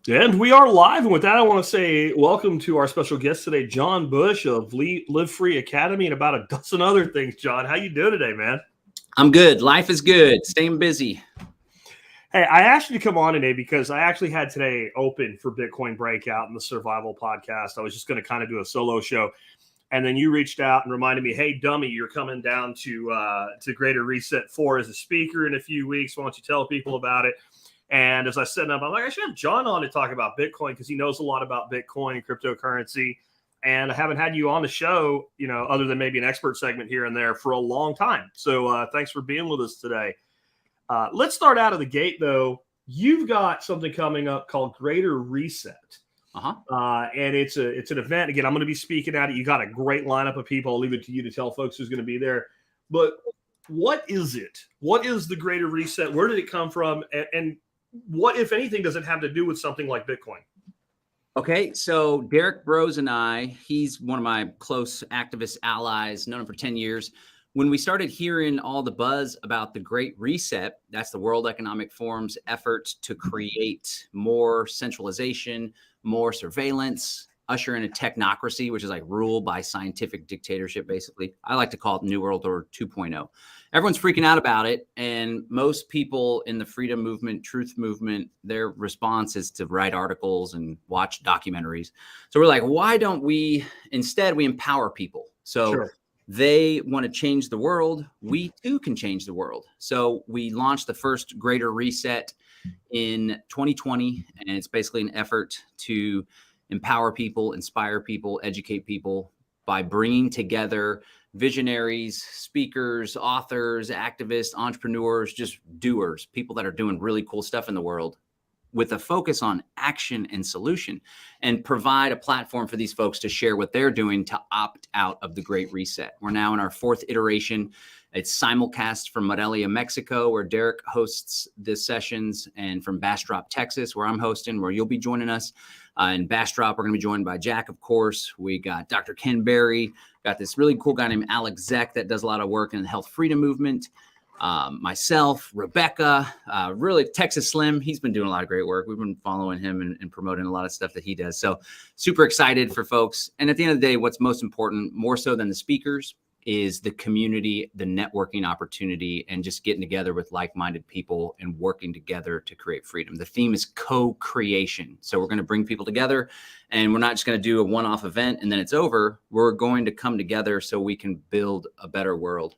And we are live. And with that, I want to say welcome to our special guest today, John Bush of Live Free Academy, and about a dozen other things. John, how you doing today, man? I'm good. Life is good. Staying busy. Hey, I asked you to come on today because I actually had today open for Bitcoin Breakout and the Survival Podcast. I was just going to kind of do a solo show. And then you reached out and reminded me, hey, dummy, you're coming down to Greater Reset 4 as a speaker in a few weeks. Why don't you tell people about it? And as I set up, I'm like, I should have John on to talk about Bitcoin because he knows a lot about Bitcoin and cryptocurrency. And I haven't had you on the show, other than maybe an expert segment here and there for a long time. So thanks for being with us today. Let's start out of the gate, though. You've got something coming up called Greater Reset. And it's an event. Again, I'm going to be speaking at it. You got a great lineup of people. I'll leave it to you to tell folks who's going to be there. But what is it? What is the Greater Reset? Where did it come from? And what, if anything, does it have to do with something like Bitcoin? Okay, so Derek Bros and I, he's one of my close activist allies, known him for 10 years. When we started hearing all the buzz about the Great Reset, that's the World Economic Forum's effort to create more centralization, more surveillance, usher in a technocracy, which is like rule by scientific dictatorship, basically. I like to call it New World Order 2.0. Everyone's freaking out about it. And most people in the freedom movement, truth movement, their response is to write articles and watch documentaries. So we're like, why don't we empower people? So Sure. They want to change the world. We too can change the world. So we launched the first Greater Reset in 2020. And it's basically an effort to empower people, inspire people, educate people by bringing together visionaries, speakers, authors, activists, entrepreneurs, just doers, people that are doing really cool stuff in the world with a focus on action and solution, and provide a platform for these folks to share what they're doing to opt out of the Great Reset. We're now in our fourth iteration. It's simulcast from Morelia, Mexico, where Derek hosts the sessions, and from Bastrop, Texas, where I'm hosting, where you'll be joining us. In Bastrop, we're going to be joined by Jack, of course. We got Dr. Ken Berry, got this really cool guy named Alex Zeck that does a lot of work in the health freedom movement. Myself, Rebecca, really Texas Slim. He's been doing a lot of great work. We've been following him and promoting a lot of stuff that he does. So super excited for folks. And at the end of the day, what's most important, more so than the speakers, is the community, the networking opportunity, and just getting together with like-minded people and working together to create freedom. The theme is co-creation. So we're going to bring people together, and we're not just going to do a one-off event and then it's over. We're going to come together so we can build a better world.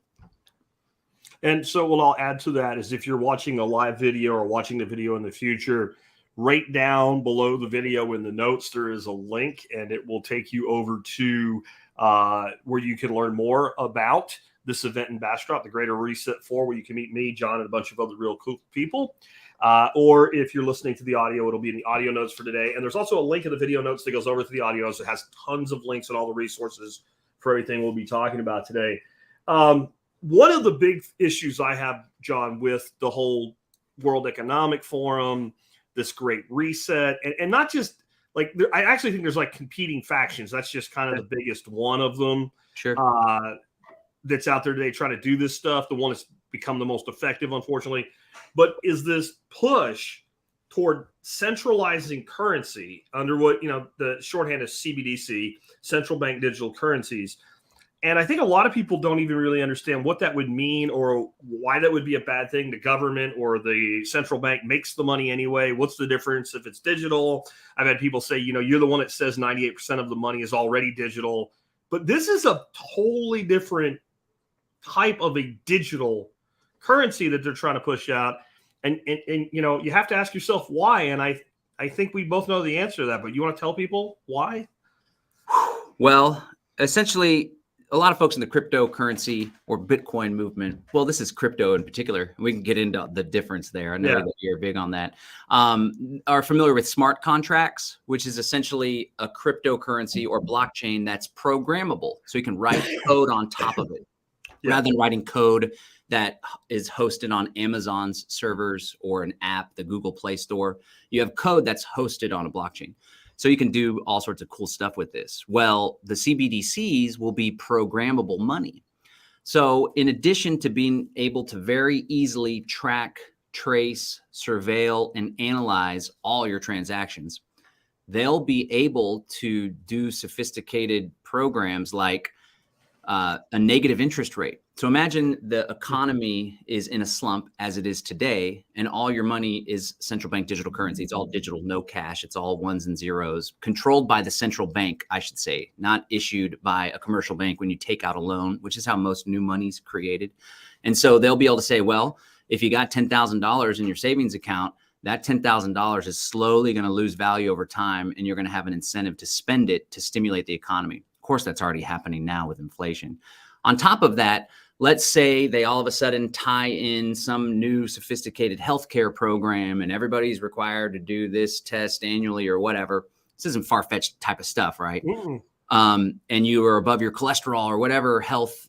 And so what I'll add to that is, if you're watching a live video or watching the video in the future, right down below the video in the notes, there is a link, and it will take you over to where you can learn more about this event in Bastrop, the Greater Reset 4, where you can meet me, John, and a bunch of other real cool people. Or if you're listening to the audio, it'll be in the audio notes for today. And there's also a link in the video notes that goes over to the audio. So it has tons of links and all the resources for everything we'll be talking about today. One of the big issues I have, John, with the whole World Economic Forum, this Great Reset, and not just like, I actually think there's like competing factions. That's just kind of the biggest one of them. Sure. That's out there today trying to do this stuff. The one that's become the most effective, unfortunately. But is this push toward centralizing currency under what, the shorthand is CBDC, central bank digital currencies. And I think a lot of people don't even really understand what that would mean or why that would be a bad thing. The government or the central bank makes the money anyway. What's the difference if it's digital? I've had people say, you're the one that says 98% of the money is already digital. But this is a totally different type of a digital currency that they're trying to push out. And you have to ask yourself why. And I think we both know the answer to that. But you want to tell people why? Well, essentially, a lot of folks in the cryptocurrency or Bitcoin movement, well, this is crypto in particular, we can get into the difference there. I know that you're big on that, are familiar with smart contracts, which is essentially a cryptocurrency or blockchain that's programmable. So you can write code on top of it rather than writing code that is hosted on Amazon's servers or an app, the Google Play Store. You have code that's hosted on a blockchain. So you can do all sorts of cool stuff with this. Well, the CBDCs will be programmable money. So in addition to being able to very easily track trace, surveil, and analyze all your transactions. They'll be able to do sophisticated programs like a negative interest rate. So imagine the economy is in a slump as it is today, and all your money is central bank digital currency. It's all digital, no cash. It's all ones and zeros, controlled by the central bank, I should say, not issued by a commercial bank when you take out a loan, which is how most new money's created. And so they'll be able to say, well, if you got $10,000 in your savings account, that $10,000 is slowly going to lose value over time, and you're going to have an incentive to spend it to stimulate the economy. Of course, that's already happening now with inflation. On top of that, let's say they all of a sudden tie in some new sophisticated healthcare program and everybody's required to do this test annually or whatever. This isn't far-fetched type of stuff, right? And you are above your cholesterol or whatever health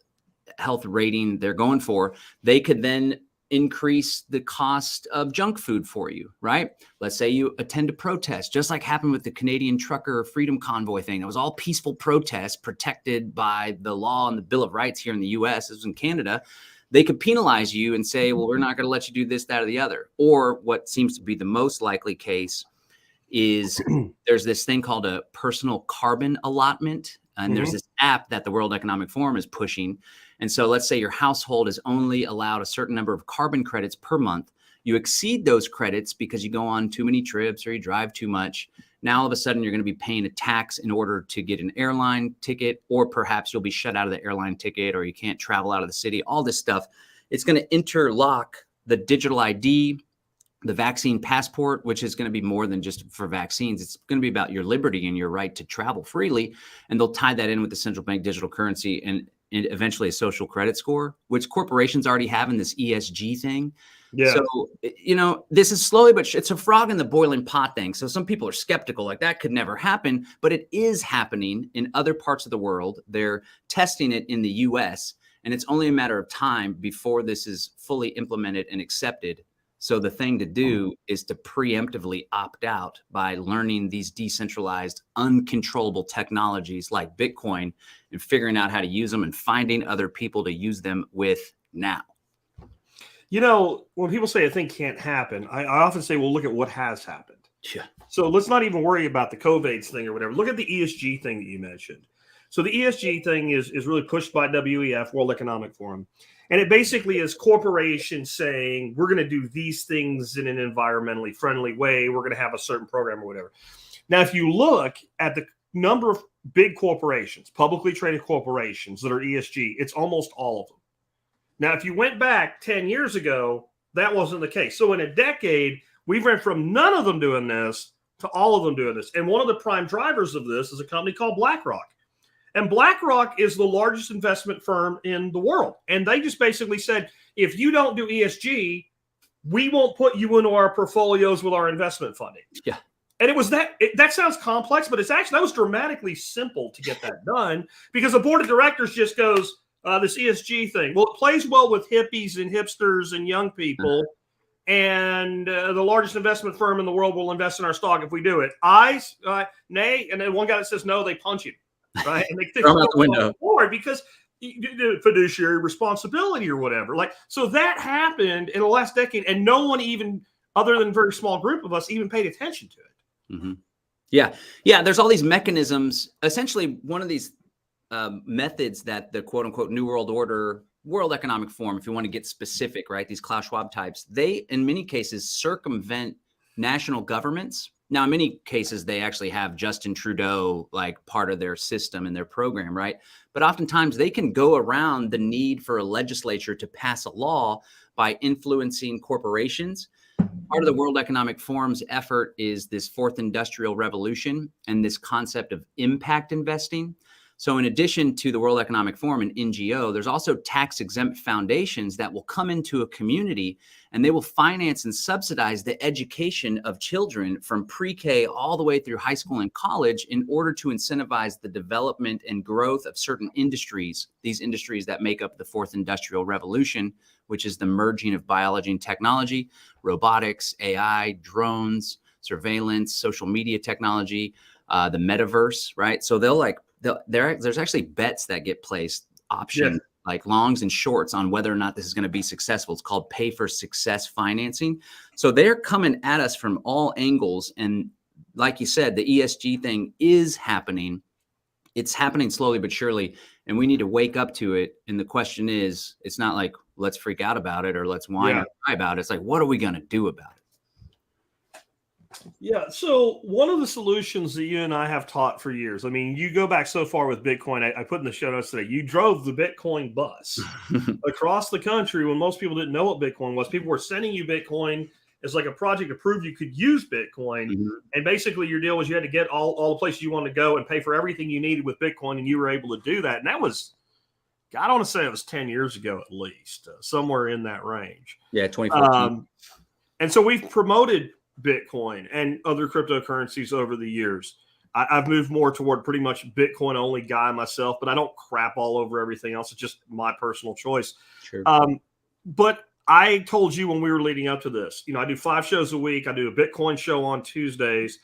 rating they're going for. They could then increase the cost of junk food for you, right? Let's say you attend a protest, just like happened with the Canadian trucker freedom convoy thing. It was all peaceful protests protected by the law and the Bill of Rights here in the US. This was in Canada. They could penalize you and say, well, we're not going to let you do this, that, or the other. Or what seems to be the most likely case is there's this thing called a personal carbon allotment. And there's this app that the World Economic Forum is pushing. And so let's say your household is only allowed a certain number of carbon credits per month. You exceed those credits because you go on too many trips or you drive too much. Now, all of a sudden, you're going to be paying a tax in order to get an airline ticket, or perhaps you'll be shut out of the airline ticket, or you can't travel out of the city, all this stuff. It's going to interlock the digital ID, the vaccine passport, which is going to be more than just for vaccines. It's going to be about your liberty and your right to travel freely. And they'll tie that in with the central bank digital currency and eventually a social credit score, which corporations already have in this ESG thing. Yeah. So, this is slowly, but it's a frog in the boiling pot thing. So some people are skeptical, like that could never happen, but it is happening in other parts of the world. They're testing it in the US, and it's only a matter of time before this is fully implemented and accepted. So the thing to do is to preemptively opt out by learning these decentralized, uncontrollable technologies like Bitcoin and figuring out how to use them and finding other people to use them with now. When people say a thing can't happen, I often say, well, look at what has happened. Yeah. So let's not even worry about the COVID thing or whatever. Look at the ESG thing that you mentioned. So the ESG thing is really pushed by WEF, World Economic Forum. And it basically is corporations saying, we're going to do these things in an environmentally friendly way. We're going to have a certain program or whatever. Now, if you look at the number of big corporations, publicly traded corporations that are ESG, it's almost all of them. Now, if you went back 10 years ago, that wasn't the case. So in a decade, we've went from none of them doing this to all of them doing this. And one of the prime drivers of this is a company called BlackRock. And BlackRock is the largest investment firm in the world. And they just basically said, if you don't do ESG, we won't put you into our portfolios with our investment funding. Yeah. And it was that sounds complex, but that was dramatically simple to get that done because the board of directors just goes, this ESG thing. Well, it plays well with hippies and hipsters and young people. And the largest investment firm in the world will invest in our stock if we do it. Ayes, nay. And then one guy that says no, they punch him. Right, and they throw him out the window forward because fiduciary responsibility or whatever. So that happened in the last decade, and no one even, other than a very small group of us, even paid attention to it. Mm-hmm. Yeah. There's all these mechanisms. Essentially, one of these methods that the quote unquote New World Order, World Economic Forum, if you want to get specific, right? These Klaus Schwab types, they in many cases circumvent national governments. Now, in many cases, they actually have Justin Trudeau like part of their system and their program, right? But oftentimes they can go around the need for a legislature to pass a law by influencing corporations. Part of the World Economic Forum's effort is this fourth industrial revolution and this concept of impact investing. So in addition to the World Economic Forum and NGO, there's also tax-exempt foundations that will come into a community and they will finance and subsidize the education of children from pre-K all the way through high school and college in order to incentivize the development and growth of certain industries, these industries that make up the fourth industrial revolution, which is the merging of biology and technology, robotics, AI, drones, surveillance, social media technology, the metaverse, right? So there's actually bets that get placed, option like longs and shorts on whether or not this is going to be successful. It's called pay for success financing. So they're coming at us from all angles. And like you said, the ESG thing is happening. It's happening slowly but surely, and we need to wake up to it. And the question is, it's not like, let's freak out about it or let's whine or cry about it. It's like, what are we going to do about it? Yeah. So one of the solutions that you and I have taught for years, I mean, you go back so far with Bitcoin, I put in the show notes today, you drove the Bitcoin bus across the country when most people didn't know what Bitcoin was. People were sending you Bitcoin as like a project to prove you could use Bitcoin. Mm-hmm. And basically your deal was you had to get all the places you wanted to go and pay for everything you needed with Bitcoin. And you were able to do that. And that was, I don't want to say it was 10 years ago, at least somewhere in that range. Yeah. 2014. And so we've promoted Bitcoin and other cryptocurrencies over the years. I've moved more toward pretty much Bitcoin only guy myself, but I don't crap all over everything else. It's just my personal choice. Sure. But I told you when we were leading up to this, I do 5 shows a week. I do a Bitcoin show on Tuesdays,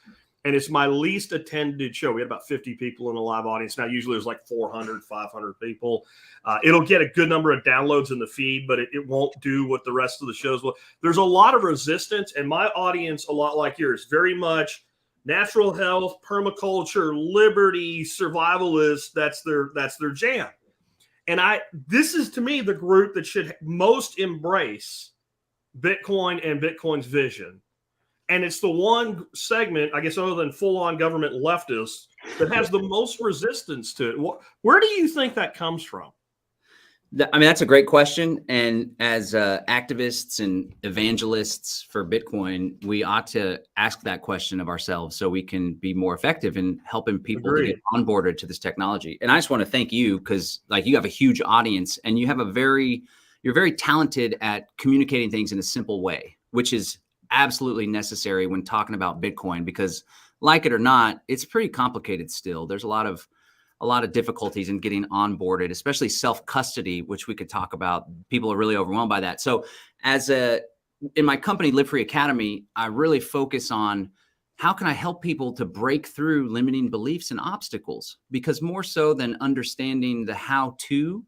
and it's my least attended show. We had about 50 people in the live audience. Now, usually there's like 400, 500 people. It'll get a good number of downloads in the feed, but it won't do what the rest of the shows will. There's a lot of resistance, and my audience, a lot like yours, very much natural health, permaculture, liberty, survivalists. That's their jam. And this is, to me, the group that should most embrace Bitcoin and Bitcoin's vision. And it's the one segment, I guess, other than full-on government leftists, that has the most resistance to it. Where do you think that comes from? I mean, that's a great question. And as activists and evangelists for Bitcoin, we ought to ask that question of ourselves so we can be more effective in helping people to get onboarded to this technology. And I just want to thank you because, like, you have a huge audience and you have you're very talented at communicating things in a simple way, which is absolutely necessary when talking about Bitcoin, because like it or not, it's pretty complicated still. There's a lot of difficulties in getting onboarded, especially self-custody, which we could talk about. People are really overwhelmed by that. So in my company, Live Free Academy, I really focus on how can I help people to break through limiting beliefs and obstacles? Because more so than understanding the how-to,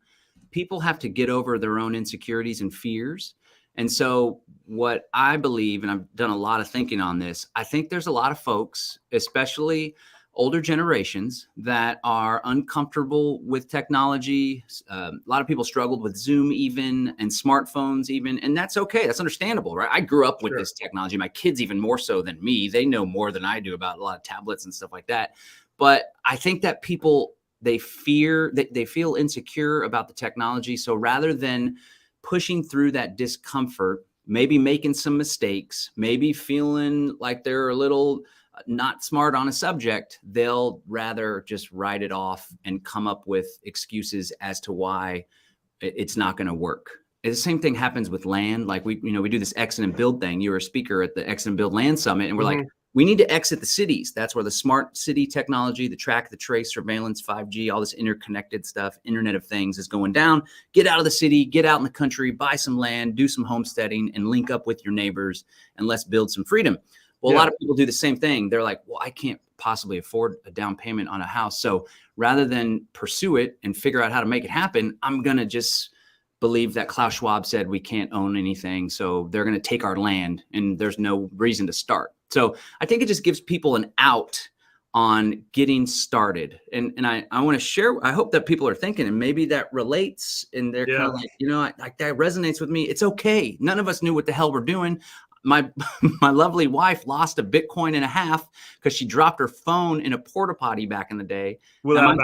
people have to get over their own insecurities and fears. And so what I believe, and I've done a lot of thinking on this, I think there's a lot of folks, especially older generations, that are uncomfortable with technology. A lot of people struggled with Zoom even, and smartphones even, and that's okay. That's understandable, right? I grew up with this technology. My kids even more so than me. They know more than I do about a lot of tablets and stuff like that. But I think that people, they feel insecure about the technology. So rather than pushing through that discomfort, maybe making some mistakes, maybe feeling like they're a little not smart on a subject, they'll rather just write it off and come up with excuses as to why it's not going to work. The same thing happens with land. Like we do this exit and build thing. You were a speaker at the Exit and Build Land Summit, and we're like, we need to exit the cities. That's where the smart city technology, the track, the trace, surveillance, 5G, all this interconnected stuff, Internet of Things is going down. Get out of the city, get out in the country, buy some land, do some homesteading, and link up with your neighbors, and let's build some freedom. Well, a lot of people do the same thing. They're like, well, I can't possibly afford a down payment on a house. So rather than pursue it and figure out how to make it happen, I'm going to just believe that Klaus Schwab said we can't own anything. So they're going to take our land and there's no reason to start. So I think it just gives people an out on getting started. And I want to share, I hope that people are thinking, and maybe that relates and they're kind of like, like that resonates with me. It's okay. None of us knew what the hell we're doing. My lovely wife lost a Bitcoin and a half because she dropped her phone in a porta potty back in the day. Without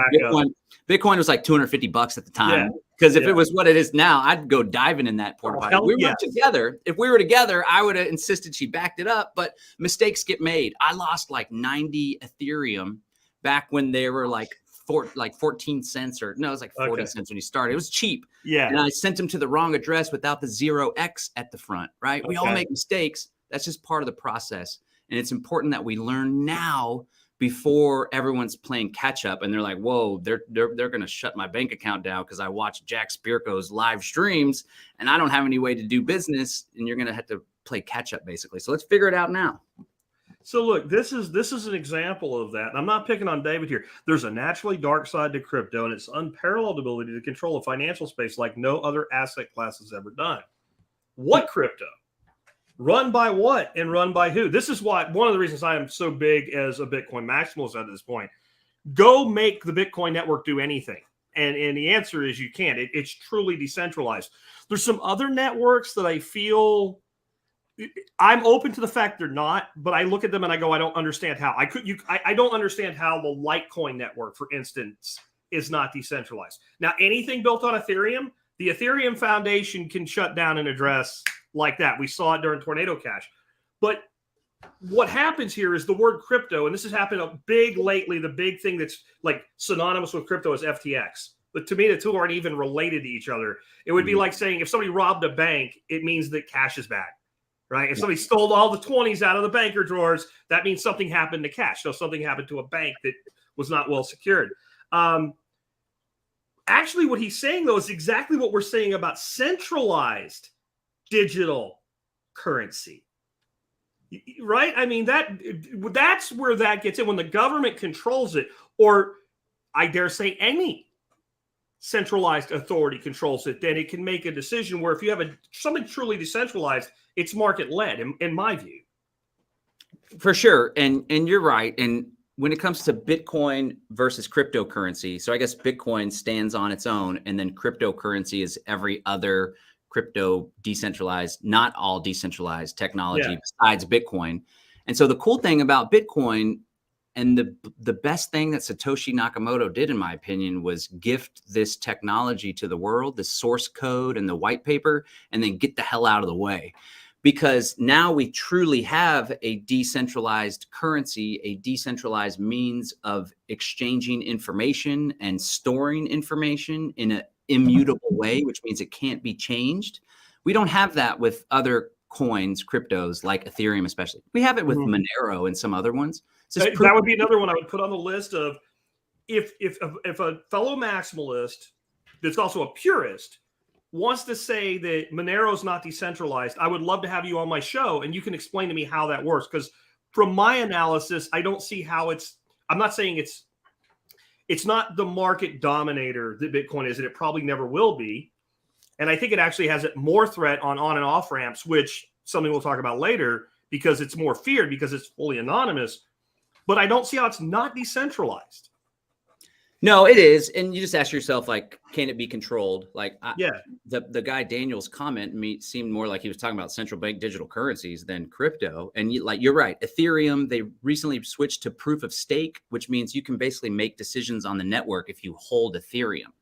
Bitcoin was like $250 at the time. Because if it was what it is now, I'd go diving in that porta potty. We were together. If we were together, I would have insisted she backed it up. But mistakes get made. I lost like 90 Ethereum back when they were like 14 cents, or no, it was like 40 cents when you started. It was cheap. Yeah. And I sent them to the wrong address without the 0x at the front, right? We all make mistakes. That's just part of the process. And it's important that we learn now before everyone's playing catch up and they're like, whoa, they're going to shut my bank account down because I watched Jack Spirko's live streams and I don't have any way to do business, and you're going to have to play catch up basically. So let's figure it out now. So look, this is an example of that. And I'm not picking on David here. There's a naturally dark side to crypto and its unparalleled ability to control a financial space like no other asset class has ever done. What crypto? Run by what and run by who? This is why one of the reasons I am so big as a Bitcoin maximalist at this point. Go make the Bitcoin network do anything. And the answer is you can't. It's truly decentralized. There's some other networks that I feel I'm open to the fact they're not, but I look at them and I go, I don't understand how. I don't understand how the Litecoin network, for instance, is not decentralized. Now, anything built on Ethereum, the Ethereum Foundation can shut down an address like that. We saw it during Tornado Cash. But what happens here is the word crypto, and this has happened a big lately, the big thing that's like synonymous with crypto is FTX. But to me, the two aren't even related to each other. It would be like saying if somebody robbed a bank, it means that cash is bad. Right? If somebody stole all the 20s out of the banker drawers, that means something happened to cash. So something happened to a bank that was not well secured. Actually, what he's saying, though, is exactly what we're saying about centralized digital currency. Right? I mean, that's where that gets in. When the government controls it, or I dare say any centralized authority controls it, then it can make a decision where if you have something truly decentralized, it's market led, in my view. For sure, and you're right. And when it comes to Bitcoin versus cryptocurrency, so I guess Bitcoin stands on its own, and then cryptocurrency is every other crypto decentralized, not all decentralized technology besides Bitcoin. And so the cool thing about Bitcoin, and the best thing that Satoshi Nakamoto did, in my opinion, was gift this technology to the world, the source code and the white paper, and then get the hell out of the way. Because now we truly have a decentralized currency, a decentralized means of exchanging information and storing information in an immutable way, which means it can't be changed. We don't have that with other coins, cryptos, like Ethereum especially. We have it with Monero and some other ones. That would be another one I would put on the list of if a fellow maximalist that's also a purist wants to say that Monero is not decentralized, I would love to have you on my show and you can explain to me how that works. Because from my analysis, I don't see how I'm not saying it's not the market dominator that Bitcoin is, and it probably never will be. And I think it actually has more threat on and off ramps, which something we'll talk about later, because it's more feared because it's fully anonymous. But I don't see how it's not decentralized. No, it is. And you just ask yourself, like, can it be controlled? Like, the guy Daniel's comment seemed more like he was talking about central bank digital currencies than crypto. And you're right. Ethereum, they recently switched to proof of stake, which means you can basically make decisions on the network if you hold Ethereum.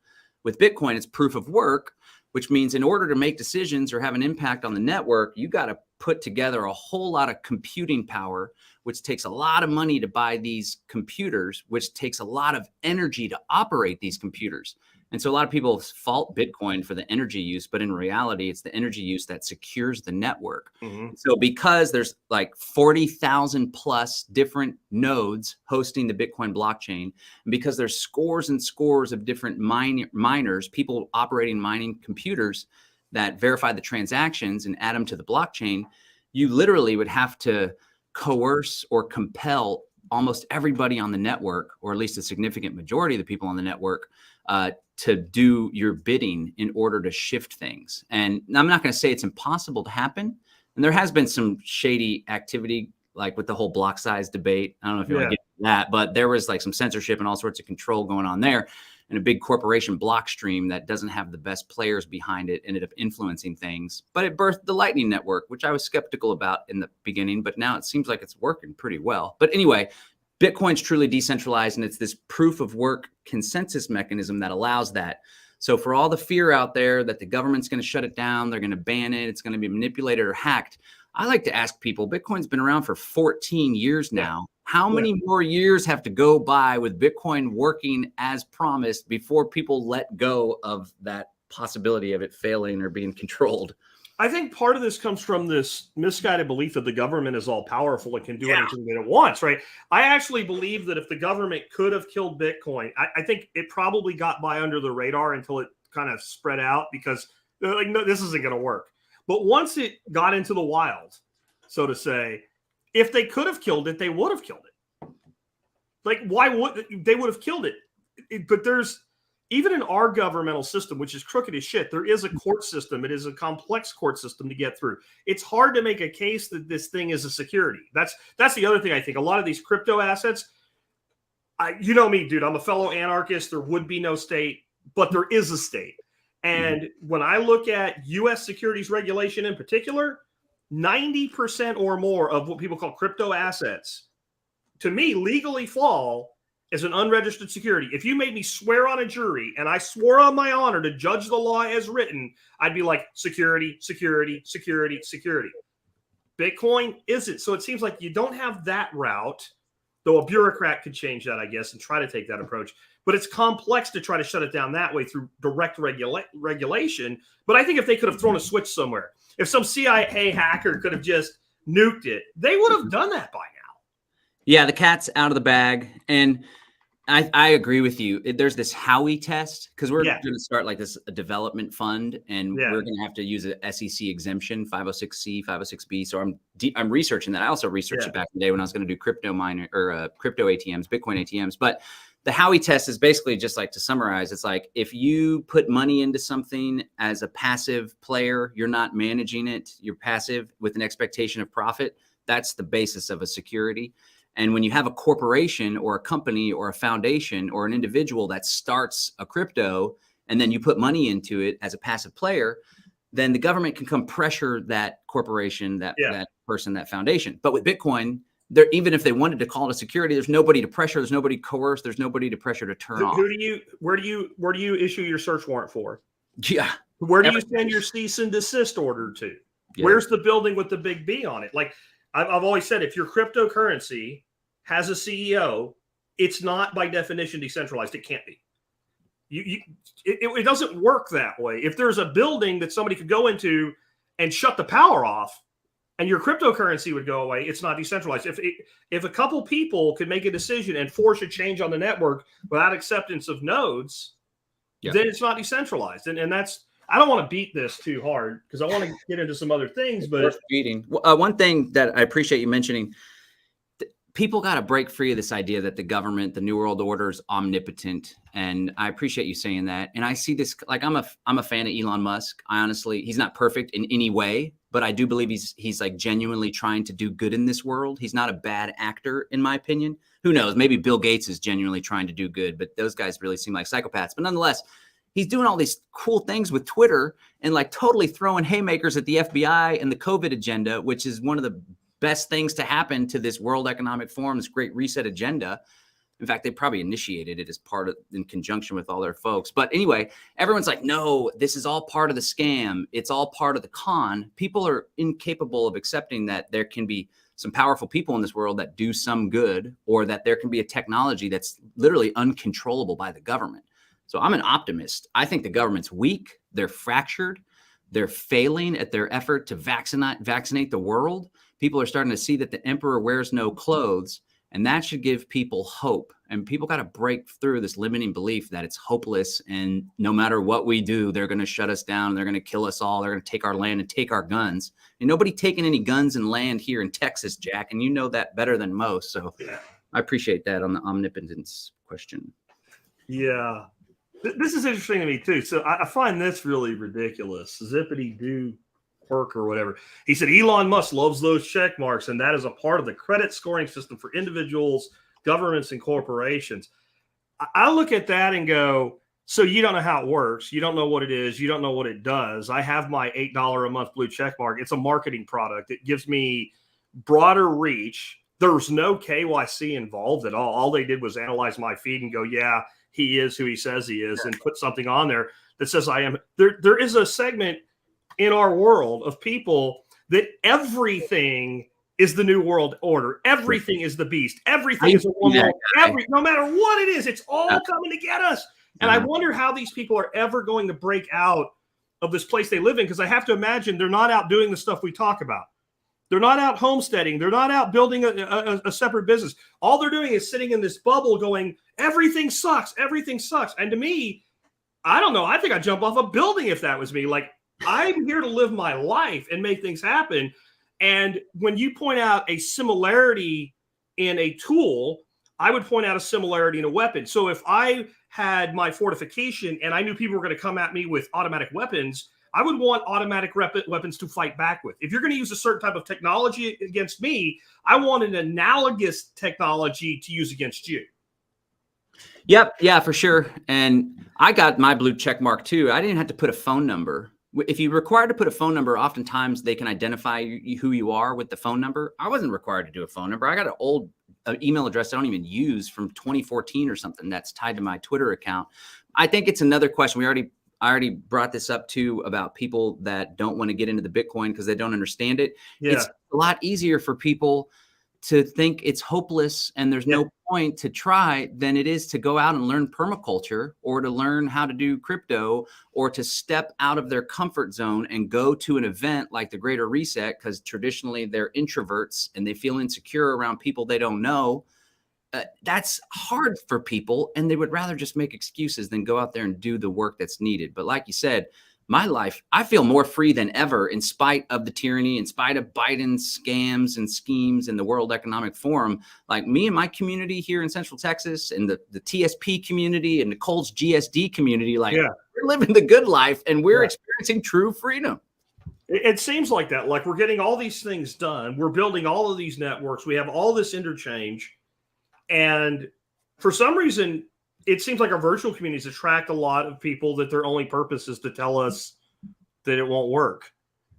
With Bitcoin, it's proof of work, which means in order to make decisions or have an impact on the network, you got to put together a whole lot of computing power, which takes a lot of money to buy these computers, which takes a lot of energy to operate these computers. And so a lot of people fault Bitcoin for the energy use, but in reality, it's the energy use that secures the network. So because there's like 40,000 plus different nodes hosting the Bitcoin blockchain, and because there's scores and scores of different miners, people operating mining computers that verify the transactions and add them to the blockchain, you literally would have to coerce or compel almost everybody on the network, or at least a significant majority of the people on the network, to do your bidding in order to shift things. And I'm not going to say it's impossible to happen. And there has been some shady activity, like with the whole block size debate. I don't know if you want to get into that, but there was like some censorship and all sorts of control going on there. And a big corporation Blockstream that doesn't have the best players behind it ended up influencing things. But it birthed the Lightning Network, which I was skeptical about in the beginning, but now it seems like it's working pretty well. But anyway, Bitcoin's truly decentralized, and it's this proof of work consensus mechanism that allows that. So for all the fear out there that the government's going to shut it down, they're going to ban it, it's going to be manipulated or hacked, I like to ask people, Bitcoin's been around for 14 years now. How many more years have to go by with Bitcoin working as promised before people let go of that possibility of it failing or being controlled? I think part of this comes from this misguided belief that the government is all powerful and can do anything that it wants, right? I actually believe that if the government could have killed Bitcoin, I think it probably got by under the radar until it kind of spread out because they're like, no, this isn't going to work. But once it got into the wild, so to say, If they could have killed it, they would have killed it. Like, why would they would have killed it? But there's, even in our governmental system, which is crooked as shit, there is a court system. It is a complex court system to get through. It's hard to make a case that this thing is a security. That's the other thing. I think a lot of these crypto assets, you know me, dude, I'm a fellow anarchist. There would be no state, but there is a state. And when I look at U.S. securities regulation in particular, 90% or more of what people call crypto assets, to me, legally fall as an unregistered security. If you made me swear on a jury and I swore on my honor to judge the law as written, I'd be like, security, security, security, security. Bitcoin isn't. So it seems like you don't have that route, though a bureaucrat could change that, I guess, and try to take that approach. But it's complex to try to shut it down that way through direct regulation. But I think if they could have thrown a switch somewhere, if some CIA hacker could have just nuked it, they would have done that by now. Yeah, the cat's out of the bag. And I agree with you. There's this Howey test, because we're going to start like this a development fund, and we're going to have to use an SEC exemption, 506C, 506B. So I'm researching that. I also researched it back in the day when I was going to do crypto miner or crypto ATMs, Bitcoin ATMs. But the Howey test is basically, just like to summarize, it's like if you put money into something as a passive player, you're not managing it, you're passive with an expectation of profit. That's the basis of a security. And when you have a corporation or a company or a foundation or an individual that starts a crypto and then you put money into it as a passive player, then the government can come pressure that corporation, that person, that foundation. But with Bitcoin, even if they wanted to call it a security, there's nobody to pressure, there's nobody coerce, there's nobody to pressure to turn off. Where do you issue your search warrant for? Yeah. Where do you send your cease and desist order to? Yeah. Where's the building with the big B on it? Like I've always said, if your cryptocurrency has a CEO, it's not by definition decentralized. It can't be. It doesn't work that way. If there's a building that somebody could go into and shut the power off, and your cryptocurrency would go away, it's not decentralized. If a couple people could make a decision and force a change on the network without acceptance of nodes, then it's not decentralized. And that's, I don't want to beat this too hard because I want to get into some other things. But one thing that I appreciate you mentioning, people got to break free of this idea that the government, the New World Order, is omnipotent. And I appreciate you saying that. And I see this, like, I'm a fan of Elon Musk. I honestly, he's not perfect in any way, but I do believe he's like genuinely trying to do good in this world. He's not a bad actor, in my opinion. Who knows? Maybe Bill Gates is genuinely trying to do good, but those guys really seem like psychopaths. But nonetheless, he's doing all these cool things with Twitter and like totally throwing haymakers at the FBI and the COVID agenda, which is one of the best things to happen to this World Economic Forum's Great Reset agenda. In fact, they probably initiated it as part of, in conjunction with all their folks. But anyway, everyone's like, no, this is all part of the scam. It's all part of the con. People are incapable of accepting that there can be some powerful people in this world that do some good, or that there can be a technology that's literally uncontrollable by the government. So I'm an optimist. I think the government's weak. They're fractured. They're failing at their effort to vaccinate the world. People are starting to see that the emperor wears no clothes, and that should give people hope. And people got to break through this limiting belief that it's hopeless, and no matter what we do, they're going to shut us down. They're going to kill us all. They're going to take our land and take our guns. And nobody taking any guns and land here in Texas, Jack, and you know that better than most. So I appreciate that on the omnipotence question. Yeah. This is interesting to me, too. So I find this really ridiculous. Zippity-doo quirk or whatever. He said Elon Musk loves those check marks, and that is a part of the credit scoring system for individuals, governments, and corporations. I look at that and go, so you don't know how it works. You don't know what it is. You don't know what it does. I have my $8 a month blue check mark. It's a marketing product. It gives me broader reach. There's no KYC involved at all. All they did was analyze my feed and go, yeah, he is who he says he is, and put something on there that says I am. There is a segment in our world of people that everything is the new world order. Everything is the beast. Everything is a woman. No matter what it is, it's all coming to get us. And I wonder how these people are ever going to break out of this place they live in, because I have to imagine they're not out doing the stuff we talk about. They're not out homesteading. They're not out building a separate business. All they're doing is sitting in this bubble going, everything sucks. Everything sucks. And to me, I don't know. I think I'd jump off a building if that was me. Like, I'm here to live my life and make things happen. And when you point out a similarity in a tool, I would point out a similarity in a weapon. So if I had my fortification and I knew people were going to come at me with automatic weapons, I would want automatic weapons to fight back with. If you're going to use a certain type of technology against me, I want an analogous technology to use against you. Yep. Yeah, for sure. And I got my blue check mark too. I didn't have to put a phone number. If you're required to put a phone number, oftentimes they can identify who you are with the phone number. I wasn't required to do a phone number. I got an old email address I don't even use from 2014 or something that's tied to my Twitter account. I think it's another question. I already brought this up too about people that don't want to get into the Bitcoin because they don't understand it. Yeah. It's a lot easier for people to think it's hopeless and there's no point to try than it is to go out and learn permaculture or to learn how to do crypto or to step out of their comfort zone and go to an event like the Greater Reset, because traditionally they're introverts and they feel insecure around people they don't know. That's hard for people, and they would rather just make excuses than go out there and do the work that's needed. But like you said, my life, I feel more free than ever in spite of the tyranny, in spite of Biden's scams and schemes and the World Economic Forum. Like me and my community here in Central Texas and the TSP community and Nicole's GSD community, like we're living the good life and we're experiencing true freedom. It seems like that. Like we're getting all these things done. We're building all of these networks. We have all this interchange. And for some reason, it seems like our virtual communities attract a lot of people that their only purpose is to tell us that it won't work.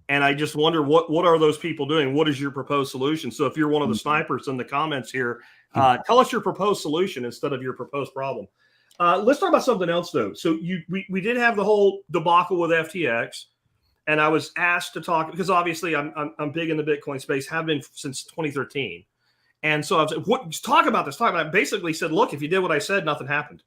And I just wonder, what are those people doing? What is your proposed solution? So if you're one of the snipers in the comments here, tell us your proposed solution instead of your proposed problem. Let's talk about something else, though. So we did have the whole debacle with FTX. And I was asked to talk, because obviously I'm big in the Bitcoin space, have been since 2013. And so I was like, talk about this. I basically said, look, if you did what I said, nothing happened.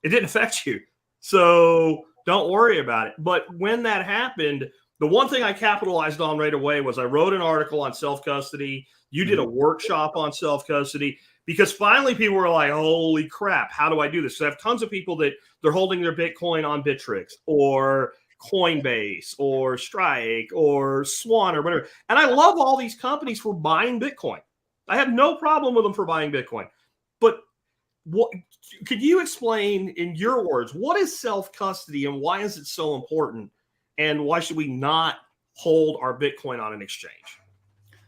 It didn't affect you. So don't worry about it. But when that happened, the one thing I capitalized on right away was I wrote an article on self-custody. You did a workshop on self-custody, because finally people were like, holy crap, how do I do this? So I have tons of people that they're holding their Bitcoin on Bittrex or Coinbase or Strike or Swan or whatever. And I love all these companies for buying Bitcoin. I have no problem with them for buying Bitcoin. But could you explain in your words, what is self-custody and why is it so important? And why should we not hold our Bitcoin on an exchange?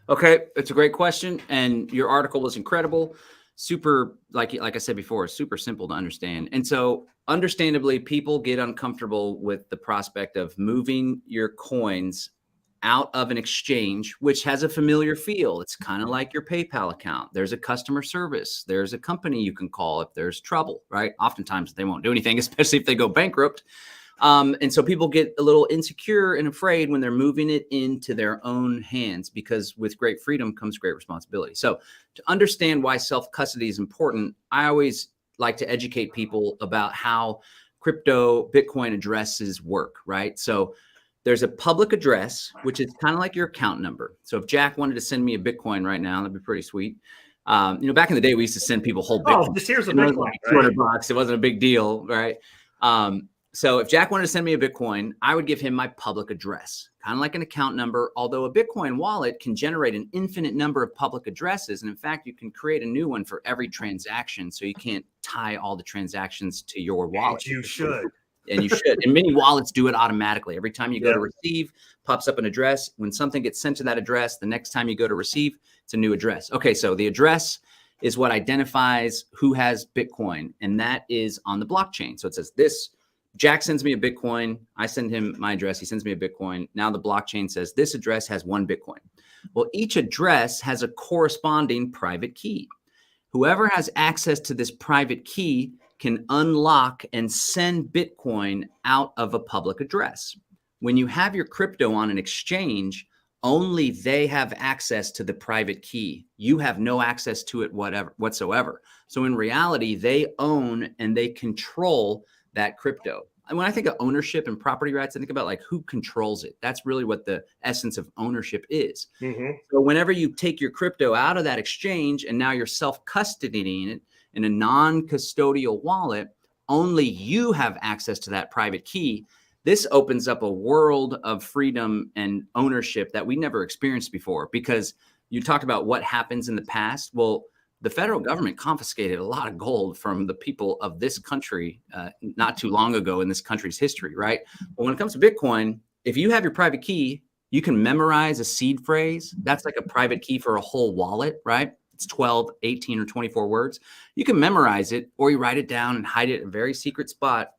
Okay, it's a great question. And your article was incredible. Super, like I said before, super simple to understand. And so understandably, people get uncomfortable with the prospect of moving your coins out of an exchange, which has a familiar feel. It's kind of like your PayPal account. There's a customer service. There's a company you can call if there's trouble, right? Oftentimes they won't do anything, especially if they go bankrupt. And so people get a little insecure and afraid when they're moving it into their own hands, because with great freedom comes great responsibility. So to understand why self-custody is important, I always like to educate people about how crypto Bitcoin addresses work, right? So there's a public address, which is kind of like your account number. So if Jack wanted to send me a Bitcoin right now, that'd be pretty sweet. Back in the day, we used to send people whole Bitcoin. Oh, just here's a Bitcoin. Like $200. It wasn't a big deal, right? So if Jack wanted to send me a Bitcoin, I would give him my public address, kind of like an account number, although a Bitcoin wallet can generate an infinite number of public addresses. And in fact, you can create a new one for every transaction. So you can't tie all the transactions to your wallet. And you should. And you should. And many wallets do it automatically. Every time you go to receive, pops up an address. When something gets sent to that address, the next time you go to receive, it's a new address. Okay, so the address is what identifies who has Bitcoin, and that is on the blockchain. So it says this, Jack sends me a Bitcoin. I send him my address. He sends me a Bitcoin. Now the blockchain says this address has one Bitcoin. Well, each address has a corresponding private key. Whoever has access to this private key can unlock and send Bitcoin out of a public address. When you have your crypto on an exchange, only they have access to the private key. You have no access to it whatsoever. So in reality, they own and they control that crypto. And when I think of ownership and property rights, I think about like who controls it. That's really what the essence of ownership is. Mm-hmm. So whenever you take your crypto out of that exchange and now you're self-custodying it in a non-custodial wallet, only you have access to that private key. This opens up a world of freedom and ownership that we never experienced before, because you talked about what happens in the past. Well, the federal government confiscated a lot of gold from the people of this country not too long ago in this country's history, right? But when it comes to Bitcoin, if you have your private key, you can memorize a seed phrase. That's like a private key for a whole wallet, right? It's 12, 18, or 24 words. You can memorize it, or you write it down and hide it in a very secret spot.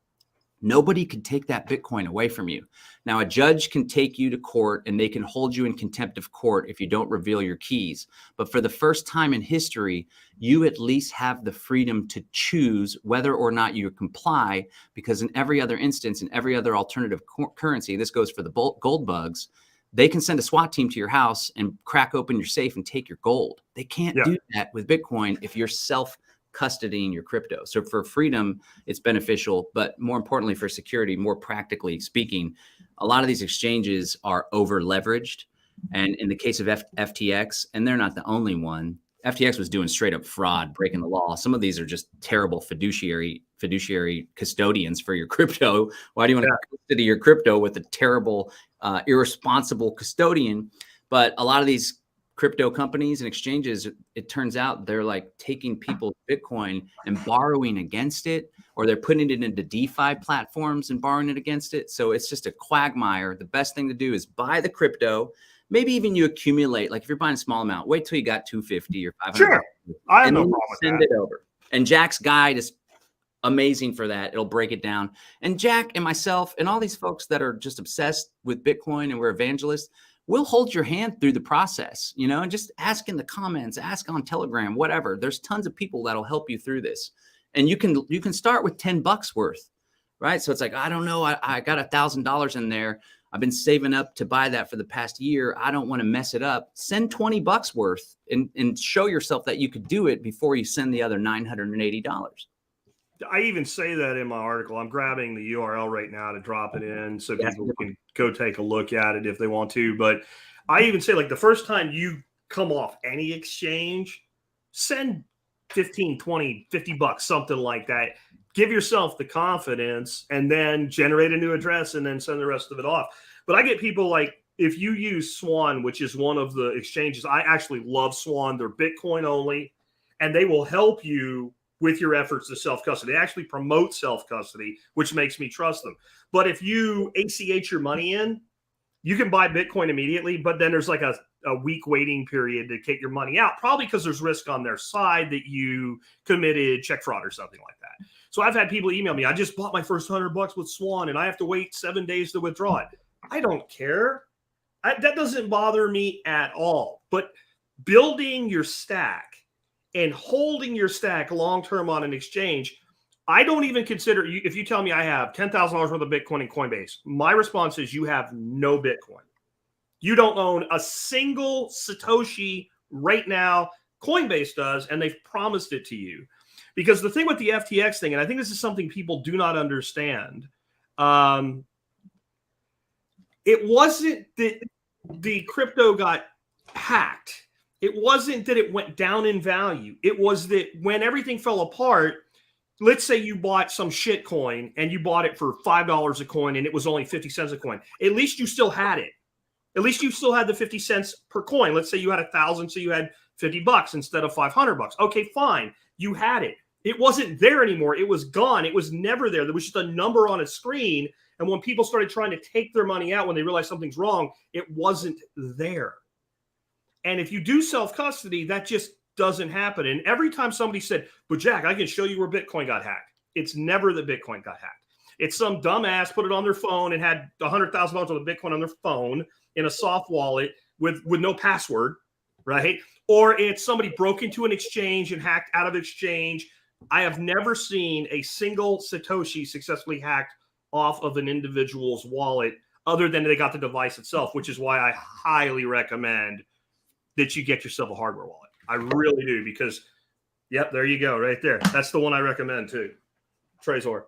Nobody can take that Bitcoin away from you. Now, a judge can take you to court and they can hold you in contempt of court if you don't reveal your keys. But for the first time in history, you at least have the freedom to choose whether or not you comply, because in every other instance, in every other alternative currency, this goes for the gold bugs, they can send a SWAT team to your house and crack open your safe and take your gold. They can't do that with Bitcoin if you're self-custodying your crypto. So for freedom, it's beneficial, but more importantly for security, more practically speaking, a lot of these exchanges are over leveraged. And in the case of FTX, and they're not the only one, FTX was doing straight up fraud, breaking the law. Some of these are just terrible fiduciary custodians for your crypto. Why do you want to custody your crypto with a terrible, irresponsible custodian? But a lot of these crypto companies and exchanges, it turns out they're like taking people's Bitcoin and borrowing against it, or they're putting it into DeFi platforms and borrowing it against it. So it's just a quagmire. The best thing to do is buy the crypto. Maybe even you accumulate, like if you're buying a small amount, wait till you got 250 or 500. Sure. I have no problem with send that. it over. And Jack's guide is amazing for that. It'll break it down. And Jack and myself and all these folks that are just obsessed with Bitcoin and we're evangelists, we'll hold your hand through the process, you know, and just ask in the comments, ask on Telegram, whatever. There's tons of people that'll help you through this. And you can start with $10 worth, right? So it's like, I don't know, I got $1,000 in there. I've been saving up to buy that for the past year. I don't want to mess it up. Send $20 worth and show yourself that you could do it before you send the other $980. I even say that in my article. I'm grabbing the URL right now to drop it in so people can go take a look at it if they want to. But I even say, like, the first time you come off any exchange, send 15, 20, $50, something like that. Give yourself the confidence and then generate a new address and then send the rest of it off. But I get people like, if you use Swan, which is one of the exchanges, I actually love Swan. They're Bitcoin only, and they will help you with your efforts to self-custody. They actually promote self-custody, which makes me trust them. But if you ACH your money in, you can buy Bitcoin immediately, but then there's like a week waiting period to take your money out, probably because there's risk on their side that you committed check fraud or something like that. So I've had people email me, I just bought my first $100 with Swan and I have to wait 7 days to withdraw it. I don't care. That doesn't bother me at all. But building your stack and holding your stack long-term on an exchange, I don't even consider, if you tell me I have $10,000 worth of Bitcoin in Coinbase, my response is you have no Bitcoin. You don't own a single Satoshi right now. Coinbase does, and they've promised it to you. Because the thing with the FTX thing, and I think this is something people do not understand, it wasn't that the crypto got hacked. It wasn't that it went down in value. It was that when everything fell apart, let's say you bought some shit coin and you bought it for $5 a coin and it was only 50 cents a coin. At least you still had it. At least you still had the 50 cents per coin. Let's say you had 1,000, so you had $50 instead of $500. Okay, fine. You had it. It wasn't there anymore. It was gone. It was never there. There was just a number on a screen. And when people started trying to take their money out, when they realized something's wrong, it wasn't there. And if you do self-custody, that just doesn't happen. And every time somebody said, but Jack, I can show you where Bitcoin got hacked. It's never that Bitcoin got hacked. It's some dumbass put it on their phone and had $100,000 worth of Bitcoin on their phone in a soft wallet with no password, right? Or it's somebody broke into an exchange and hacked out of exchange. I have never seen a single Satoshi successfully hacked off of an individual's wallet other than they got the device itself, which is why I highly recommend that you get yourself a hardware wallet. I really do, because, yep, there you go, right there. That's the one I recommend too. Trezor.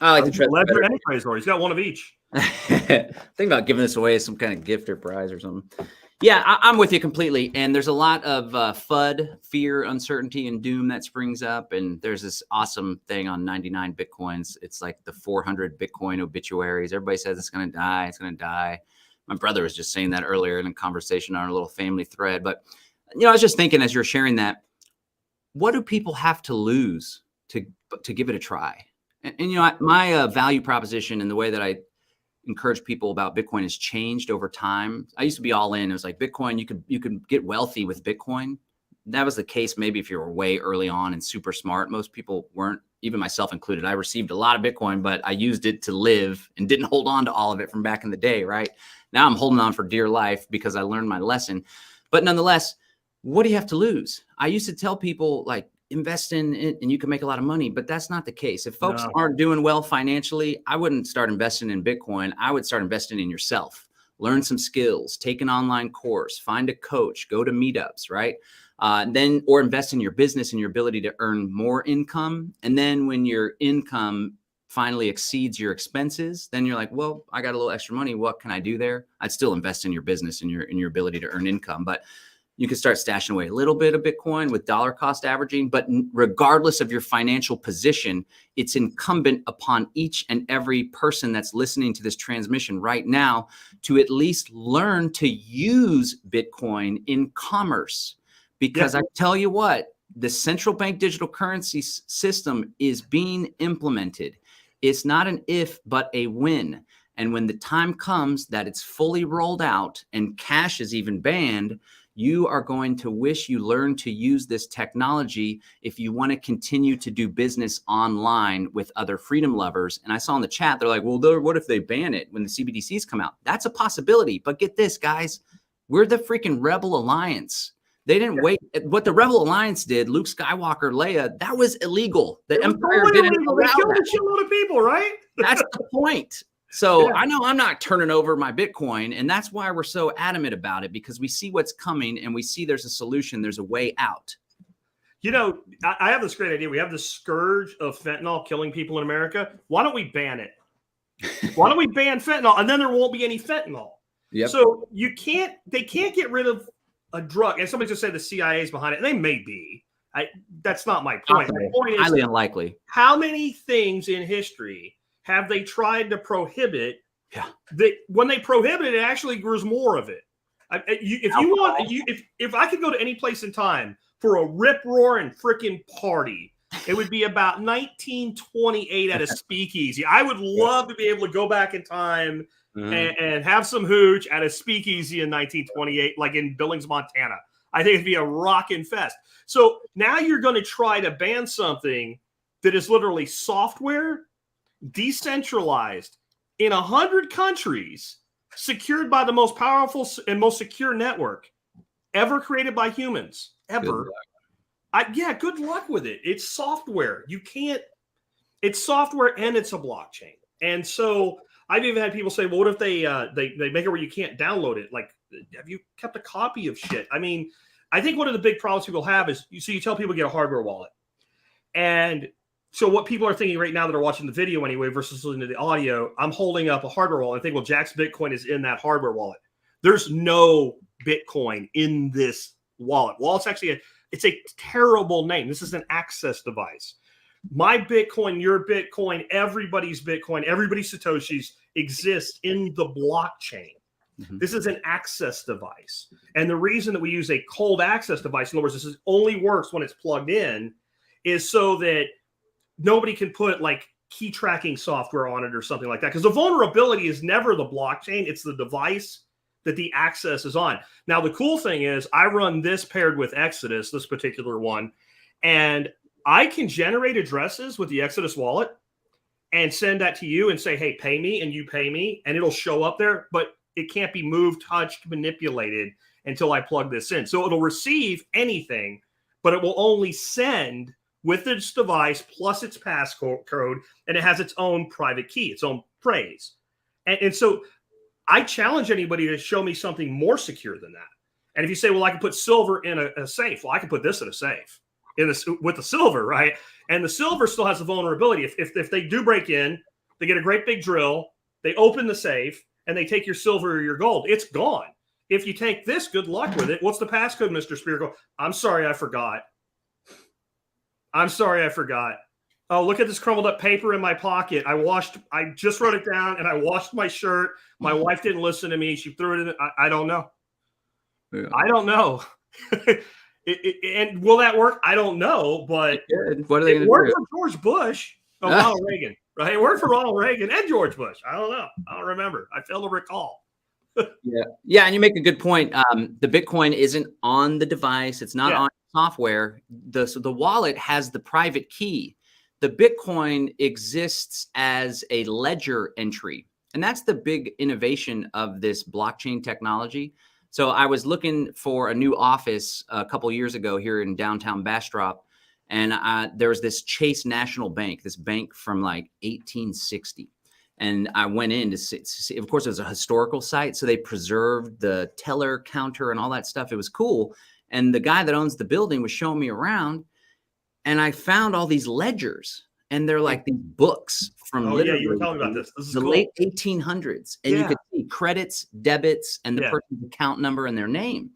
I like the Trezor. Ledger and Trezor. He's got one of each. Think about giving this away as some kind of gift or prize or something. Yeah, I'm with you completely. And there's a lot of FUD, fear, uncertainty, and doom that springs up. And there's this awesome thing on 99 Bitcoins. It's like the 400 Bitcoin obituaries. Everybody says it's going to die. It's going to die. My brother was just saying that earlier in a conversation on our little family thread. But, I was just thinking as you're sharing that, what do people have to lose to give it a try? And my value proposition and the way that I encourage people about Bitcoin has changed over time. I used to be all in. It was like Bitcoin, you could get wealthy with Bitcoin. That was the case maybe if you were way early on and super smart. Most people weren't, even myself included. I received a lot of Bitcoin, but I used it to live and didn't hold on to all of it from back in the day, right? Now I'm holding on for dear life because I learned my lesson. But nonetheless, what do you have to lose? I used to tell people, like, invest in it and you can make a lot of money, but that's not the case. If folks aren't doing well financially, I wouldn't start investing in Bitcoin. I would start investing in yourself. Learn some skills, take an online course, find a coach, go to meetups, right? Or invest in your business and your ability to earn more income. And then when your income finally exceeds your expenses, then you're like, well, I got a little extra money. What can I do there? I'd still invest in your business and your ability to earn income. But you can start stashing away a little bit of Bitcoin with dollar cost averaging. But regardless of your financial position, it's incumbent upon each and every person that's listening to this transmission right now to at least learn to use Bitcoin in commerce. Because I tell you what, the central bank digital currency system is being implemented. It's not an if, but a when. And when the time comes that it's fully rolled out and cash is even banned, you are going to wish you learned to use this technology if you want to continue to do business online with other freedom lovers. And I saw in the chat, they're like, well, what if they ban it when the CBDCs come out? That's a possibility. But get this, guys, we're the freaking Rebel Alliance. They didn't wait. What the Rebel Alliance did, Luke Skywalker, Leia, that was illegal. The Empire didn't allow that. They killed a shitload of people, right? That's the point. So I know I'm not turning over my Bitcoin, and that's why we're so adamant about it, because we see what's coming and we see there's a solution, there's a way out. I have this great idea. We have this scourge of fentanyl killing people in America. Why don't we ban it? Why don't we ban fentanyl? And then there won't be any fentanyl. Yep. So they can't get rid of a drug. And somebody just said the CIA is behind it. And they may be. That's not my point. My point is highly unlikely. How many things in history have they tried to prohibit? Yeah. That when they prohibit it, it actually grows more of it. If I could go to any place in time for a rip-roaring freaking party, it would be about 1928 at a speakeasy. I would love to be able to go back in time and have some hooch at a speakeasy in 1928, like in Billings, Montana. I think it'd be a rockin' fest. So now you're going to try to ban something that is literally software, decentralized, in 100 countries, secured by the most powerful and most secure network ever created by humans, ever. Good luck with it. It's software. It's software and it's a blockchain. And so I've even had people say, well, what if they make it where you can't download it? Like, have you kept a copy of shit? I mean, I think one of the big problems people have is, you tell people to get a hardware wallet. And so what people are thinking right now that are watching the video anyway versus listening to the audio, I'm holding up a hardware wallet. I think, well, Jack's Bitcoin is in that hardware wallet. There's no Bitcoin in this wallet. Wallet's actually it's a terrible name. This is an access device. My Bitcoin, your Bitcoin, everybody's Satoshis exists in the blockchain. Mm-hmm. This is an access device. And the reason that we use a cold access device, in other words, this only works when it's plugged in, is so that nobody can put like key tracking software on it or something like that. Because the vulnerability is never the blockchain. It's the device that the access is on. Now, the cool thing is I run this paired with Exodus, this particular one, and I can generate addresses with the Exodus wallet and send that to you and say, hey, pay me, and you pay me, and it'll show up there, but it can't be moved, touched, manipulated until I plug this in. So it'll receive anything, but it will only send with its device plus its passcode, and it has its own private key, its own phrase. And so I challenge anybody to show me something more secure than that. And if you say, well, I can put silver in a safe, well, I can put this in a safe with the silver, right? And the silver still has a vulnerability. If they do break in, they get a great big drill, they open the safe, and they take your silver or your gold, it's gone. If you take this, good luck with it. What's the passcode, Mr. Spirko? I'm sorry, I forgot. Oh, look at this crumbled up paper in my pocket. I just wrote it down and I washed my shirt. My wife didn't listen to me. She threw it in. I don't know. Yeah. I don't know. And will that work? I don't know, but what are they it worked for George Bush. Oh, Ronald Reagan, right? It worked for Ronald Reagan and George Bush. I don't know. I don't remember. I fail to recall. Yeah. And you make a good point. The Bitcoin isn't on the device. It's not on software. So the wallet has the private key. The Bitcoin exists as a ledger entry. And that's the big innovation of this blockchain technology. So I was looking for a new office a couple of years ago here in downtown Bastrop. And there was this Chase National Bank, this bank from like 1860. And I went in to see, of course, it was a historical site. So they preserved the teller counter and all that stuff. It was cool. And the guy that owns the building was showing me around. And I found all these ledgers. And they're like these books from literally you were telling me about this. This is the cool. late 1800s. And you could see credits, debits, and the person's account number and their name.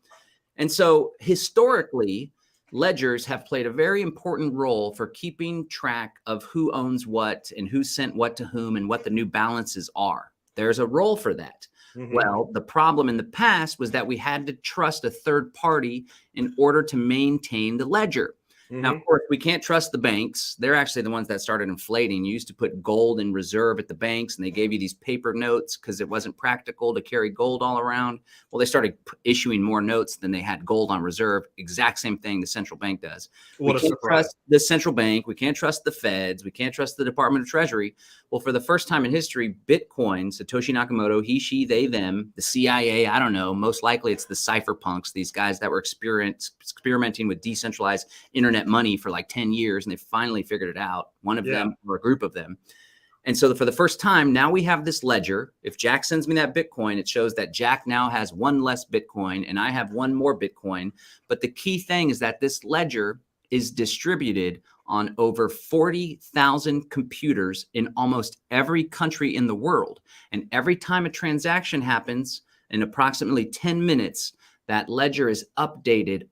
And so historically, ledgers have played a very important role for keeping track of who owns what and who sent what to whom and what the new balances are. There's a role for that. Mm-hmm. Well, the problem in the past was that we had to trust a third party in order to maintain the ledger. Mm-hmm. Now, of course, we can't trust the banks. They're actually the ones that started inflating. You used to put gold in reserve at the banks, and they gave you these paper notes because it wasn't practical to carry gold all around. Well, they started issuing more notes than they had gold on reserve. Exact same thing the central bank does. We can't trust the central bank. We can't trust the feds. We can't trust the Department of Treasury. Well, for the first time in history, Bitcoin, Satoshi Nakamoto, he, she, they, them, the CIA, I don't know. Most likely it's the cypherpunks, these guys that were experimenting with decentralized internet money for like 10 years, and they finally figured it out, one of them or a group of them. And so for the first time, now we have this ledger. If Jack sends me that Bitcoin, it shows that Jack now has one less Bitcoin and I have one more Bitcoin. But the key thing is that this ledger is distributed on over 40,000 computers in almost every country in the world. And every time a transaction happens, in approximately 10 minutes, that ledger is updated.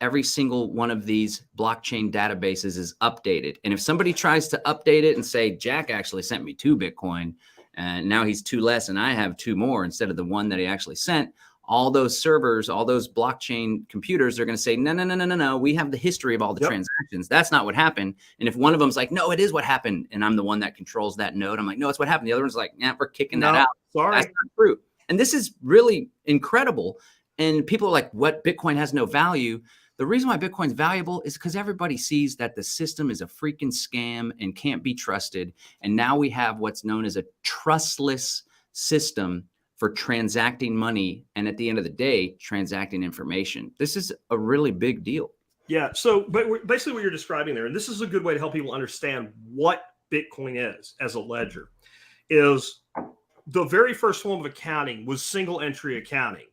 Every single one of these blockchain databases is updated. And if somebody tries to update it and say, Jack actually sent me 2 Bitcoin, and now he's 2 less and I have 2 more instead of the one that he actually sent, all those servers, all those blockchain computers are going to say, no, we have the history of all the transactions. That's not what happened. And if one of them's like, no, it is what happened, and I'm the one that controls that node, I'm like, no, it's what happened. The other one's like, yeah, we're kicking that out. Sorry. That's not true. And this is really incredible. And people are like, what? Bitcoin has no value. The reason why Bitcoin's valuable is because everybody sees that the system is a freaking scam and can't be trusted. And now we have what's known as a trustless system for transacting money, and at the end of the day, transacting information. This is a really big deal. Yeah. So, but basically what you're describing there, and this is a good way to help people understand what Bitcoin is as a ledger, is the very first form of accounting was single entry accounting.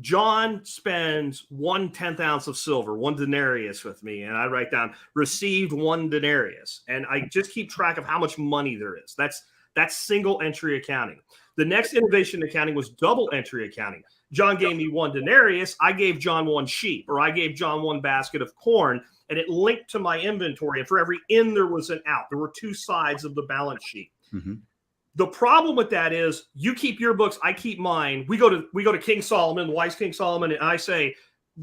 John spends 1/10 ounce of silver, 1 denarius with me, and I write down received 1 denarius, and I just keep track of how much money there is. That's single entry accounting. The next innovation in accounting was double entry accounting. John gave me 1 denarius. I gave John 1 sheep, or I gave John 1 basket of corn, and it linked to my inventory. And for every in, there was an out. There were 2 sides of the balance sheet. Mm-hmm. The problem with that is you keep your books, I keep mine. We go to King Solomon, the wise King Solomon, and I say,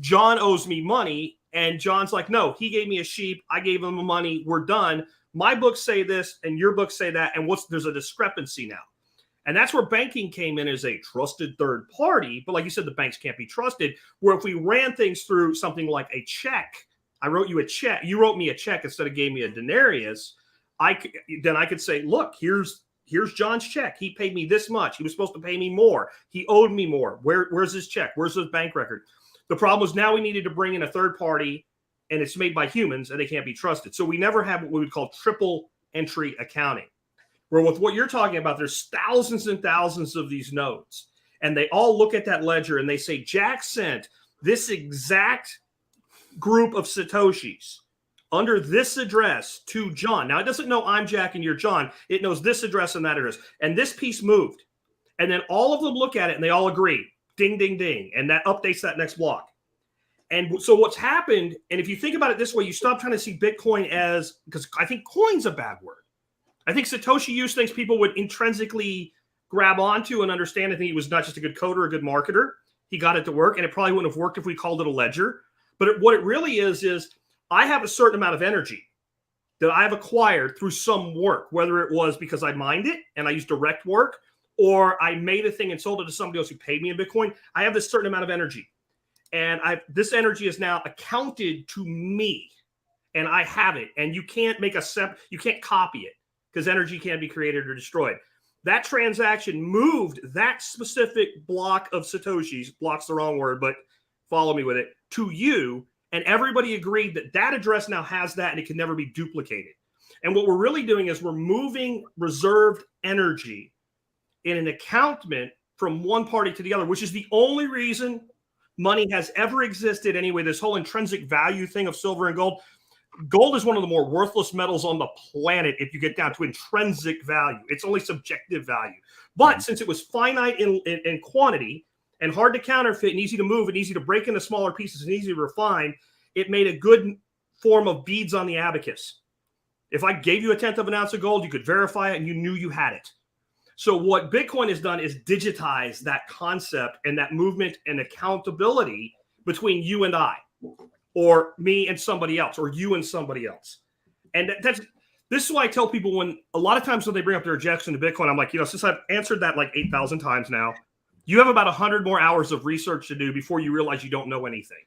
John owes me money. And John's like, no, he gave me a sheep. I gave him the money. We're done. My books say this and your books say that. And there's a discrepancy now. And that's where banking came in as a trusted third party. But like you said, the banks can't be trusted. Where if we ran things through something like a check, I wrote you a check. You wrote me a check instead of gave me a denarius. Then I could say, look, here's John's check. He paid me this much. He was supposed to pay me more. He owed me more. Where's his check? Where's his bank record? The problem was now we needed to bring in a third party, and it's made by humans, and they can't be trusted. So we never have what we would call triple entry accounting, where with what you're talking about, there's thousands and thousands of these nodes, and they all look at that ledger, and they say, Jack sent this exact group of Satoshis under this address to John. Now, it doesn't know I'm Jack and you're John. It knows this address and that address. And this piece moved. And then all of them look at it and they all agree. ding, ding, ding. And that updates that next block. And so what's happened, and if you think about it this way, you stop trying to see Bitcoin as, because I think coin's a bad word. I think Satoshi used things people would intrinsically grab onto and understand. I think he was not just a good coder, a good marketer. He got it to work, and it probably wouldn't have worked if we called it a ledger. But what it really is I have a certain amount of energy that I've acquired through some work, whether it was because I mined it and I used direct work, or I made a thing and sold it to somebody else who paid me in Bitcoin. I have this certain amount of energy. And this energy is now accounted to me, and I have it. And you can't you can't copy it, because energy can be created or destroyed. That transaction moved that specific block of Satoshis, block's the wrong word, but follow me with it, to you. And everybody agreed that that address now has that, and it can never be duplicated. And what we're really doing is we're moving reserved energy in an accountment from one party to the other, which is the only reason money has ever existed anyway. This whole intrinsic value thing of silver and gold. Gold is one of the more worthless metals on the planet if you get down to intrinsic value. It's only subjective value. But since it was finite in quantity and hard to counterfeit and easy to move and easy to break into smaller pieces and easy to refine, it made a good form of beads on the abacus. If I gave you 1/10 of an ounce of gold, you could verify it and you knew you had it. So what Bitcoin has done is digitize that concept and that movement and accountability between you and I, or me and somebody else, or you and somebody else. And this is why I tell people, when a lot of times when they bring up their objection to Bitcoin, I'm like, since I've answered that like 8,000 times now, you have about 100 more hours of research to do before you realize you don't know anything.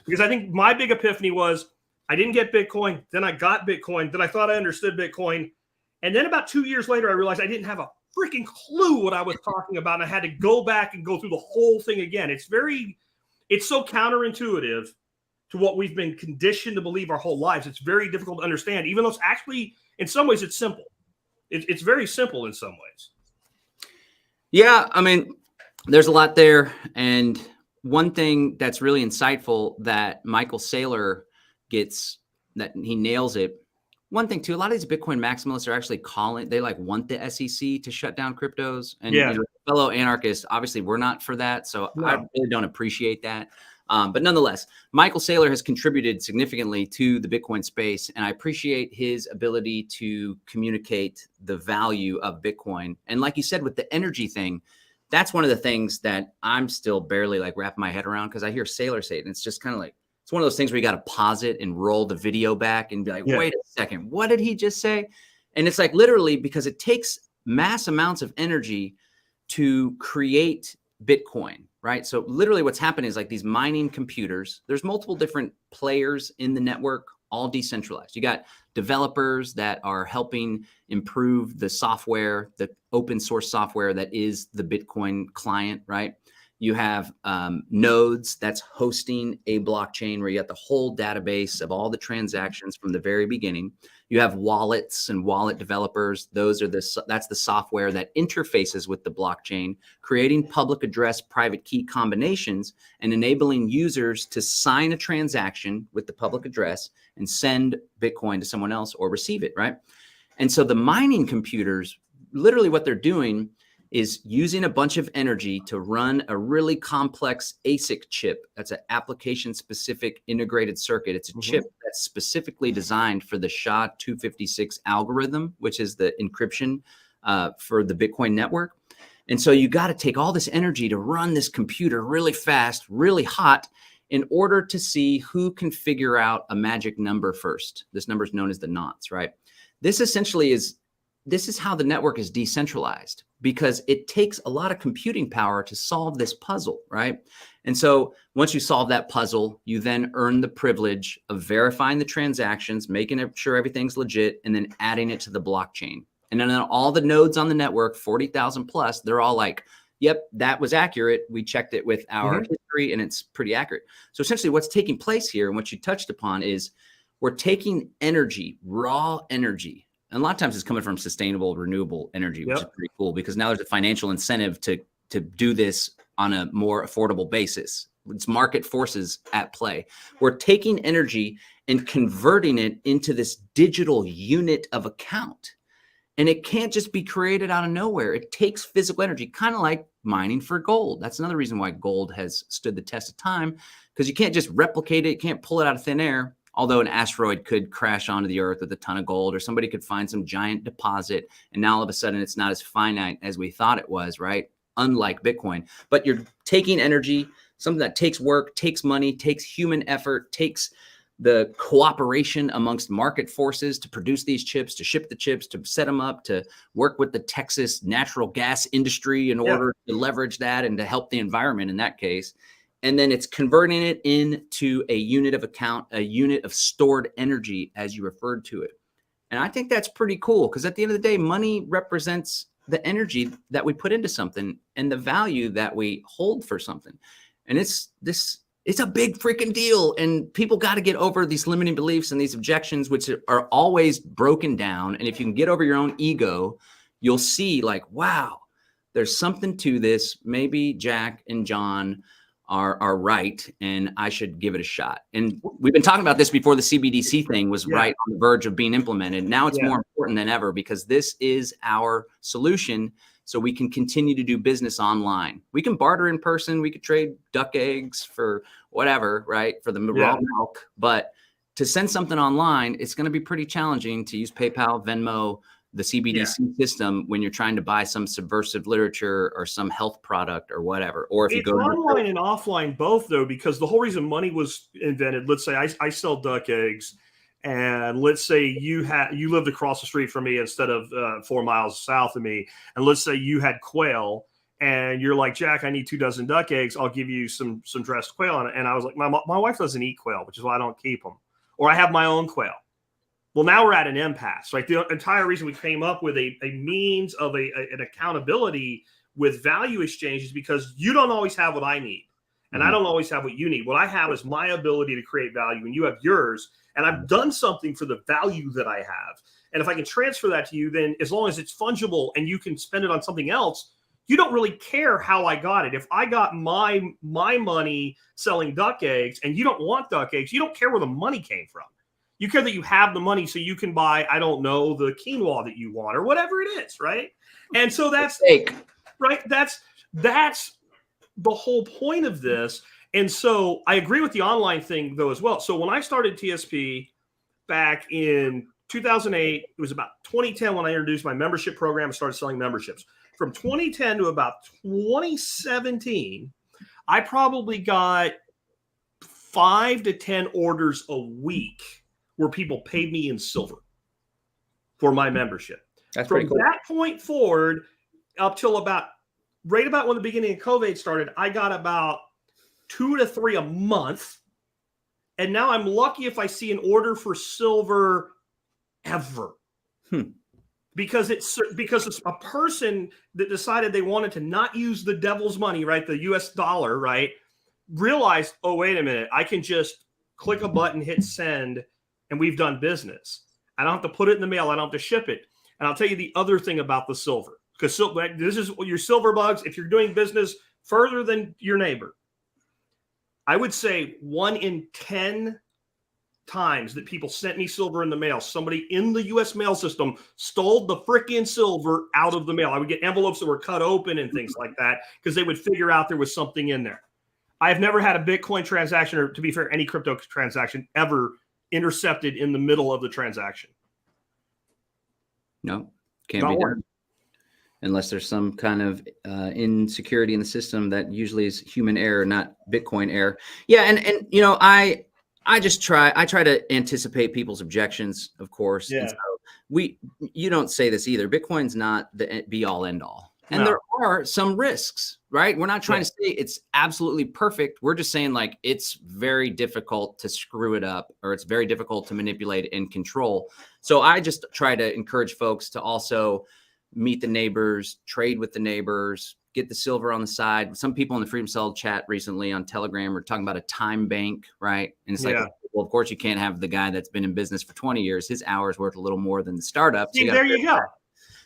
Because I think my big epiphany was I didn't get Bitcoin, then I got Bitcoin, then I thought I understood Bitcoin. And then about 2 years later, I realized I didn't have a freaking clue what I was talking about. And I had to go back and go through the whole thing again. It's so counterintuitive to what we've been conditioned to believe our whole lives. It's very difficult to understand, even though it's actually, in some ways, it's simple. It's very simple in some ways. Yeah, I mean, there's a lot there. And one thing that's really insightful that Michael Saylor gets, that he nails it. One thing too, a lot of these Bitcoin maximalists are actually they want the SEC to shut down cryptos. And fellow anarchists, obviously we're not for that. So no. I really don't appreciate that. But nonetheless, Michael Saylor has contributed significantly to the Bitcoin space, and I appreciate his ability to communicate the value of Bitcoin. And like you said, with the energy thing, that's one of the things that I'm still barely wrapping my head around, because I hear Saylor say it, and it's just kind of it's one of those things where you got to pause it and roll the video back and be like, wait a second, what did he just say? And it's literally because it takes mass amounts of energy to create Bitcoin, right? So literally what's happening is these mining computers, there's multiple different players in the network, all decentralized. You got developers that are helping improve the software, the open source software that is the Bitcoin client, right? You have nodes that's hosting a blockchain where you got the whole database of all the transactions from the very beginning. You have wallets and wallet developers. That's the software that interfaces with the blockchain, creating public address private key combinations and enabling users to sign a transaction with the public address and send Bitcoin to someone else or receive it, right? And so the mining computers, literally what they're doing is using a bunch of energy to run a really complex ASIC chip. That's an application-specific integrated circuit. It's a chip that's specifically designed for the SHA-256 algorithm, which is the encryption for the Bitcoin network. And so you got to take all this energy to run this computer really fast, really hot, in order to see who can figure out a magic number first. This number is known as the knots, right? This is how the network is decentralized, because it takes a lot of computing power to solve this puzzle, right? And so once you solve that puzzle, you then earn the privilege of verifying the transactions, making sure everything's legit, and then adding it to the blockchain. And then all the nodes on the network, 40,000 plus, they're all like, yep, that was accurate. We checked it with our history and it's pretty accurate. So essentially what's taking place here, and what you touched upon, is we're taking energy, raw energy. And a lot of times it's coming from sustainable, renewable energy, which is pretty cool, because now there's a financial incentive to do this on a more affordable basis. It's market forces at play. We're taking energy and converting it into this digital unit of account. And it can't just be created out of nowhere. It takes physical energy, kind of like mining for gold. That's another reason why gold has stood the test of time, because you can't just replicate it. You can't pull it out of thin air. Although an asteroid could crash onto the earth with a ton of gold, or somebody could find some giant deposit, and now all of a sudden it's not as finite as we thought it was, right? Unlike Bitcoin. But you're taking energy, something that takes work, takes money, takes human effort, takes the cooperation amongst market forces to produce these chips, to ship the chips, to set them up, to work with the Texas natural gas industry in order to leverage that and to help the environment in that case. And then it's converting it into a unit of account, a unit of stored energy, as you referred to it. And I think that's pretty cool, because at the end of the day, money represents the energy that we put into something and the value that we hold for something. And it's a big freaking deal. And people got to get over these limiting beliefs and these objections, which are always broken down. And if you can get over your own ego, you'll see like, wow, there's something to this. Maybe Jack and John are right, and I should give it a shot. And we've been talking about this before the CBDC thing was right on the verge of being implemented. Now it's more important than ever, because this is our solution, so we can continue to do business online. We can barter in person. We could trade duck eggs for whatever, right, for the raw milk. But to send something online, it's going to be pretty challenging to use PayPal, Venmo, the CBDC system when you're trying to buy some subversive literature or some health product or whatever. Or if you go online and offline both, though, because the whole reason money was invented, let's say I sell duck eggs, and let's say you lived across the street from me instead of 4 miles south of me, and let's say you had quail, and you're like, Jack, I need 2 dozen duck eggs. I'll give you some dressed quail. And I was like, my wife doesn't eat quail, which is why I don't keep them. Or I have my own quail. Well, now we're at an impasse, right? The entire reason we came up with a means of an accountability with value exchange is because you don't always have what I need, and I don't always have what you need. What I have is my ability to create value, and you have yours, and I've done something for the value that I have. And if I can transfer that to you, then as long as it's fungible and you can spend it on something else, you don't really care how I got it. If I got my money selling duck eggs and you don't want duck eggs, you don't care where the money came from. You care that you have the money so you can buy, I don't know, the quinoa that you want or whatever it is, right? And so that's right. That's the whole point of this. And so I agree with the online thing though as well. So when I started TSP back in 2008, it was about 2010 when I introduced my membership program and started selling memberships. From 2010 to about 2017, I probably got 5 to 10 orders a week where people paid me in silver for my membership. That's From pretty cool. that point forward, up till about when the beginning of COVID started, I got about 2 to 3 a month. And now I'm lucky if I see an order for silver ever. Because it's a person that decided they wanted to not use the devil's money, right? The US dollar, right? Realized, oh, wait a minute, I can just click a button, hit send, and we've done business. I don't have to put it in the mail. I don't have to ship it. And I'll tell you the other thing about the silver, because this is your silver bugs. If you're doing business further than your neighbor, I would say 1 in 10 times that people sent me silver in the mail, somebody in the U.S. mail system stole the frickin' silver out of the mail. I would get envelopes that were cut open and things like that because they would figure out there was something in there. I've never had a Bitcoin transaction, or to be fair, any crypto transaction ever intercepted in the middle of the transaction. No, can't be done. Unless there's some kind of insecurity in the system that usually is human error, not Bitcoin error. Yeah, and you know, I try to anticipate people's objections, of course. Yeah. And so you don't say this either. Bitcoin's not the be all end all. And there are some risks, right? We're not trying to say it's absolutely perfect. We're just saying like it's very difficult to screw it up, or it's very difficult to manipulate and control. So I just try to encourage folks to also meet the neighbors, trade with the neighbors, get the silver on the side. Some people in the Freedom Cell chat recently on Telegram were talking about a time bank, right? And it's like, well, of course you can't have the guy that's been in business for 20 years. His hour's worth a little more than the startup. See, there you go.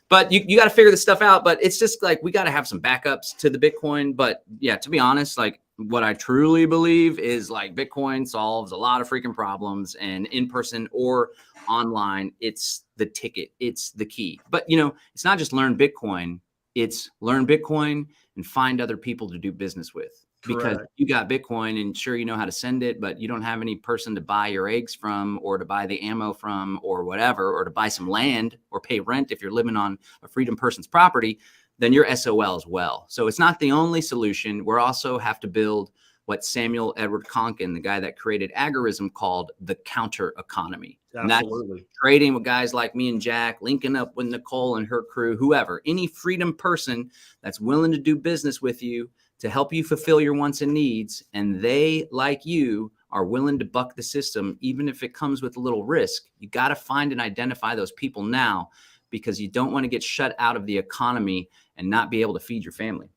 But you got to figure this stuff out. But it's just like we got to have some backups to the Bitcoin. But yeah, to be honest, like what I truly believe is like Bitcoin solves a lot of freaking problems, and in person or online, it's the ticket, it's the key. But it's not just learn Bitcoin, it's learn Bitcoin and find other people to do business with. Because Correct. you got Bitcoin and sure, you know how to send it, but you don't have any person to buy your eggs from, or to buy the ammo from, or whatever, or to buy some land or pay rent if you're living on a freedom person's property, then you're SOL as well. So it's not the only solution. We also have to build what Samuel Edward Konkin, the guy that created agorism, called the counter economy. Absolutely. And that's trading with guys like me and Jack, linking up with Nicole and her crew, whoever, any freedom person that's willing to do business with you to help you fulfill your wants and needs. And they, like you, are willing to buck the system, even if it comes with a little risk. You got to find and identify those people now, because you don't want to get shut out of the economy and not be able to feed your family.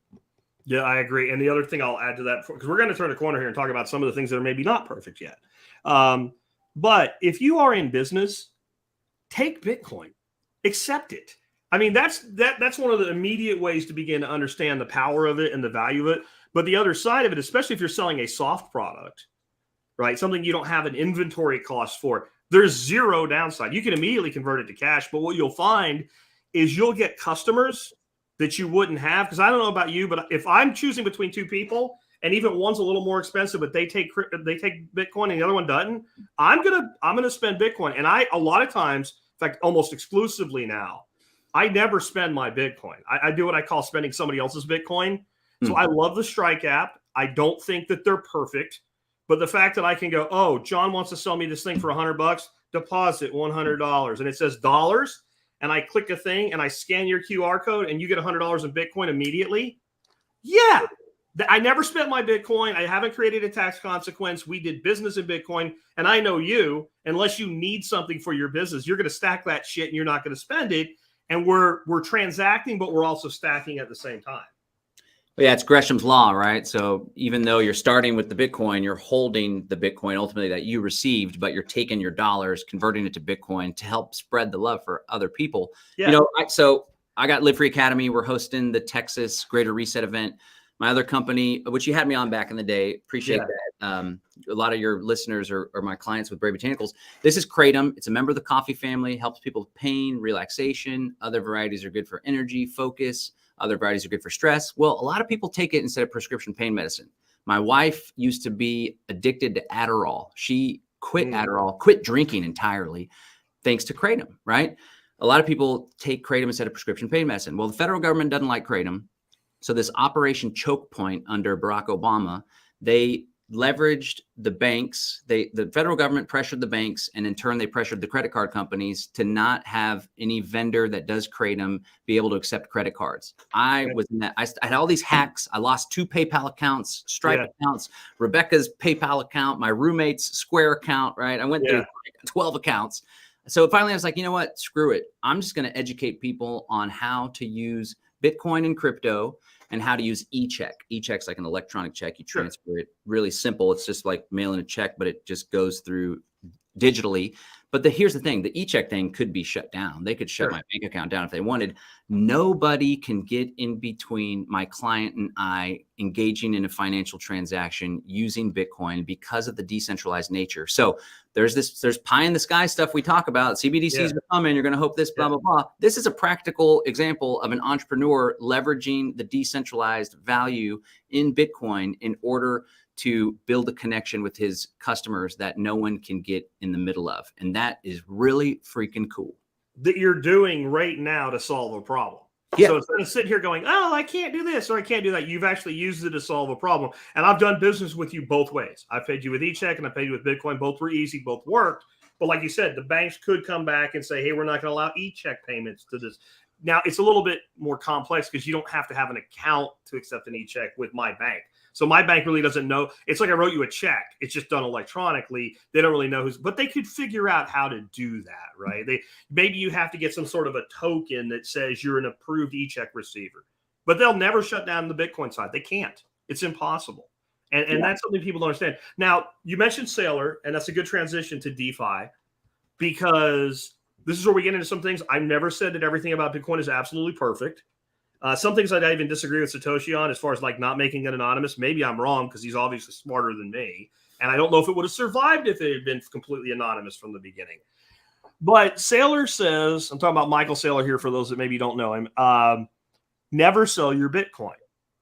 Yeah, I agree. And the other thing I'll add to that, because we're going to turn a corner here and talk about some of the things that are maybe not perfect yet. But if you are in business, take Bitcoin, accept it. I mean, that's one of the immediate ways to begin to understand the power of it and the value of it. But the other side of it, especially if you're selling a soft product, right, something you don't have an inventory cost for, there's zero downside. You can immediately convert it to cash. But what you'll find is you'll get customers that you wouldn't have. Because I don't know about you, but if I'm choosing between two people, and even one's a little more expensive, but they take Bitcoin and the other one doesn't, I'm gonna spend Bitcoin. And a lot of times, in fact, almost exclusively now, I never spend my Bitcoin. I do what I call spending somebody else's Bitcoin. So I love the Strike app. I don't think that they're perfect, but the fact that I can go, oh, John wants to sell me this thing for $100, deposit $100, and it says dollars, and I click a thing and I scan your QR code and you get $100 in Bitcoin immediately. Yeah. I never spent my Bitcoin. I haven't created a tax consequence. We did business in Bitcoin. And I know you, unless you need something for your business, you're going to stack that shit and you're not going to spend it. And we're transacting, but we're also stacking at the same time. Yeah, it's Gresham's law, right? So even though you're starting with the Bitcoin, you're holding the Bitcoin ultimately that you received, but you're taking your dollars, converting it to Bitcoin to help spread the love for other people. Yeah. So I got Live Free Academy. We're hosting the Texas Greater Reset event. My other company, which you had me on back in the day, appreciate that. A lot of your listeners are my clients with Brave Botanicals. This is Kratom. It's a member of the coffee family, helps people with pain, relaxation. Other varieties are good for energy, focus. Other varieties are good for stress. Well, a lot of people take it instead of prescription pain medicine. My wife used to be addicted to Adderall. She quit Adderall, quit drinking entirely, thanks to Kratom, right? A lot of people take Kratom instead of prescription pain medicine. Well, the federal government doesn't like Kratom. So this Operation Choke Point under Barack Obama, they leveraged the banks. The federal government pressured the banks, and in turn, they pressured the credit card companies to not have any vendor that does Kratom be able to accept credit cards. I was in that. I had all these hacks. I lost 2 PayPal accounts, Stripe accounts, Rebecca's PayPal account, my roommate's Square account, right? I went through 12 accounts. So finally, I was like, you know what? Screw it. I'm just going to educate people on how to use Bitcoin and crypto and how to use e-check. E-check's like an electronic check. You transfer it. Really simple. It's just like mailing a check, but it just goes through digitally. But here's the thing. The e-check thing could be shut down. They could shut my bank account down if they wanted. Nobody can get in between my client and I engaging in a financial transaction using Bitcoin because of the decentralized nature. So there's pie in the sky stuff we talk about. CBDCs are coming. You're going to hope this, blah, blah, blah. This is a practical example of an entrepreneur leveraging the decentralized value in Bitcoin in order to build a connection with his customers that no one can get in the middle of. And that is really freaking cool. That you're doing right now to solve a problem. Yeah. So instead of sitting here going, oh, I can't do this or I can't do that, you've actually used it to solve a problem. And I've done business with you both ways. I paid you with e-check and I paid you with Bitcoin. Both were easy, both worked. But like you said, the banks could come back and say, hey, we're not going to allow e-check payments to this. Now, it's a little bit more complex because you don't have to have an account to accept an e-check with my bank. So my bank really doesn't know. It's like I wrote you a check. It's just done electronically. They don't really know but they could figure out how to do that, right? Maybe you have to get some sort of a token that says you're an approved e-check receiver, but they'll never shut down the Bitcoin side. They can't. It's impossible. And that's something people don't understand. Now, you mentioned Saylor, and that's a good transition to DeFi because this is where we get into some things. I've never said that everything about Bitcoin is absolutely perfect. Some things I even disagree with Satoshi on, as far as like not making it anonymous. Maybe I'm wrong because he's obviously smarter than me. And I don't know if it would have survived if it had been completely anonymous from the beginning. But Saylor says, I'm talking about Michael Saylor here for those that maybe don't know him, never sell your Bitcoin.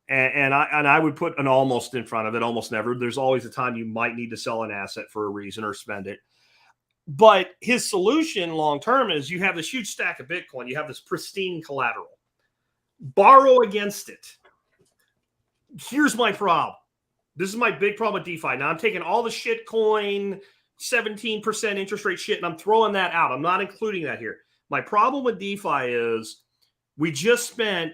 And I would put an almost in front of it, almost never. There's always a time you might need to sell an asset for a reason or spend it. But his solution long term is you have this huge stack of Bitcoin. You have this pristine collateral. Borrow against it. Here's my problem. This is my big problem with DeFi. Now I'm taking all the shitcoin, 17% interest rate shit, and I'm throwing that out. I'm not including that here. My problem with DeFi is we just spent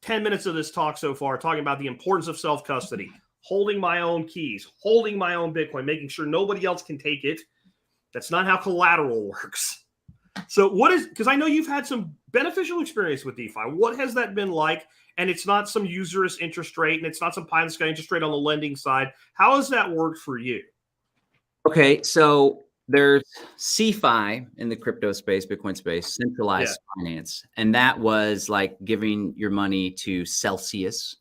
10 minutes of this talk so far talking about the importance of self-custody, holding my own keys, holding my own Bitcoin, making sure nobody else can take it. That's not how collateral works. So because I know you've had some beneficial experience with DeFi. What has that been like? And it's not some usurious interest rate, and it's not some pie in the sky interest rate on the lending side. How has that worked for you? Okay, so there's CeFi in the crypto space, Bitcoin space, centralized finance. And that was like giving your money to Celsius.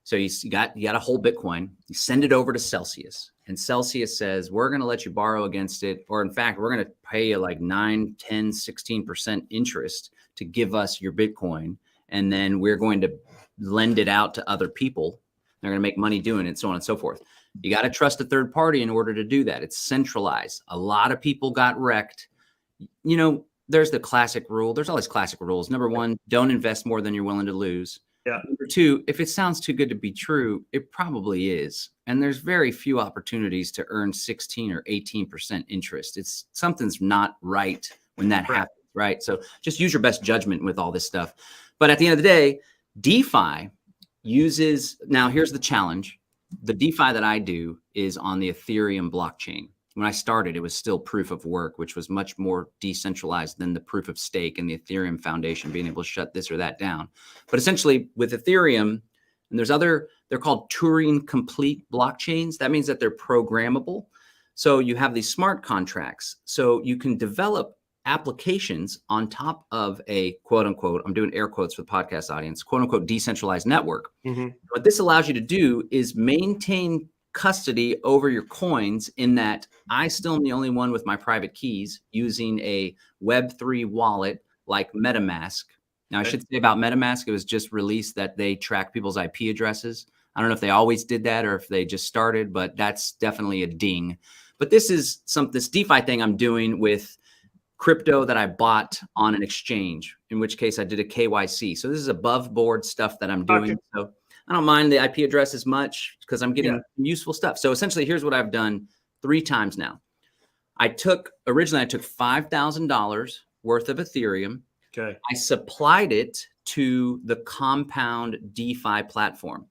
So you got a whole Bitcoin, you send it over to Celsius, and Celsius says, we're going to let you borrow against it. Or in fact, we're going to pay you like 9, 10, 16% interest to give us your Bitcoin. And then we're going to lend it out to other people. They're going to make money doing it, so on and so forth. You got to trust a third party in order to do that. It's centralized. A lot of people got wrecked. You know, there's the classic rule. There's always classic rules. Number one, don't invest more than you're willing to lose. Yeah. Number two, if it sounds too good to be true, it probably is. And there's very few opportunities to earn 16 or 18% interest. It's something's not right when that happens, right? So just use your best judgment with all this stuff. But at the end of the day, DeFi uses, now here's the challenge. The DeFi that I do is on the Ethereum blockchain. When I started, it was still proof of work, which was much more decentralized than the proof of stake and the Ethereum Foundation being able to shut this or that down. But essentially with Ethereum, and there's other, they're called Turing complete blockchains. That means that they're programmable. So you have these smart contracts. So you can develop applications on top of a quote unquote, I'm doing air quotes for the podcast audience, quote unquote, decentralized network. Mm-hmm. What this allows you to do is maintain custody over your coins, in that I still am the only one with my private keys using a Web3 wallet like MetaMask. Now, I should say about MetaMask, it was just released that they track people's IP addresses. I don't know if they always did that or if they just started, but that's definitely a ding. But this is this DeFi thing I'm doing with crypto that I bought on an exchange, in which case I did a KYC. So this is above board stuff that I'm doing. Okay. So I don't mind the IP address as much because I'm getting useful stuff. So essentially, here's what I've done 3 times now. Originally I took $5,000 worth of Ethereum. Okay. I supplied it to the Compound DeFi platform.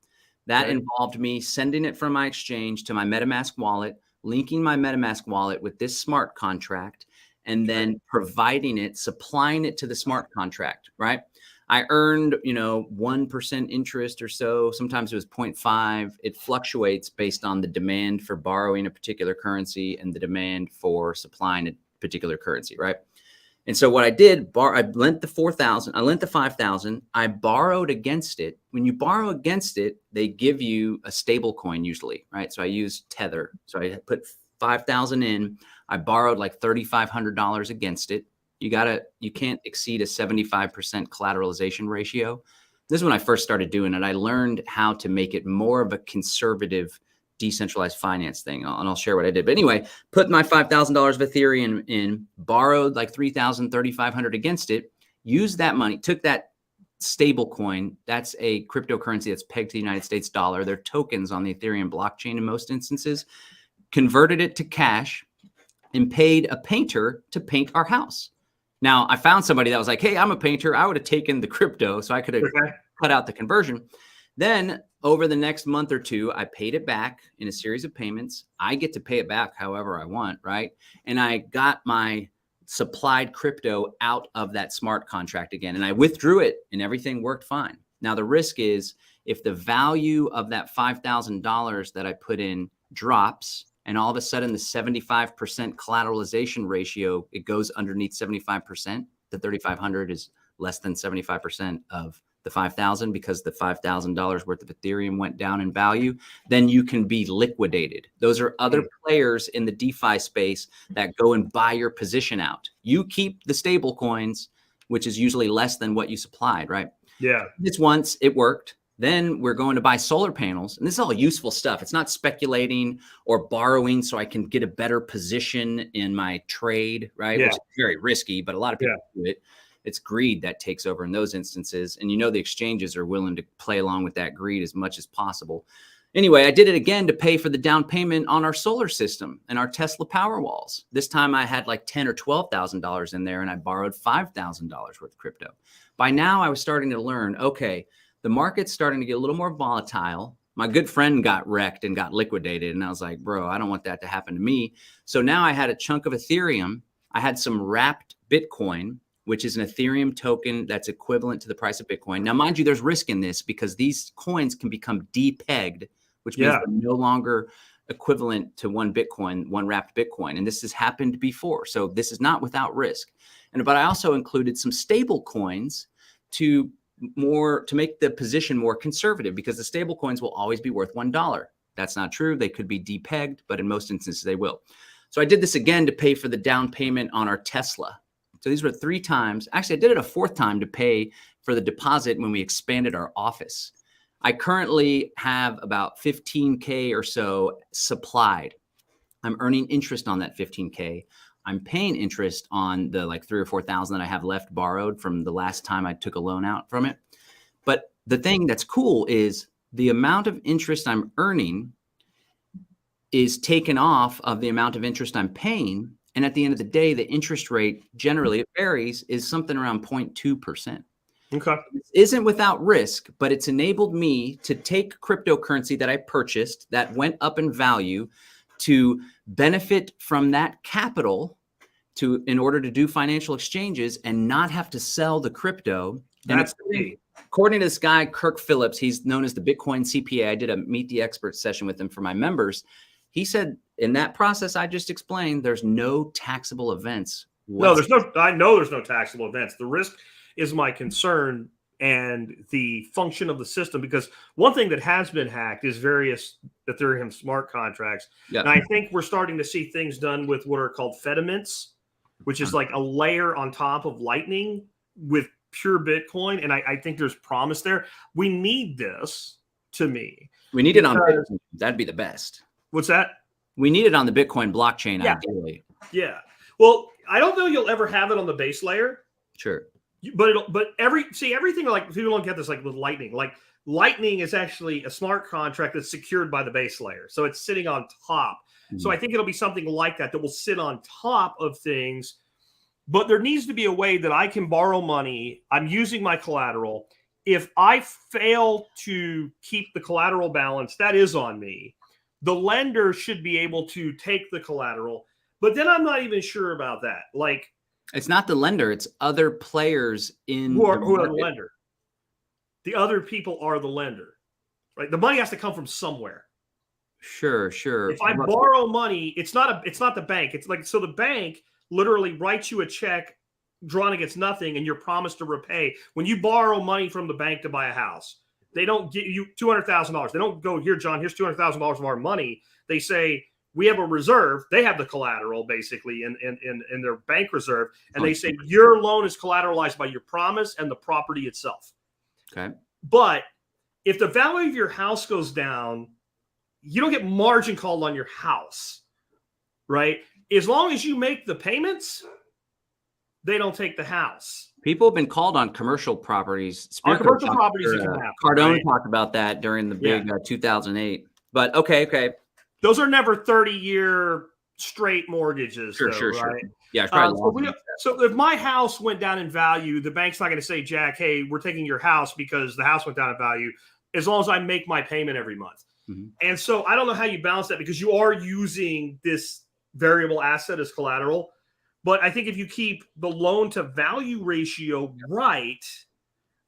That involved me sending it from my exchange to my MetaMask wallet, linking my MetaMask wallet with this smart contract, and then providing it, supplying it to the smart contract, right? I earned, 1% interest or so. Sometimes it was 0.5. It fluctuates based on the demand for borrowing a particular currency and the demand for supplying a particular currency, right? And so what I did, I lent the 4,000, I lent the 5,000, I borrowed against it. When you borrow against it, they give you a stable coin usually, right? So I used Tether. So I put 5,000 in, I borrowed like $3,500 against it. You can't exceed a 75% collateralization ratio. This is when I first started doing it. I learned how to make it more of a conservative, decentralized finance thing. And I'll share what I did. But anyway, put my $5,000 of Ethereum in, borrowed like $3,000, $3,500 against it, used that money, took that stable coin. That's a cryptocurrency that's pegged to the United States dollar. They're tokens on the Ethereum blockchain in most instances, converted it to cash, and paid a painter to paint our house. Now, I found somebody that was like, hey, I'm a painter. I would have taken the crypto, so I could have cut out the conversion. Then over the next month or two, I paid it back in a series of payments. I get to pay it back however I want, right? And I got my supplied crypto out of that smart contract again, and I withdrew it, and everything worked fine. Now, the risk is if the value of that $5,000 that I put in drops, and all of a sudden the 75% collateralization ratio, it goes underneath 75%. The 3,500 is less than 75% of the 5,000 because the $5,000 worth of Ethereum went down in value, then you can be liquidated. Those are other players in the DeFi space that go and buy your position out. You keep the stable coins, which is usually less than what you supplied, right? Yeah. This once it worked. Then we're going to buy solar panels. And this is all useful stuff. It's not speculating or borrowing so I can get a better position in my trade, right? Yeah. Which is very risky, but a lot of people do it. It's greed that takes over in those instances. And the exchanges are willing to play along with that greed as much as possible. Anyway, I did it again to pay for the down payment on our solar system and our Tesla Powerwalls. This time I had like $10,000 or $12,000 in there, and I borrowed $5,000 worth of crypto. By now I was starting to learn, okay, the market's starting to get a little more volatile. My good friend got wrecked and got liquidated. And I was like, bro, I don't want that to happen to me. So now I had a chunk of Ethereum. I had some wrapped Bitcoin, which is an Ethereum token that's equivalent to the price of Bitcoin. Now, mind you, there's risk in this because these coins can become depegged, which means they're no longer equivalent to one Bitcoin, one wrapped Bitcoin. And this has happened before. So this is not without risk. But I also included some stable coins to make the position more conservative because the stable coins will always be worth $1. That's not true. They could be depegged, but in most instances they will. So I did this again to pay for the down payment on our Tesla. So these were 3 times. Actually, I did it a 4th time to pay for the deposit when we expanded our office. I currently have about 15K or so supplied. I'm earning interest on that 15K. I'm paying interest on the like 3,000 or 4,000 that I have left borrowed from the last time I took a loan out from it. But the thing that's cool is the amount of interest I'm earning is taken off of the amount of interest I'm paying. And at the end of the day, the interest rate, generally it varies, is something around 0.2%. Okay. This isn't without risk, but it's enabled me to take cryptocurrency that I purchased that went up in value to benefit from that capital in order to do financial exchanges and not have to sell the crypto. That's key. According to this guy, Kirk Phillips, he's known as the Bitcoin CPA. I did a Meet the Expert session with him for my members. He said in that process I just explained, there's no taxable events. I know there's no taxable events. The risk is my concern and the function of the system, because one thing that has been hacked is various Ethereum smart contracts. Yep. And I think we're starting to see things done with what are called Fediments, which is like a layer on top of Lightning with pure Bitcoin. And I think there's promise there. We need this, to me. We need it on Bitcoin. That'd be the best. What's that? We need it on the Bitcoin blockchain, ideally. Yeah. Well, I don't know you'll ever have it on the base layer. Sure. But everything, like people don't get this, like with Lightning. Like Lightning is actually a smart contract that's secured by the base layer, so it's sitting on top. Mm-hmm. So I think it'll be something like that will sit on top of things. But there needs to be a way that I can borrow money. I'm using my collateral. If I fail to keep the collateral balance, that is on me. The lender should be able to take the collateral, but then I'm not even sure about that. Like. It's not the lender. It's other players who are the lender. The other people are the lender, right? The money has to come from somewhere. Sure. If I borrow money, it's not the bank. It's like, so the bank literally writes you a check drawn against nothing, and you're promised to repay. When you borrow money from the bank to buy a house, they don't give you $200,000. They don't go, here, John, here's $200,000 of our money. They say, we have a reserve. They have the collateral basically in their bank reserve. And they say your loan is collateralized by your promise and the property itself. Okay. But if the value of your house goes down, you don't get margin called on your house, right? As long as you make the payments, they don't take the house. People have been called on commercial properties. On commercial properties, it can happen. Cardone talked about that during the big 2008. But okay. Those are never 30-year straight mortgages. Sure. Right? Yeah. So if my house went down in value, the bank's not going to say, Jack, hey, we're taking your house because the house went down in value, as long as I make my payment every month. Mm-hmm. And so I don't know how you balance that, because you are using this variable asset as collateral. But I think if you keep the loan to value ratio right,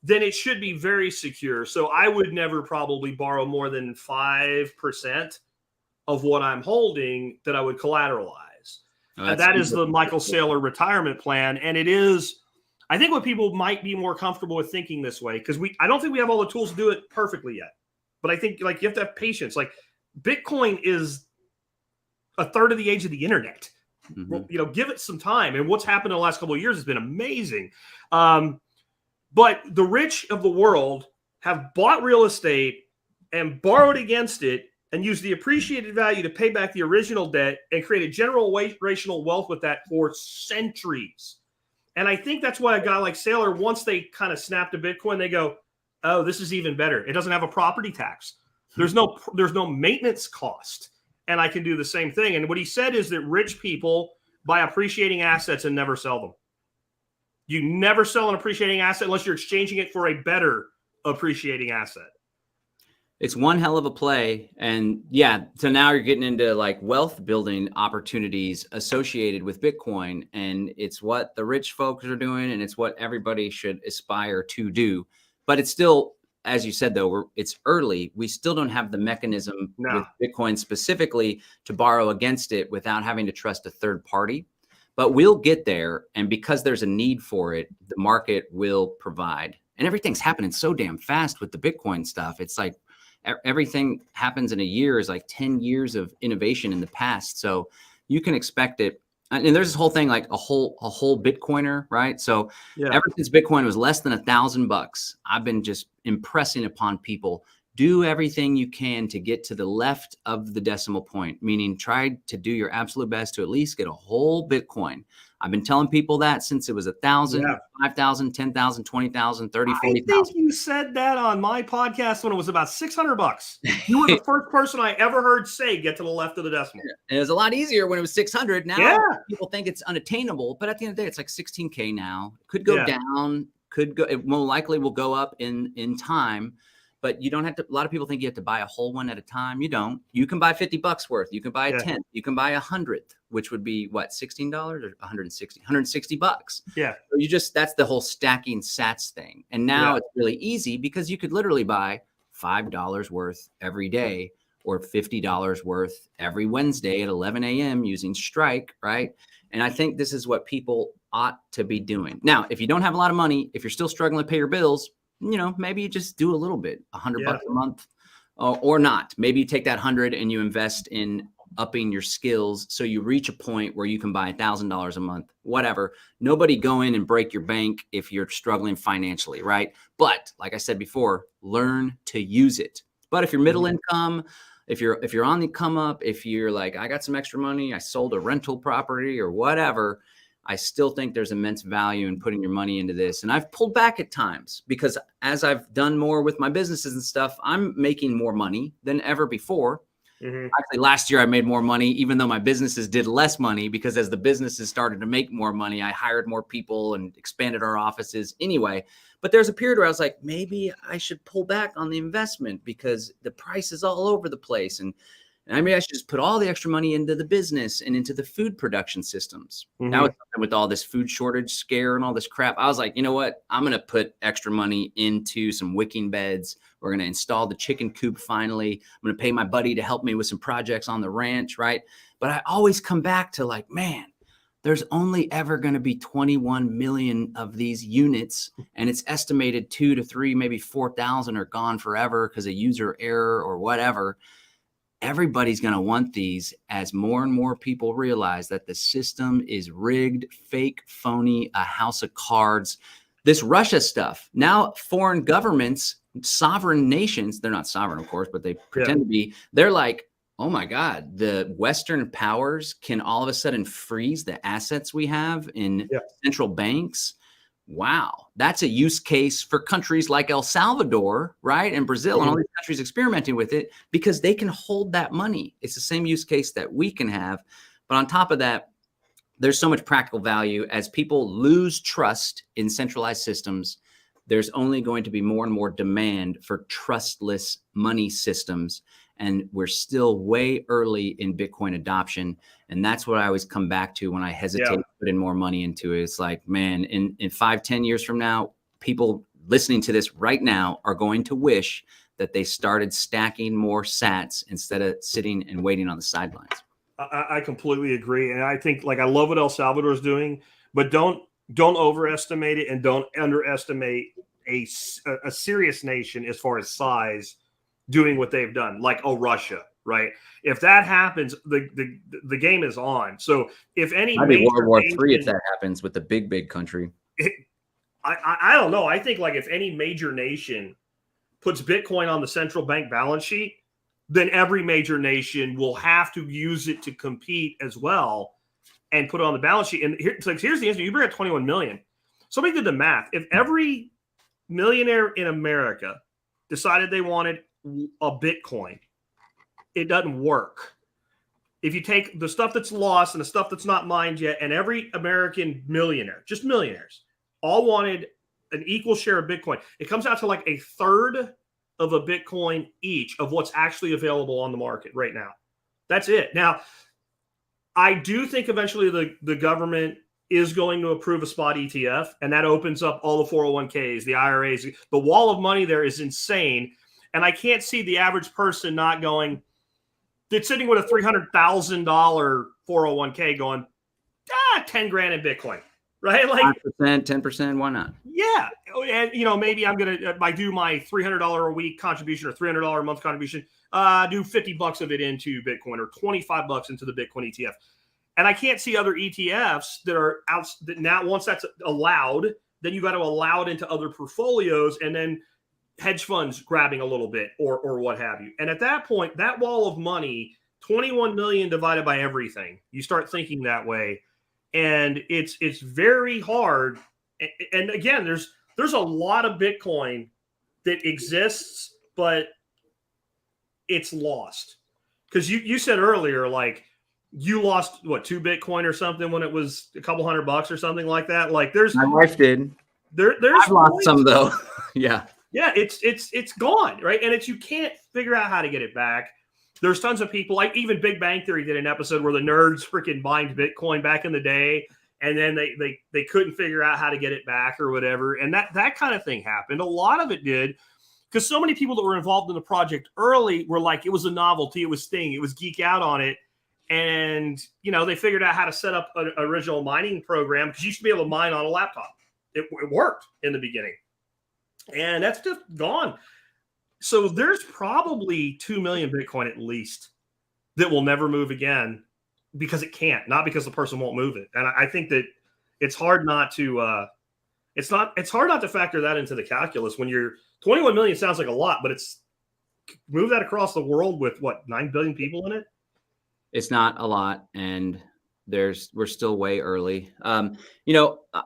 then it should be very secure. So I would never probably borrow more than 5% of what I'm holding that I would collateralize. And that is the Michael Saylor retirement plan. And it is I think what people might be more comfortable with thinking this way, because I don't think we have all the tools to do it perfectly yet. But I think like you have to have patience. Like Bitcoin is a third of the age of the internet. Well, give it some time. And what's happened in the last couple of years has been amazing. But the rich of the world have bought real estate and borrowed against it and used the appreciated value to pay back the original debt and created generational wealth with that for centuries. And I think that's why a guy like Saylor, once they kind of snap to Bitcoin, they go, oh, this is even better. It doesn't have a property tax. There's no maintenance cost. And I can do the same thing. And what he said is that rich people buy appreciating assets and never sell them. You never sell an appreciating asset unless you're exchanging it for a better appreciating asset. It's one hell of a play. And yeah, so now you're getting into like wealth building opportunities associated with Bitcoin. And it's what the rich folks are doing. And it's what everybody should aspire to do. But it's still, as you said, though, it's early. We still don't have the mechanism with Bitcoin specifically to borrow against it without having to trust a third party. But we'll get there. And because there's a need for it, the market will provide. And everything's happening so damn fast with the Bitcoin stuff. It's like everything happens in a year is like 10 years of innovation in the past. So you can expect it. And there's this whole thing like a whole Bitcoiner, right? So ever since Bitcoin was less than $1,000, I've been just impressing upon people, do everything you can to get to the left of the decimal point, meaning try to do your absolute best to at least get a whole Bitcoin. I've been telling people that since it was 1,000, 5,000, 10,000, 20,000, 30, 40,000. I think you said that on my podcast when it was about $600. You were the first person I ever heard say get to the left of the decimal. And it was a lot easier when it was 600. Now people think it's unattainable, but at the end of the day, it's like 16K now. Could go down, could go. It more likely will go up in time. But you don't have to, a lot of people think you have to buy a whole one at a time. You don't. You can buy $50 worth. You can buy a 10th. You can buy a 100th, which would be what, $16 or $160? Yeah. So that's the whole stacking sats thing. And now it's really easy because you could literally buy $5 worth every day or $50 worth every Wednesday at 11 a.m. using Strike, right? And I think this is what people ought to be doing. Now, if you don't have a lot of money, if you're still struggling to pay your bills, maybe you just do a little bit, $100 a month or not. Maybe you take that 100 and you invest in upping your skills. So you reach a point where you can buy $1,000 a month, whatever. Nobody go in and break your bank if you're struggling financially, right? But like I said before, learn to use it. But if you're middle income, if you're on the come up, if you're like, I got some extra money, I sold a rental property or whatever, I still think there's immense value in putting your money into this. And I've pulled back at times because as I've done more with my businesses and stuff, I'm making more money than ever before. Actually, last year I made more money, even though my businesses did less money, because as the businesses started to make more money, I hired more people and expanded our offices anyway. But there's a period where I was like, maybe I should pull back on the investment because the price is all over the place. And I mean, I should just put all the extra money into the business and into the food production systems. Now with all this food shortage scare and all this crap, I was like, you know what? I'm going to put extra money into some wicking beds. We're going to install the chicken coop finally. I'm going to pay my buddy to help me with some projects on the ranch, right? But I always come back to like, man, there's only ever going to be 21 million of these units. And it's estimated 2 to 3, maybe 4,000 are gone forever because of user error or whatever. Everybody's going to want these as more and more people realize that the system is rigged, fake, phony, a house of cards. This Russia stuff. Now, foreign governments, sovereign nations, they're not sovereign, of course, but they pretend to be. They're like, oh my God, the Western powers can all of a sudden freeze the assets we have in central banks. Wow, that's a use case for countries like El Salvador, right? And Brazil and all these countries experimenting with it because they can hold that money. It's the same use case that we can have. But on top of that, there's so much practical value. As people lose trust in centralized systems, there's only going to be more and more demand for trustless money systems. And we're still way early in Bitcoin adoption. And that's what I always come back to when I hesitate to put in more money into it. It's like, man, in 5-10 years from now, people listening to this right now are going to wish that they started stacking more sats instead of sitting and waiting on the sidelines. I completely agree. And I think, like, I love what El Salvador is doing, but don't don't overestimate it and don't underestimate a serious nation as far as size doing what they've done, like Russia, right? If that happens, the game is on. So if any Might be World War III if nation, that happens with the big country. I don't know. I think like if any major nation puts Bitcoin on the central bank balance sheet, then every major nation will have to use it to compete as well and put it on the balance sheet. And here's the answer. You bring up 21 million. Somebody did the math. If every millionaire in America decided they wanted a Bitcoin, it doesn't work. If you take the stuff that's lost and the stuff that's not mined yet, and every American millionaire, just millionaires, all wanted an equal share of Bitcoin, it comes out to like a third of a Bitcoin each of what's actually available on the market right now. That's it. Now, I do think eventually the government is going to approve a spot ETF, and that opens up all the 401ks, the IRAs. The wall of money there is insane. And I can't see the average person not going, it's sitting with a $300,000 401k going, 10 grand in Bitcoin, right? Like 5%, 10%, why not? Yeah. And, maybe I'm going to, I do my $300 a week contribution or $300 a month contribution, do $50 of it into Bitcoin or $25 into the Bitcoin ETF. And I can't see other ETFs that are out that now, once that's allowed, then you got to allow it into other portfolios and then hedge funds grabbing a little bit or what have you. And at that point, that wall of money, 21 million divided by everything, you start thinking that way. And it's very hard. And again, there's a lot of Bitcoin that exists, but it's lost. Because you said earlier, like you lost 2 Bitcoin or something when it was a couple $100 or something like that. Like my wife did. There's I've lost some though. Yeah. Yeah, it's gone, right? And you can't figure out how to get it back. There's tons of people, like even Big Bang Theory did an episode where the nerds freaking mined Bitcoin back in the day, and then they couldn't figure out how to get it back or whatever. And that kind of thing happened. A lot of it did because so many people that were involved in the project early were like, it was a novelty, it was thing, it was geek out on it. And, they figured out how to set up an original mining program because you used to be able to mine on a laptop. It worked in the beginning. And that's just gone. So there's probably 2 million Bitcoin at least that will never move again because it can't, not because the person won't move it. And I think that it's hard not to it's hard not to factor that into the calculus when you're 21 million sounds like a lot, but it's move that across the world with 9 billion people in it. It's not a lot, and we're still way early. I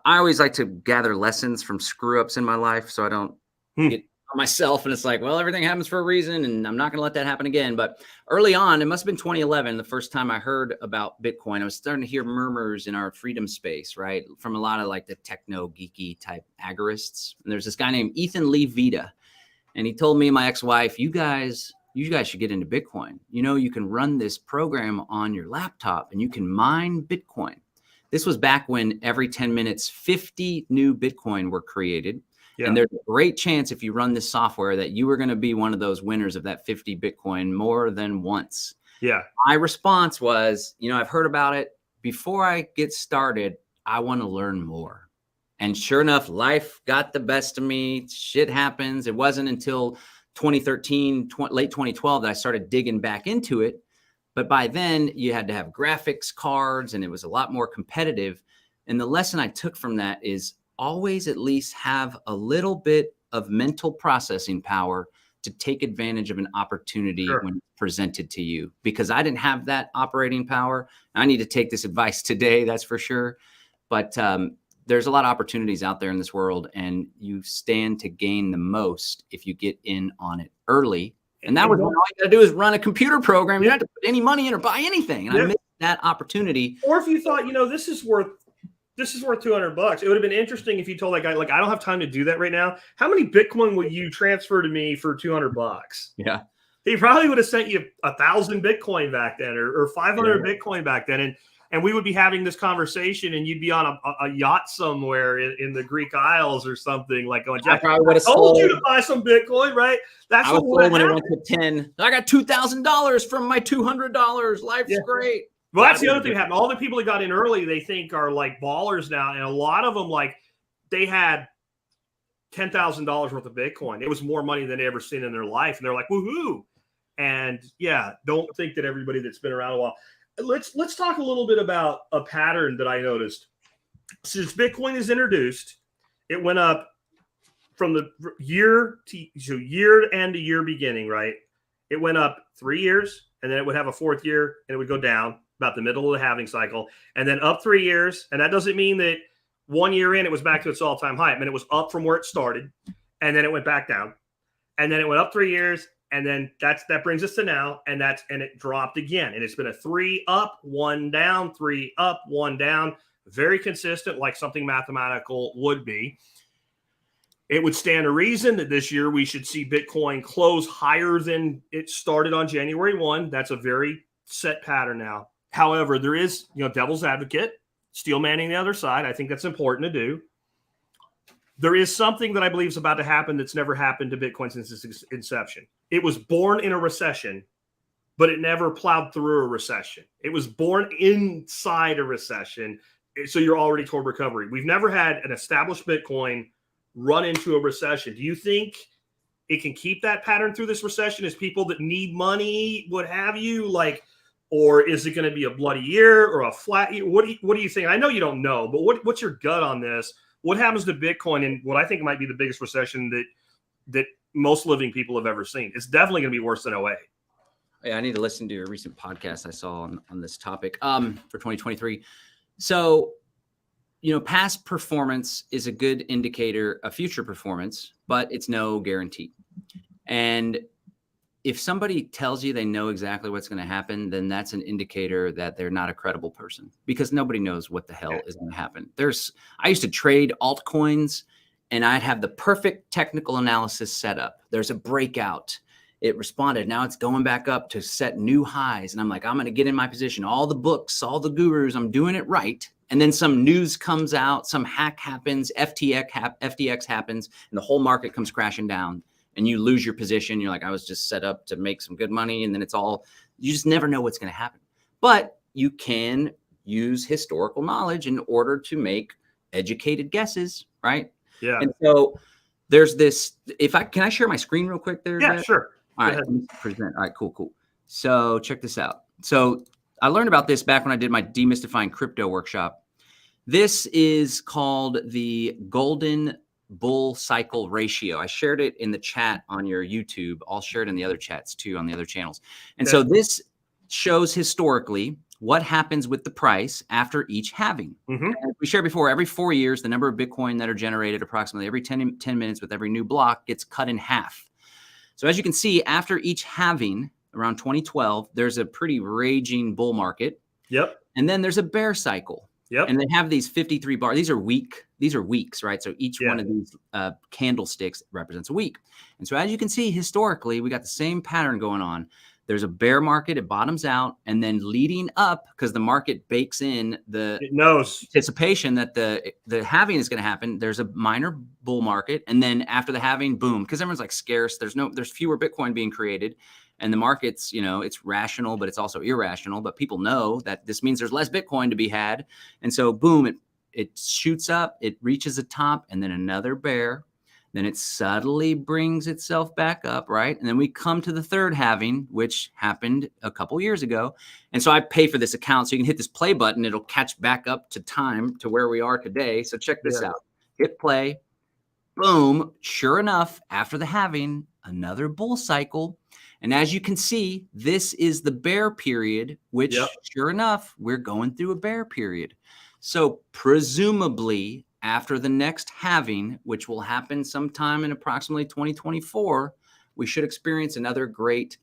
always like to gather lessons from screw ups in my life, so I don't get on myself. And it's like, well, everything happens for a reason, and I'm not going to let that happen again. But early on, it must have been 2011, the first time I heard about Bitcoin. I was starting to hear murmurs in our freedom space, right, from a lot of like the techno geeky type agorists. And there's this guy named Ethan Lee Vita, and he told me and my ex-wife, you guys should get into Bitcoin. You can run this program on your laptop and you can mine Bitcoin. This was back when every 10 minutes, 50 new Bitcoin were created. Yeah. And there's a great chance if you run this software that you were going to be one of those winners of that 50 Bitcoin more than once. Yeah. My response was, I've heard about it. Before I get started, I want to learn more. And sure enough, life got the best of me. Shit happens. It wasn't until 2013, late 2012 that I started digging back into it. But by then you had to have graphics cards and it was a lot more competitive. And the lesson I took from that is always at least have a little bit of mental processing power to take advantage of an opportunity when presented to you, because I didn't have that operating power. I need to take this advice today, that's for sure. But there's a lot of opportunities out there in this world, and you stand to gain the most if you get in on it early. And that was all you got to do is run a computer program. You don't have to put any money in or buy anything. And I missed that opportunity. Or if you thought, this is worth $200. It would have been interesting if you told that guy, like, I don't have time to do that right now. How many Bitcoin will you transfer to me for $200? Yeah. He probably would have sent you 1,000 Bitcoin back then or 500 Bitcoin back then. And we would be having this conversation, and you'd be on a yacht somewhere in the Greek Isles or something, like going, Jeff, I told you to buy some Bitcoin, right? That's what when it went to 10. I got $2,000 from my $200. Life's great. Well, that's the other thing that happened. All the people that got in early, they think are like ballers now. And a lot of them, like, they had $10,000 worth of Bitcoin. It was more money than they ever seen in their life. And they're like, woohoo. And yeah, don't think that everybody that's been around a while. Let's talk a little bit about a pattern that I noticed. Since Bitcoin is introduced, it went up from the year end to year beginning, right? It went up 3 years, and then it would have a fourth year, and it would go down about the middle of the halving cycle, and then up 3 years. And that doesn't mean that 1 year in, it was back to its all-time high. I mean, it was up from where it started, and then it went back down, and then it went up 3 years, and then that brings us to now, and it dropped again, and it's been a 3 up, 1 down, 3 up, 1 down, very consistent, like something mathematical would be. It would stand to reason that this year we should see Bitcoin close higher than it started on January 1. That's a very set pattern now. However, there is, devil's advocate, steel manning the other side. I think that's important to do. There is something that I believe is about to happen that's never happened to Bitcoin since its inception. It was born in a recession, but it never plowed through a recession. It was born inside a recession, so you're already toward recovery. We've never had an established Bitcoin run into a recession. Do you think it can keep that pattern through this recession as people that need money, what have you, or is it going to be a bloody year or a flat year? What do you think? I know you don't know, but what's your gut on this? What happens to Bitcoin in what I think might be the biggest recession that most living people have ever seen? It's definitely going to be worse than 08. Yeah, I need to listen to a recent podcast I saw on this topic for 2023. So, past performance is a good indicator of future performance, but it's no guarantee. And if somebody tells you they know exactly what's going to happen, then that's an indicator that they're not a credible person, because nobody knows what the hell is going to happen. I used to trade altcoins, and I'd have the perfect technical analysis set up. There's a breakout. It responded. Now it's going back up to set new highs. And I'm like, I'm going to get in my position. All the books, all the gurus, I'm doing it right. And then some news comes out, some hack happens, FTX happens, and the whole market comes crashing down. And you lose your position. You're like, I was just set up to make some good money. And then you just never know what's going to happen. But you can use historical knowledge in order to make educated guesses, right? Yeah. And so there's this, can I share my screen real quick there? Yeah, Jeff? sure. All right, let me present. All right, cool. So check this out. So I learned about this back when I did my Demystifying Crypto workshop. This is called the Golden Bull Cycle Ratio. I shared it in the chat on your YouTube. I'll share it in the other chats too, on the other channels. And so this shows historically what happens with the price after each halving. Mm-hmm. We shared before, every 4 years, the number of Bitcoin that are generated approximately every 10 minutes with every new block gets cut in half. So as you can see, after each halving around 2012, there's a pretty raging bull market. Yep. And then there's a bear cycle. Yep. And they have these 53 bars. These are weeks, right? So each one of these candlesticks represents a week. And so as you can see, historically, we got the same pattern going on. There's a bear market, it bottoms out, and then leading up, because the market bakes in the anticipation that the halving is going to happen, there's a minor bull market. And then after the halving, boom, because everyone's like scarce. There's fewer Bitcoin being created. And the market's, it's rational, but it's also irrational. But people know that this means there's less Bitcoin to be had. And so, boom, it shoots up, it reaches the top, and then another bear. Then it subtly brings itself back up, right? And then we come to the third halving, which happened a couple years ago. And so I pay for this account, so you can hit this play button. It'll catch back up to time to where we are today. So check this out. Hit play. Boom. Sure enough, after the halving, another bull cycle. And as you can see, this is the bear period, which sure enough, we're going through a bear period. So presumably after the next halving, which will happen sometime in approximately 2024, we should experience another great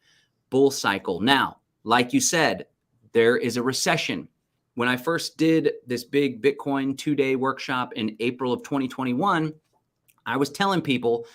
bull cycle. Now, like you said, there is a recession. When I first did this big Bitcoin 2-day workshop in April of 2021, I was telling people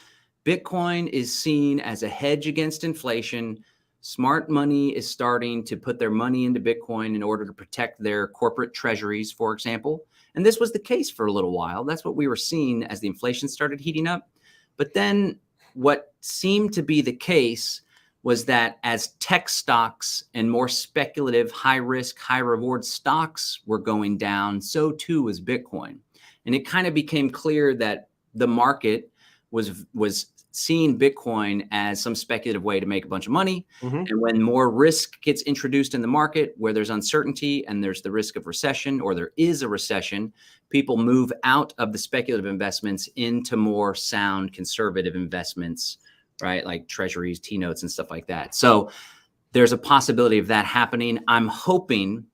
Bitcoin is seen as a hedge against inflation. Smart money is starting to put their money into Bitcoin in order to protect their corporate treasuries, for example. And this was the case for a little while. That's what we were seeing as the inflation started heating up. But then what seemed to be the case was that as tech stocks and more speculative, high risk, high reward stocks were going down, so too was Bitcoin. And it kind of became clear that the market was seeing Bitcoin as some speculative way to make a bunch of money. And when more risk gets introduced in the market, where there's uncertainty and there's the risk of recession, or there is a recession, people move out of the speculative investments into more sound conservative investments, right? Like treasuries, T-notes and stuff like that. So there's a possibility of that happening. I'm hoping,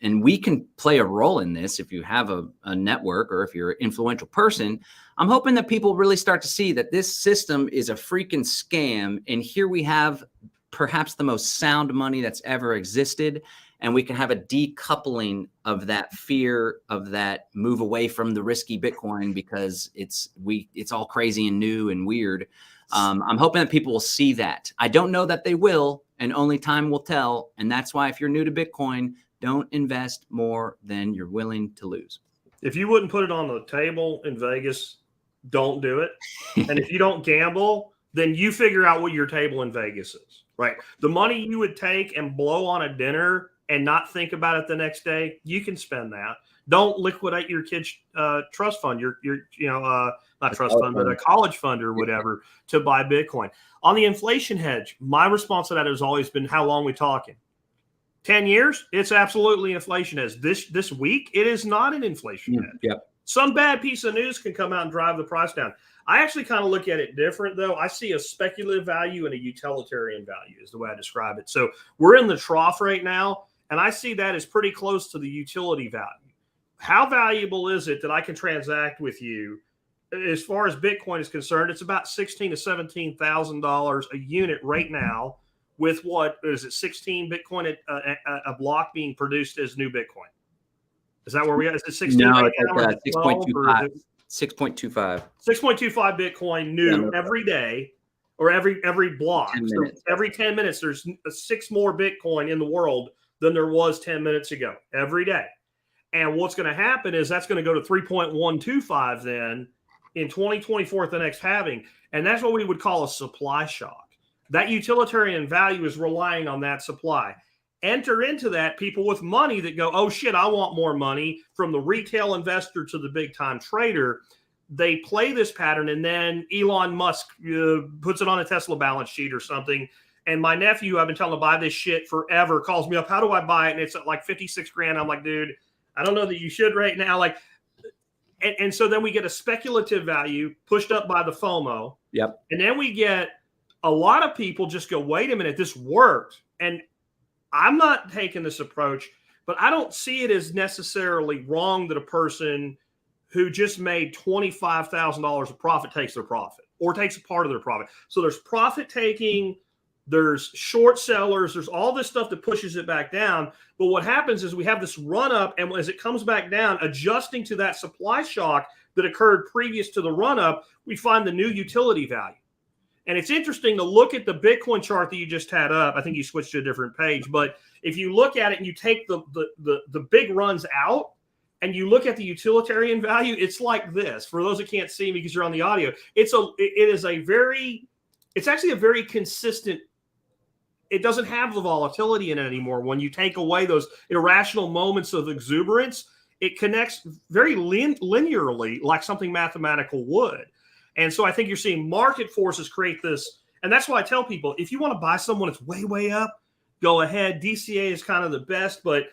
and we can play a role in this if you have a network or if you're an influential person, I'm hoping that people really start to see that this system is a freaking scam. And here we have perhaps the most sound money that's ever existed. And we can have a decoupling of that fear of that move away from the risky Bitcoin because it's all crazy and new and weird. I'm hoping that people will see that. I don't know that they will, and only time will tell. And that's why if you're new to Bitcoin, don't invest more than you're willing to lose. If you wouldn't put it on the table in Vegas, don't do it. And if you don't gamble, then you figure out what your table in Vegas is, right? The money you would take and blow on a dinner and not think about it the next day, you can spend that. Don't liquidate your kid's trust fund, your not trust fund, but a college fund or whatever to buy Bitcoin. On the inflation hedge, my response to that has always been, how long are we talking? 10 years? It's absolutely an inflation hedge. This week, it is not an inflation hedge. Yep. Some bad piece of news can come out and drive the price down. I actually kind of look at it different, though. I see a speculative value and a utilitarian value is the way I describe it. So we're in the trough right now, and I see that as pretty close to the utility value. How valuable is it that I can transact with you? As far as Bitcoin is concerned, it's about $16,000 to $17,000 a unit right now, with what is it, 16 Bitcoin a block being produced as new Bitcoin. Is that where we are? Is it 16? No, right it's like 6.25. 6.25. 6.25 Bitcoin new every day, or every block. So every 10 minutes, there's 6 more Bitcoin in the world than there was 10 minutes ago every day. And what's going to happen is that's going to go to 3.125 then in 2024 at the next halving. And that's what we would call a supply shock. That utilitarian value is relying on that supply. Enter into that people with money that go, oh shit, I want more money, from the retail investor to the big time trader. They play this pattern, and then Elon Musk puts it on a Tesla balance sheet or something. And my nephew, I've been telling him to buy this shit forever, calls me up, how do I buy it? And it's at like 56 grand. I'm like, dude, I don't know that you should right now. Like, and so then we get a speculative value pushed up by the FOMO. Yep. And then we get a lot of people just go, wait a minute, this worked. And I'm not taking this approach, but I don't see it as necessarily wrong that a person who just made $25,000 of profit takes their profit, or takes a part of their profit. So there's profit taking, there's short sellers, there's all this stuff that pushes it back down. But what happens is we have this run up, and as it comes back down, adjusting to that supply shock that occurred previous to the run up, we find the new utility value. And it's interesting to look at the Bitcoin chart that you just had up. I think you switched to a different page, but if you look at it and you take the big runs out and you look at the utilitarian value, it's like this. For those that can't see me because you're on the audio, it's actually a very consistent. It doesn't have the volatility in it anymore. When you take away those irrational moments of exuberance, it connects very linearly, like something mathematical would. And so I think you're seeing market forces create this. And that's why I tell people, if you want to buy someone that's way, way up, go ahead. DCA is kind of the best, but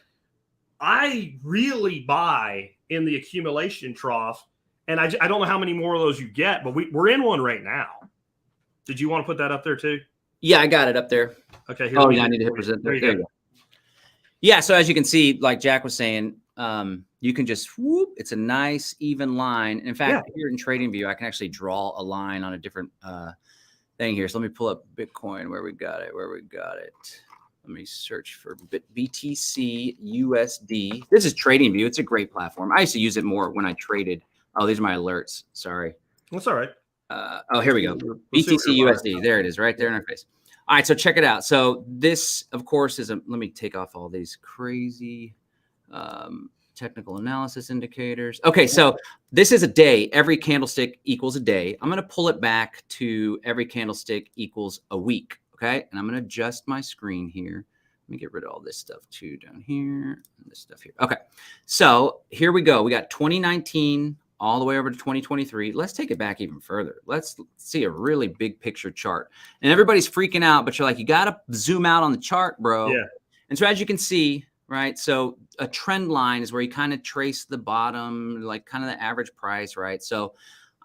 I really buy in the accumulation trough. And I don't know how many more of those you get, but we're in one right now. Did you want to put that up there too? Yeah, I got it up there. Okay. I need to hit present. There you go. Yeah. So as you can see, like Jack was saying, you can just whoop. It's a nice even line. In fact, here in TradingView, I can actually draw a line on a different thing here. So let me pull up Bitcoin where we got it. Let me search for BTC USD. This is TradingView. It's a great platform. I used to use it more when I traded. Oh, these are my alerts. Sorry. That's all right. Oh, here we go. BTC USD. There it is, right there in our face. All right, so check it out. So this, of course, is let me take off all these crazy technical analysis indicators. Okay, so this is a day. Every candlestick equals a day. I'm going to pull it back to every candlestick equals a week. Okay. And I'm going to adjust my screen here. Let me get rid of all this stuff too down here and this stuff here. Okay. So here we go. We got 2019 all the way over to 2023. Let's take it back even further. Let's see a really big picture chart. And everybody's freaking out, but you're like, you got to zoom out on the chart, bro. Yeah. And so as you can see, right? So a trend line is where you kind of trace the bottom, like kind of the average price, right? So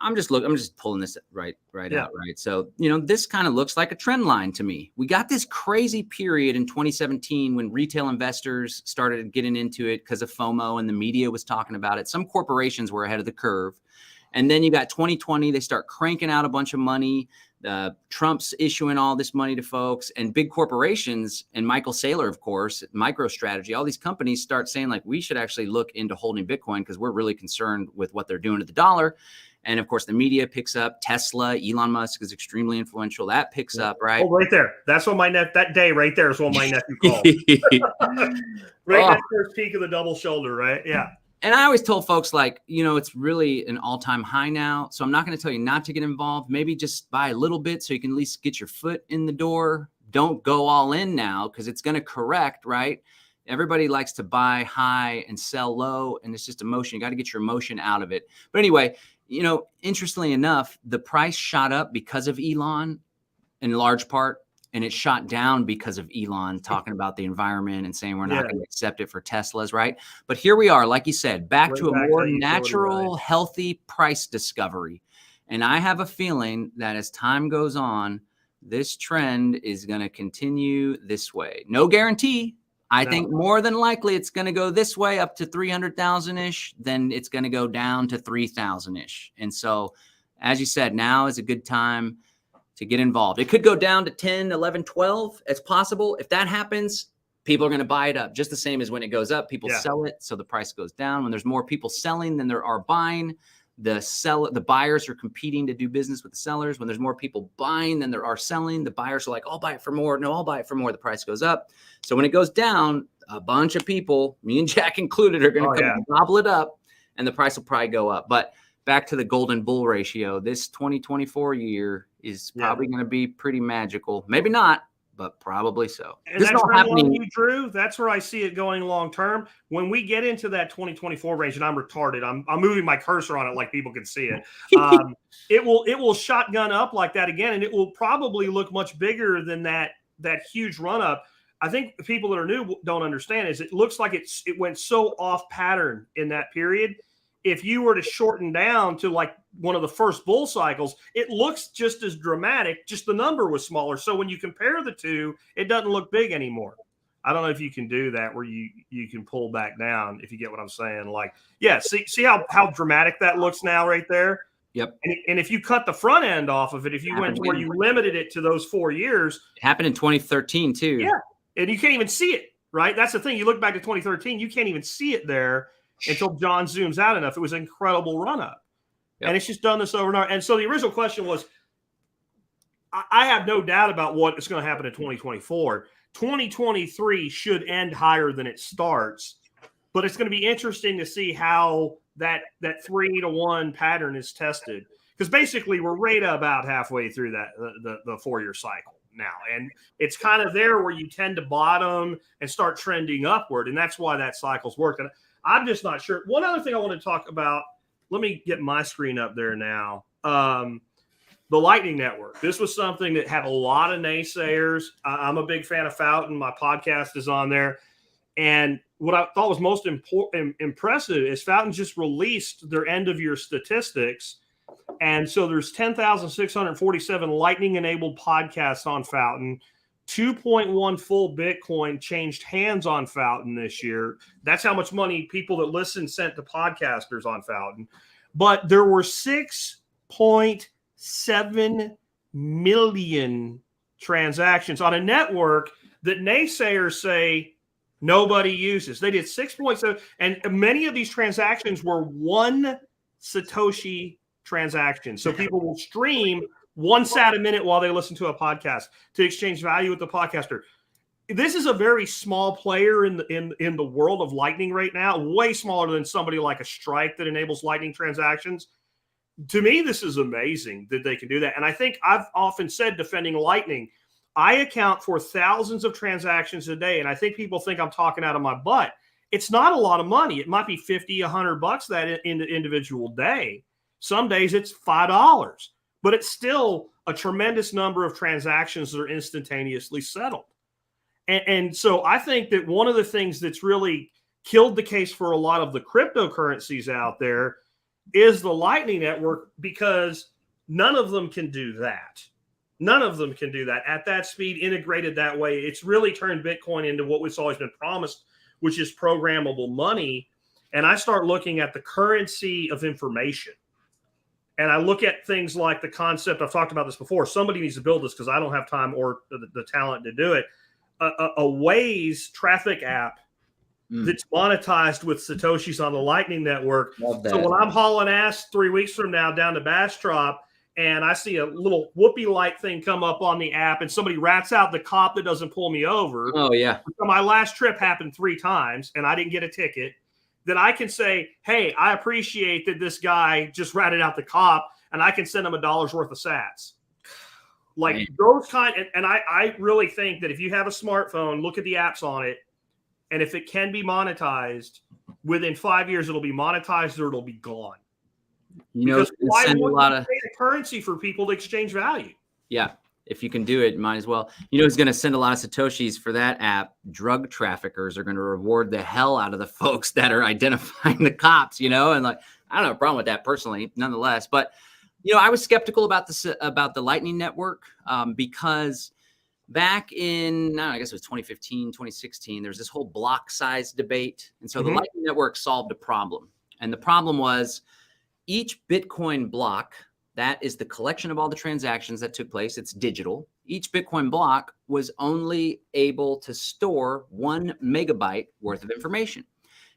I'm just pulling this right out, right? So, this kind of looks like a trend line to me. We got this crazy period in 2017 when retail investors started getting into it because of FOMO and the media was talking about it. Some corporations were ahead of the curve. And then you got 2020, they start cranking out a bunch of money. Trump's issuing all this money to folks, and big corporations and Michael Saylor, of course, MicroStrategy, all these companies start saying like, we should actually look into holding Bitcoin because we're really concerned with what they're doing to the dollar. And of course, the media picks up. Tesla, Elon Musk is extremely influential. That picks up, right? Oh, right there. That's what that day right there is what my nephew called. That first peak of the double shoulder, right? Yeah. And I always told folks like, it's really an all-time high now. So I'm not going to tell you not to get involved. Maybe just buy a little bit so you can at least get your foot in the door. Don't go all in now because it's going to correct, right? Everybody likes to buy high and sell low, and it's just emotion. You got to get your emotion out of it. But anyway, interestingly enough, the price shot up because of Elon in large part, and it shot down because of Elon talking about the environment and saying we're not going to accept it for Teslas, right? But here we are, like you said, back to a more natural, healthy price discovery. And I have a feeling that as time goes on, this trend is going to continue this way. No guarantee. I think more than likely it's going to go this way up to 300,000-ish, then it's going to go down to 3,000-ish. And so, as you said, now is a good time to get involved. It could go down to 10, 11, 12. It's possible. If that happens, people are going to buy it up just the same as when it goes up. People sell it, so the price goes down. When there's more people selling than there are buying, the buyers are competing to do business with the sellers. When there's more people buying than there are selling, the buyers are like, I'll buy it for more. No, I'll buy it for more. The price goes up. So when it goes down, a bunch of people, me and Jack included, are going to come and gobble it up, and the price will probably go up. But back to the golden bull ratio, this 2024 year is probably going to be pretty magical. Maybe not, but probably so. And that's happening. You drew. That's where I see it going long term. When we get into that 2024 range, and I'm retarded, I'm moving my cursor on it like people can see it. It will shotgun up like that again, and it will probably look much bigger than that huge run up. I think the people that are new don't understand is it looks like it went so off pattern in that period. If you were to shorten down to like one of the first bull cycles, it looks just as dramatic, just the number was smaller. So when you compare the two, it doesn't look big anymore. I don't know if you can do that where you can pull back down, if you get what I'm saying. Like, see how dramatic that looks now right there? Yep. And if you cut the front end off of it, if you went to where you limited it to those 4 years. It happened in 2013 too. Yeah. And you can't even see it, right? That's the thing. You look back to 2013, you can't even see it there until John zooms out enough. It was an incredible run up. Yep. And it's just done this over and over. And so the original question was, I have no doubt about what is going to happen in 2024. 2023 should end higher than it starts, but it's going to be interesting to see how that 3-to-1 pattern is tested. Because basically we're right about halfway through that the 4-year cycle now. And it's kind of there where you tend to bottom and start trending upward. And that's why that cycle's working. I'm just not sure. One other thing I want to talk about, let me get my screen up there now. The Lightning Network. This was something that had a lot of naysayers. I'm a big fan of Fountain. My podcast is on there. And what I thought was most impressive is Fountain just released their end-of-year statistics. And so there's 10,647 Lightning-enabled podcasts on Fountain. 2.1 full Bitcoin changed hands on Fountain this year. That's how much money people that listen sent to podcasters on Fountain. But there were 6.7 million transactions on a network that naysayers say nobody uses. They did 6.7, and many of these transactions were 1 Satoshi transactions. So people will stream 1 sat a minute while they listen to a podcast to exchange value with the podcaster. This is a very small player in the world of Lightning right now, way smaller than somebody like a Strike that enables Lightning transactions. To me, this is amazing that they can do that. And I think I've often said, defending Lightning, I account for thousands of transactions a day. And I think people think I'm talking out of my butt. It's not a lot of money. It might be $50, $100 that in the individual day. Some days it's $5, but it's still a tremendous number of transactions that are instantaneously settled. And so I think that one of the things that's really killed the case for a lot of the cryptocurrencies out there is the Lightning Network, because none of them can do that. None of them can do that at that speed, integrated that way. It's really turned Bitcoin into what was always been promised, which is programmable money. And I start looking at the currency of information. And I look at things like the concept, I've talked about this before, somebody needs to build this because I don't have time or the talent to do it. A Waze traffic app that's monetized with Satoshis on the Lightning Network. So when I'm hauling ass 3 weeks from now down to Bastrop and I see a little whoopee light thing come up on the app and somebody rats out the cop that doesn't pull me over. Oh, yeah. So my last trip happened 3 times and I didn't get a ticket. Then I can say, hey, I appreciate that this guy just ratted out the cop, and I can send him $1 worth of sats. Like Man. Those kind, and I really think that if you have a smartphone, look at the apps on it, and if it can be monetized, within 5 years it'll be monetized or it'll be gone. You know, because why would you create a currency for people to exchange value? Yeah. If you can do it, might as well. You know, who's going to send a lot of Satoshis for that app? Drug traffickers are going to reward the hell out of the folks that are identifying the cops, you know, and like, I don't have a problem with that personally, nonetheless. But, you know, I was skeptical about this, about the Lightning Network, because back in, I guess it was 2015, 2016, there's this whole block size debate. And so the Lightning Network solved a problem. And the problem was each Bitcoin block, that is the collection of all the transactions that took place. It's digital. Each Bitcoin block was only able to store 1 megabyte worth of information.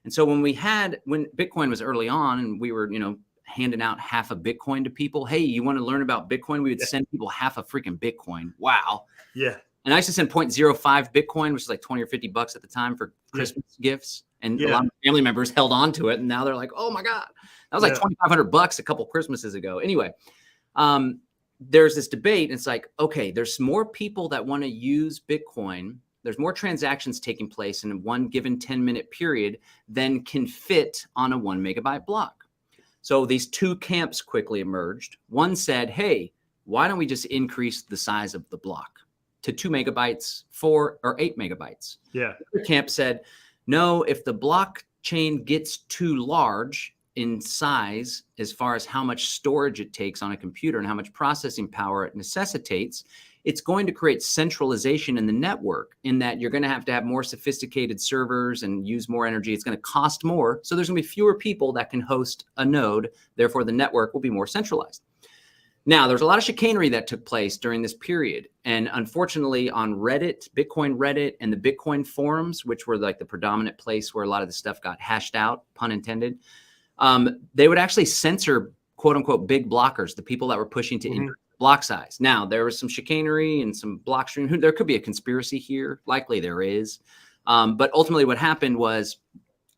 And so when Bitcoin was early on and we were, you know, handing out half a Bitcoin to people, hey, you want to learn about Bitcoin? We would send people half a freaking Bitcoin. Wow. Yeah. And I used to send 0.05 Bitcoin, which is like 20 or 50 bucks at the time for Christmas gifts. And a lot of family members held on to it. And now they're like, oh my God, that was like 2,500 bucks a couple Christmases ago. Anyway, there's this debate. And it's like, okay, there's more people that want to use Bitcoin. There's more transactions taking place in one given 10-minute period than can fit on a 1 megabyte block. So these two camps quickly emerged. One said, hey, why don't we just increase the size of the block to 2 megabytes, 4 or 8 megabytes? Yeah. The other camp said, no, if the blockchain gets too large in size, as far as how much storage it takes on a computer and how much processing power it necessitates, it's going to create centralization in the network, in that you're going to have more sophisticated servers and use more energy. It's going to cost more. So there's going to be fewer people that can host a node. Therefore, the network will be more centralized. Now, there's a lot of chicanery that took place during this period. And unfortunately, on Reddit, Bitcoin Reddit, and the Bitcoin forums, which were like the predominant place where a lot of the stuff got hashed out, pun intended, they would actually censor, quote unquote, big blockers, the people that were pushing to increase block size. Now, there was some chicanery and some blockstream. There could be a conspiracy here. Likely there is. But ultimately what happened was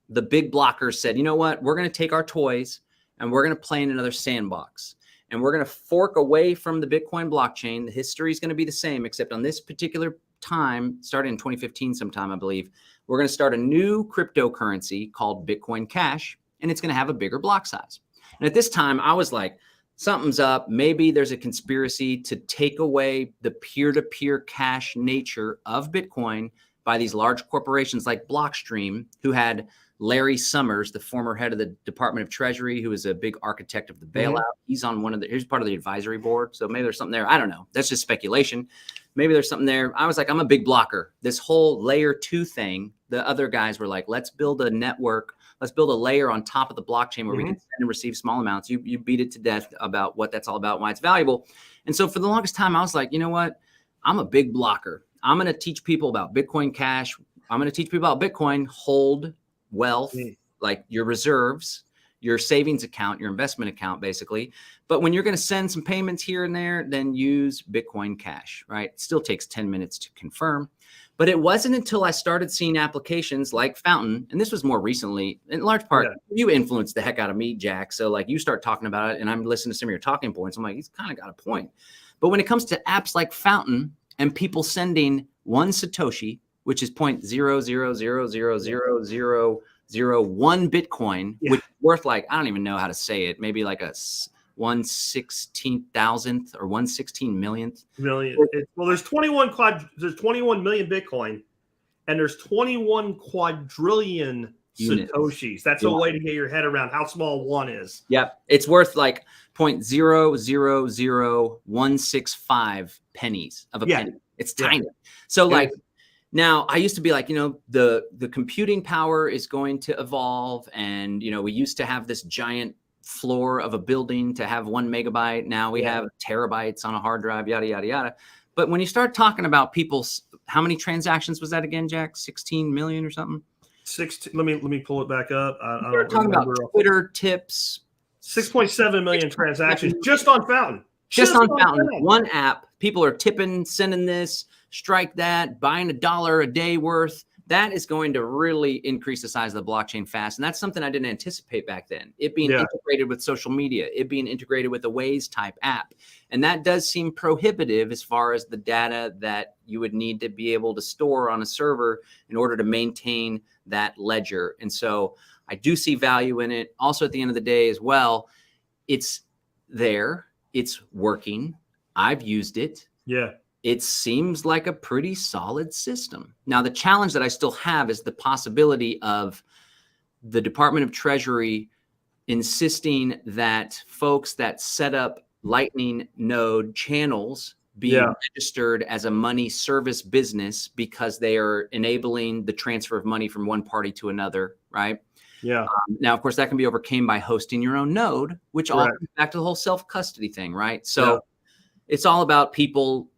the big blockers said, you know what, we're going to take our toys and we're going to play in another sandbox. And we're going to fork away from the Bitcoin blockchain. The history is going to be the same, except on this particular time, starting in 2015 sometime, I believe, we're going to start a new cryptocurrency called Bitcoin Cash, and it's going to have a bigger block size. And at this time, I was like, something's up. Maybe there's a conspiracy to take away the peer-to-peer cash nature of Bitcoin by these large corporations like Blockstream, who had Larry Summers, the former head of the Department of Treasury, who was a big architect of the bailout. He's on he's part of the advisory board. So maybe there's something there. I don't know. That's just speculation. Maybe there's something there. I was like, I'm a big blocker. This whole layer 2 thing, the other guys were like, let's build a network. Let's build a layer on top of the blockchain where we can send and receive small amounts. You beat it to death about what that's all about, why it's valuable. And so for the longest time, I was like, you know what? I'm a big blocker. I'm going to teach people about Bitcoin Cash. I'm going to teach people about Bitcoin, hold wealth, like your reserves, your savings account, your investment account, basically. But when you're going to send some payments here and there, then use Bitcoin Cash, right? It still takes 10 minutes to confirm. But it wasn't until I started seeing applications like Fountain, and this was more recently, in large part, you influenced the heck out of me, Jack. So like you start talking about it and I'm listening to some of your talking points. I'm like, he's kind of got a point. But when it comes to apps like Fountain, and people sending one Satoshi, which is 0.000000001 Bitcoin, which is worth like, I don't even know how to say it, maybe like a 1/16,000th or 1/16 millionth. Well, there's 21 million Bitcoin, and there's 21 quadrillion Satoshis. That's a way to get your head around how small one is. Yep. It's worth like 0.000165 pennies of a penny. It's tiny. So like now I used to be like, the computing power is going to evolve. And, we used to have this giant floor of a building to have 1 megabyte. Now we have terabytes on a hard drive, yada, yada, yada. But when you start talking about people's, how many transactions was that again, Jack? 16 million or something? 16. Let me pull it back up. We're talking about Twitter tips. 6.7 million transactions just on Fountain. Just on Fountain, one app. People are tipping, sending this, strike that, buying $1 a day worth. That is going to really increase the size of the blockchain fast. And that's something I didn't anticipate back then. It being integrated with social media, it being integrated with a Waze type app. And that does seem prohibitive as far as the data that you would need to be able to store on a server in order to maintain that ledger. And so I do see value in it. Also, at the end of the day as well, it's there. It's working. I've used it. Yeah. It seems like a pretty solid system. Now, the challenge that I still have is the possibility of the Department of Treasury insisting that folks that set up Lightning node channels be registered as a money service business because they are enabling the transfer of money from one party to another, right? Yeah. Now, of course, that can be overcome by hosting your own node, which all comes back to the whole self-custody thing, right? So it's all about people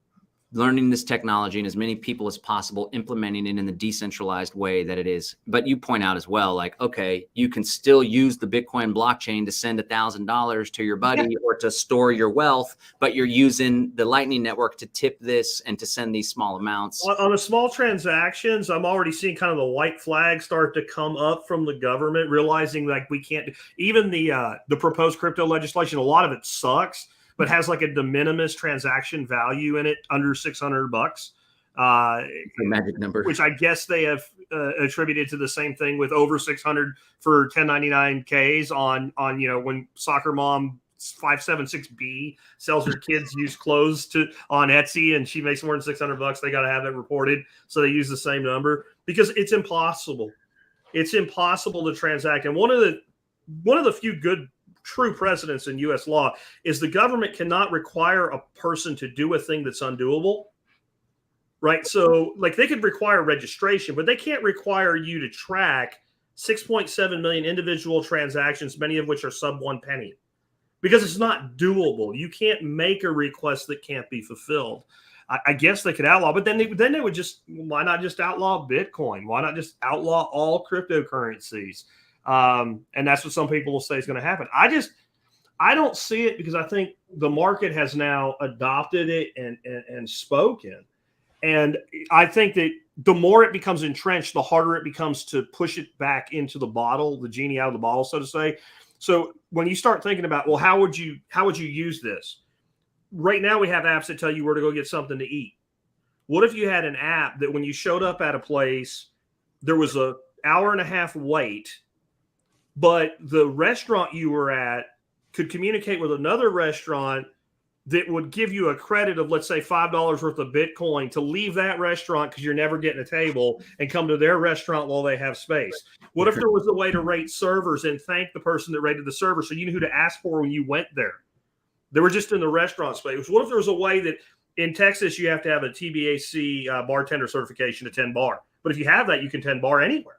learning this technology and as many people as possible implementing it in the decentralized way that it is. But you point out as well, like, okay, you can still use the Bitcoin blockchain to send $1,000 to your buddy or to store your wealth, but you're using the Lightning Network to tip this and to send these small amounts. On the small transactions, I'm already seeing kind of the white flag start to come up from the government, realizing like we can't, even the proposed crypto legislation, a lot of it sucks, but has like a de minimis transaction value in it under $600. Magic number, which I guess they have attributed to the same thing with over 600 for 1099Ks on when soccer mom 576B sells her kids used clothes on Etsy and she makes more than $600. They got to have it reported, so they use the same number because it's impossible. It's impossible to transact, and one of the few good true precedents in U.S. law is the government cannot require a person to do a thing that's undoable, right? So like they could require registration, but they can't require you to track 6.7 million individual transactions, many of which are sub 1 penny, because it's not doable. You can't make a request that can't be fulfilled. I guess they could outlaw, but then they would just, why not just outlaw Bitcoin? Why not just outlaw all cryptocurrencies? And that's what some people will say is going to happen. I don't see it because I think the market has now adopted it and spoken. And I think that the more it becomes entrenched, the harder it becomes to push it back into the bottle, the genie out of the bottle, so to say. So when you start thinking about, well, how would you use this? Right now we have apps that tell you where to go get something to eat. What if you had an app that when you showed up at a place, there was an hour and a half wait, but the restaurant you were at could communicate with another restaurant that would give you a credit of, let's say, $5 worth of Bitcoin to leave that restaurant because you're never getting a table and come to their restaurant while they have space? What if there was a way to rate servers and thank the person that rated the server so you knew who to ask for when you went there? They were just in the restaurant space. What if there was a way that in Texas you have to have a TBAC bartender certification to 10 bar? But if you have that, you can 10 bar anywhere.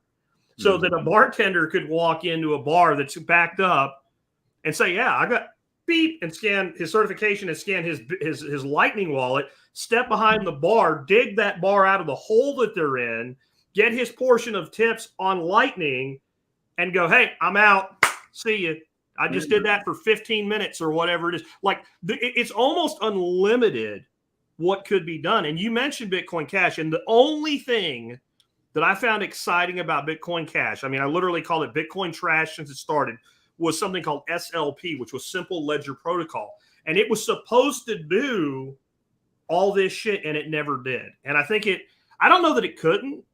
So that a bartender could walk into a bar that's backed up and say, yeah, I got beep, and scan his certification and scan his Lightning wallet, step behind the bar, dig that bar out of the hole that they're in, get his portion of tips on Lightning, and go, hey, I'm out. See you. I just did that for 15 minutes or whatever it is. Like it's almost unlimited what could be done. And you mentioned Bitcoin Cash, and the only thing that I found exciting about Bitcoin Cash, I mean, I literally called it Bitcoin trash since it started, was something called SLP, which was Simple Ledger Protocol. And it was supposed to do all this shit, and it never did. And I think I don't know that it couldn't.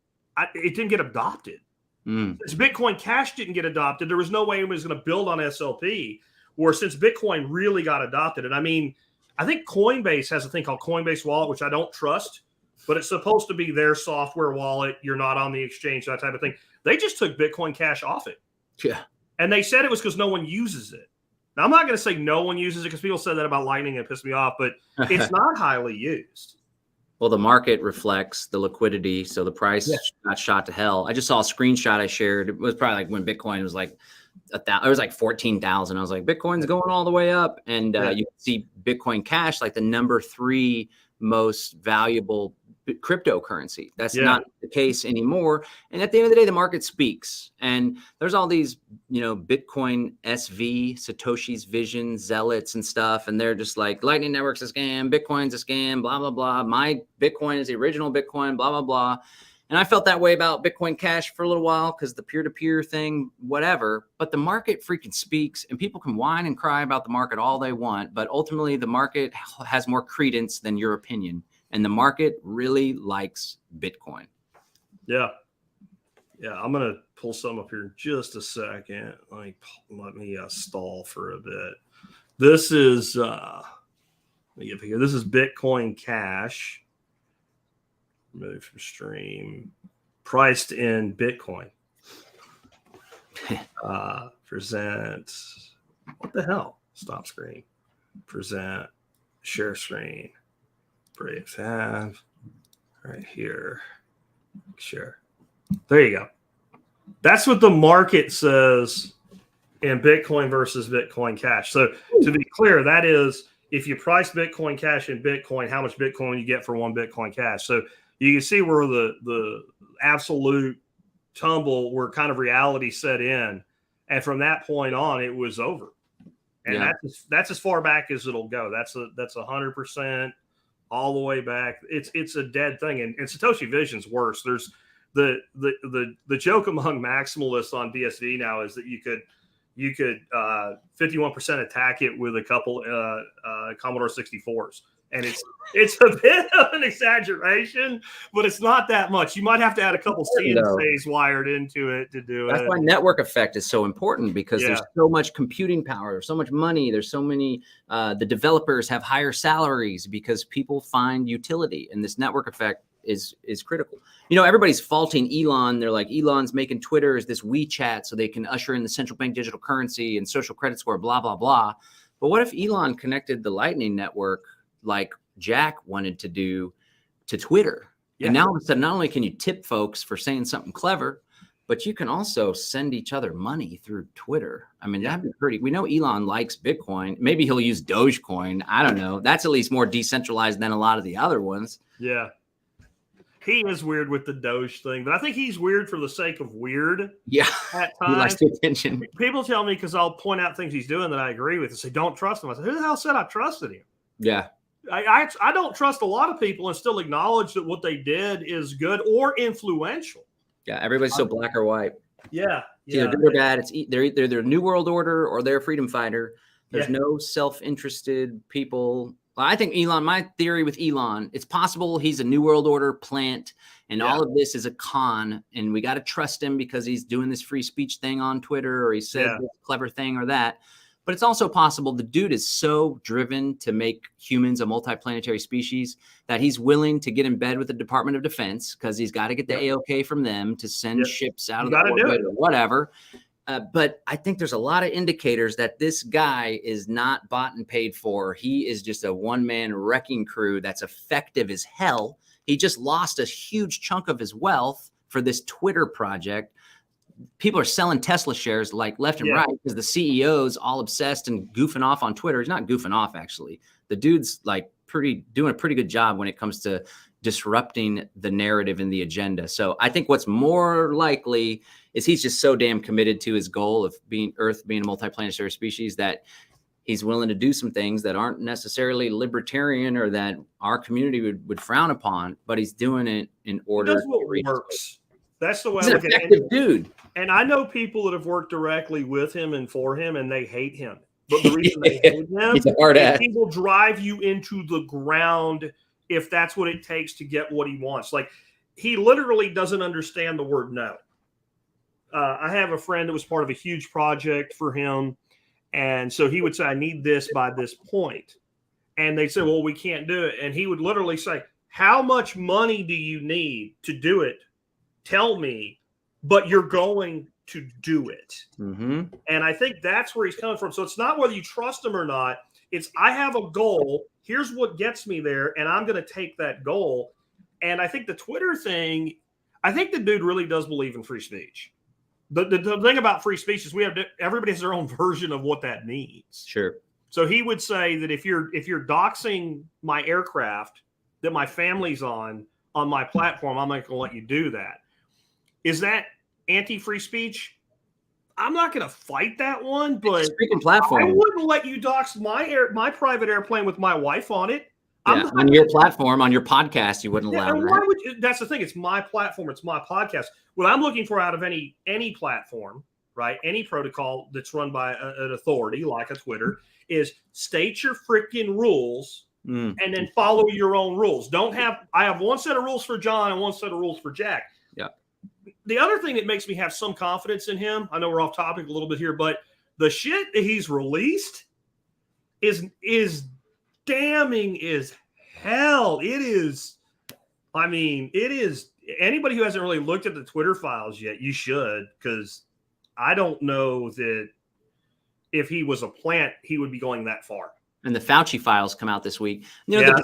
It didn't get adopted. Since Bitcoin Cash didn't get adopted, there was no way it was going to build on SLP. Or since Bitcoin really got adopted, and I mean, I think Coinbase has a thing called Coinbase Wallet, which I don't trust, but it's supposed to be their software wallet. You're not on the exchange, that type of thing. They just took Bitcoin Cash off it. Yeah. And they said it was because no one uses it. Now, I'm not going to say no one uses it because people said that about Lightning and it pissed me off, but it's not highly used. Well, the market reflects the liquidity, so the price got shot to hell. I just saw a screenshot I shared. It was probably like when Bitcoin was like it was like 14,000. I was like, Bitcoin's going all the way up, and you can see Bitcoin Cash like the number 3 most valuable cryptocurrency. That's not the case anymore. And at the end of the day, the market speaks. And there's all these, Bitcoin SV, Satoshi's Vision, zealots and stuff. And they're just like, Lightning Network's a scam, Bitcoin's a scam, blah, blah, blah. My Bitcoin is the original Bitcoin, blah, blah, blah. And I felt that way about Bitcoin Cash for a little while because the peer-to-peer thing, whatever. But the market freaking speaks, and people can whine and cry about the market all they want. But ultimately, the market has more credence than your opinion. And the market really likes Bitcoin. Yeah. Yeah. I'm going to pull some up here in just a second. Let me stall for a bit. This is, let me get here. This is Bitcoin Cash. Move from stream. Priced in Bitcoin. Present. What the hell? Stop screen. Present. Share screen. Brave have right here. Sure. There you go. That's what the market says in Bitcoin versus Bitcoin Cash. So to be clear, that is if you price Bitcoin Cash in Bitcoin, how much Bitcoin you get for one Bitcoin Cash. So you can see where the absolute tumble, where kind of reality set in. And from that point on, it was over. And that's as far back as it'll go. That's 100%. All the way back. It's a dead thing. And Satoshi Vision's worse. There's the joke among maximalists on BSV now is that you could 51% attack it with a couple Commodore 64s. And it's a bit of an exaggeration, but it's not that much. You might have to add a couple CNCs wired into it to do it. That's why network effect is so important, because there's so much computing power, there's so much money, there's so many, the developers have higher salaries because people find utility, and this network effect is critical. Everybody's faulting Elon. They're like, Elon's making Twitter as this WeChat so they can usher in the central bank digital currency and social credit score, blah, blah, blah. But what if Elon connected the Lightning Network like Jack wanted to do to Twitter? And now all of a sudden, not only can you tip folks for saying something clever, but you can also send each other money through Twitter. I mean, that'd be pretty. We know Elon likes Bitcoin. Maybe he'll use Dogecoin. I don't know. That's at least more decentralized than a lot of the other ones. Yeah. He is weird with the Doge thing, but I think he's weird for the sake of weird. Yeah. At times. He likes the attention. People tell me, because I'll point out things he's doing that I agree with and say, don't trust him. I say, who the hell said I trusted him? Yeah. I don't trust a lot of people and still acknowledge that what they did is good or influential. Yeah, everybody's so black or white. Yeah. It's either good or bad. They're either their New World Order or they're a freedom fighter. There's no self-interested people. I think my theory with Elon, it's possible he's a New World Order plant, and all of this is a con, and we got to trust him because he's doing this free speech thing on Twitter, or he said this clever thing or that. But it's also possible the dude is so driven to make humans a multiplanetary species that he's willing to get in bed with the Department of Defense because he's got to get the AOK from them to send ships out of the orbit or whatever. But I think there's a lot of indicators that this guy is not bought and paid for. He is just a one-man wrecking crew that's effective as hell. He just lost a huge chunk of his wealth for this Twitter project. People are selling Tesla shares like left and right because the CEO's all obsessed and goofing off on Twitter. He's not goofing off, actually. The dude's like doing a pretty good job when it comes to disrupting the narrative and the agenda. So I think what's more likely is he's just so damn committed to his goal of Earth being a multiplanetary species that he's willing to do some things that aren't necessarily libertarian or that our community would frown upon, but he's doing it in order to reach works. That's the way he's I look an at effective it. Dude. And I know people that have worked directly with him and for him, and they hate him. But the reason they hate him he's a hard ass. He will drive you into the ground if that's what it takes to get what he wants. Like, he literally doesn't understand the word no. I have a friend that was part of a huge project for him. And so he would say, I need this by this point. And they'd say, well, we can't do it. And he would literally say, how much money do you need to do it? Tell me, but you're going to do it. Mm-hmm. And I think that's where he's coming from. So it's not whether you trust him or not. It's, I have a goal. Here's what gets me there. And I'm going to take that goal. And I think the Twitter thing, I think the dude really does believe in free speech. The thing about free speech is everybody has their own version of what that means. Sure. So he would say that if you're doxing my aircraft that my family's on my platform, I'm not going to let you do that. Is that anti-free speech? I'm not going to fight that one, but platform. I wouldn't let you dox my private airplane with my wife on it. Yeah, on your platform, on your podcast, you wouldn't allow that. Why would you, that's the thing. It's my platform. It's my podcast. What I'm looking for out of any platform, right, any protocol that's run by an authority like a Twitter, is state your freaking rules and then follow your own rules. I have one set of rules for John and one set of rules for Jack. Yeah. The other thing that makes me have some confidence in him, I know we're off topic a little bit here, but the shit that he's released is damning as hell. It is. I mean, it is. Anybody who hasn't really looked at the Twitter files yet, you should, because I don't know that if he was a plant, he would be going that far. And the Fauci files come out this week. You know, a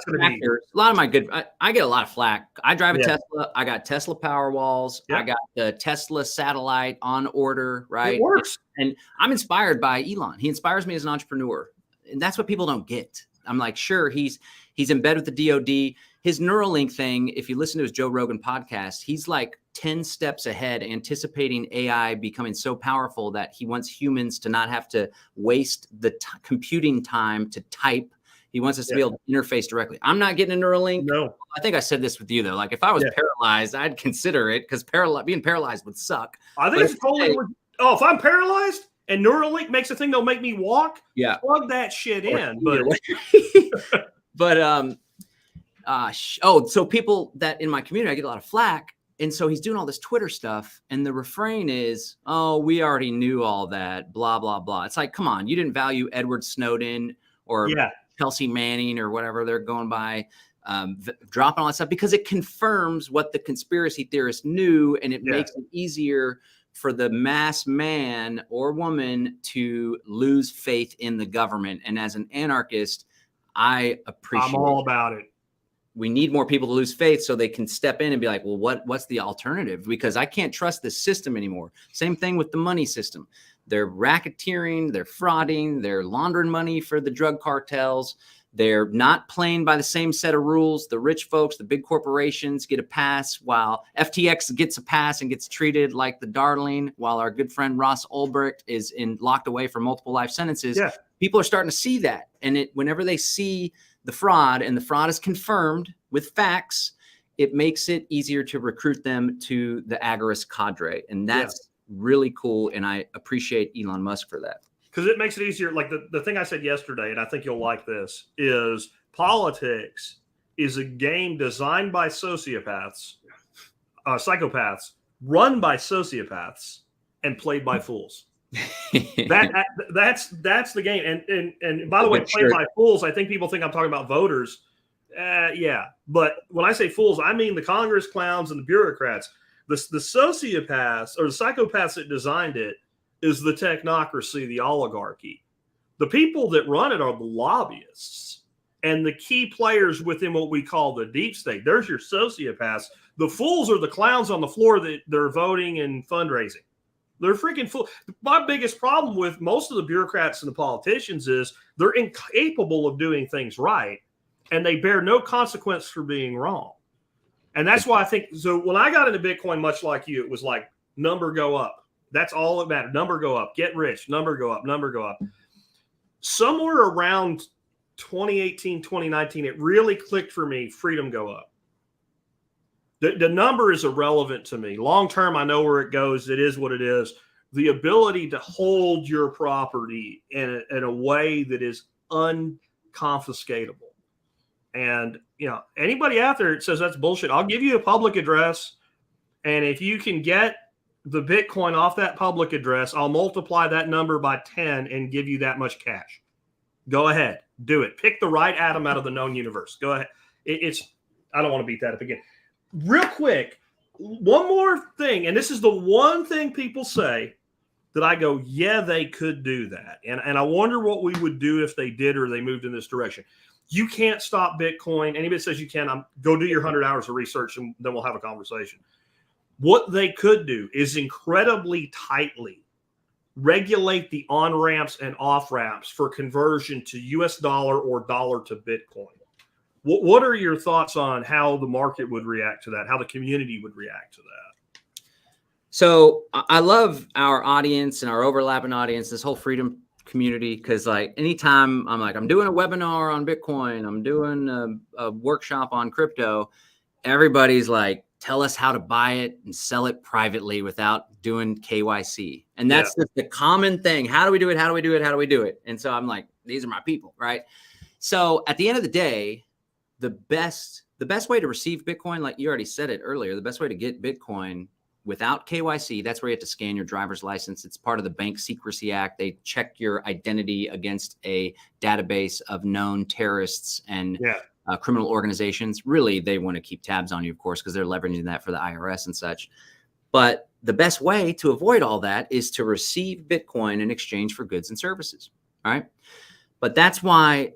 lot of my I get a lot of flack. I drive a Tesla. I got Tesla Powerwalls. I got the Tesla satellite on order, right? It works. And I'm inspired by Elon. He inspires me as an entrepreneur. And that's what people don't get. I'm like, sure, he's in bed with the DOD. His Neuralink thing, if you listen to his Joe Rogan podcast, he's like 10 steps ahead, anticipating AI becoming so powerful that he wants humans to not have to waste the computing time to type. He wants us to be able to interface directly. I'm not getting a Neuralink. No. I think I said this with you, though. Like, if I was paralyzed, I'd consider it, because being paralyzed would suck. I think it's totally if I'm paralyzed and Neuralink makes a thing that'll make me walk, plug that shit in. So people that in my community, I get a lot of flack. And so he's doing all this Twitter stuff. And the refrain is, oh, we already knew all that, blah, blah, blah. It's like, come on, you didn't value Edward Snowden or Chelsea Manning or whatever they're going by, dropping all that stuff, because it confirms what the conspiracy theorists knew. And it makes it easier for the mass man or woman to lose faith in the government. And as an anarchist, I'm all about it. We need more people to lose faith so they can step in and be like, well, what's the alternative? Because I can't trust this system anymore. Same thing with the money system. They're racketeering, they're frauding, they're laundering money for the drug cartels. They're not playing by the same set of rules. The rich folks, the big corporations get a pass, while FTX gets a pass and gets treated like the darling, while our good friend Ross Ulbricht is locked away for multiple life sentences. Yeah. People are starting to see that. And whenever they see the fraud, and the fraud is confirmed with facts, it makes it easier to recruit them to the agorist cadre. And that's really cool. And I appreciate Elon Musk for that. Because it makes it easier. Like the thing I said yesterday, and I think you'll like this, is politics is a game designed by psychopaths, run by sociopaths, and played by fools. That's the game. And by the way, played by fools, I think people think I'm talking about voters. But when I say fools, I mean the Congress clowns and the bureaucrats. The sociopaths or the psychopaths that designed it is the technocracy, the oligarchy. The people that run it are the lobbyists and the key players within what we call the deep state. There's your sociopaths. The fools are the clowns on the floor that they're voting and fundraising. They're freaking fools. My biggest problem with most of the bureaucrats and the politicians is they're incapable of doing things right, and they bear no consequence for being wrong. And that's why I think, so when I got into Bitcoin, much like you, it was like number go up. That's all that mattered. Number go up, get rich, number go up, number go up. Somewhere around 2018, 2019, it really clicked for me, freedom go up. The number is irrelevant to me. Long term, I know where it goes. It is what it is. The ability to hold your property in a way that is unconfiscatable And, anybody out there that says that's bullshit, I'll give you a public address. And if you can get the Bitcoin off that public address, I'll multiply that number by 10 and give you that much cash. Go ahead. Do it. Pick the right atom out of the known universe. Go ahead. I don't want to beat that up again. Real quick, one more thing. And this is the one thing people say that I go, yeah, they could do that. And I wonder what we would do if they did or they moved in this direction. You can't stop Bitcoin. Anybody says you can, go do your 100 hours of research and then we'll have a conversation. What they could do is incredibly tightly regulate the on-ramps and off-ramps for conversion to US dollar or dollar to Bitcoin. What are your thoughts on how the market would react to that, how the community would react to that? So I love our audience and our overlapping audience, this whole freedom community, because like anytime I'm doing a webinar on Bitcoin, I'm doing a workshop on crypto, everybody's like, tell us how to buy it and sell it privately without doing KYC. And that's just the common thing. How do we do it? How do we do it? How do we do it? And so I'm like, these are my people, right? So at the end of the day, the best way to receive Bitcoin, like you already said it earlier, the best way to get Bitcoin without KYC, that's where you have to scan your driver's license. It's part of the Bank Secrecy Act. They check your identity against a database of known terrorists and criminal organizations. Really, they want to keep tabs on you, of course, because they're leveraging that for the IRS and such. But the best way to avoid all that is to receive Bitcoin in exchange for goods and services. All right. But that's why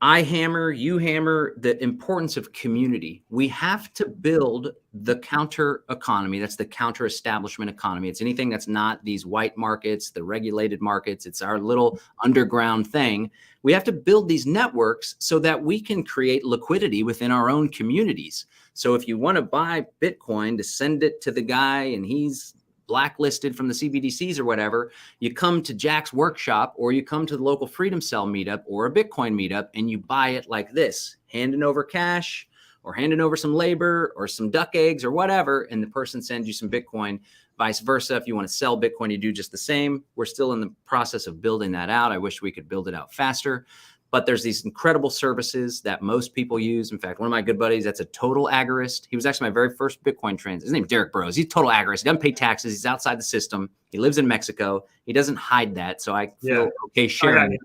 you hammer the importance of community. We have to build the counter economy. That's the counter establishment economy. It's anything that's not these white markets, the regulated markets. It's our little underground thing. We have to build these networks so that we can create liquidity within our own communities. So if you want to buy Bitcoin to send it to the guy and he's blacklisted from the CBDCs or whatever, you come to Jack's workshop or you come to the local Freedom Cell meetup or a Bitcoin meetup and you buy it like this, handing over cash or handing over some labor or some duck eggs or whatever, and the person sends you some Bitcoin. Vice versa, if you want to sell Bitcoin, you do just the same. We're still in the process of building that out. I wish we could build it out faster. But there's these incredible services that most people use. In fact, one of my good buddies, that's a total agorist. He was actually my very first Bitcoin trans. His name's Derek Bros. He's total agorist. He doesn't pay taxes. He's outside the system. He lives in Mexico. He doesn't hide that. So I feel okay sharing it.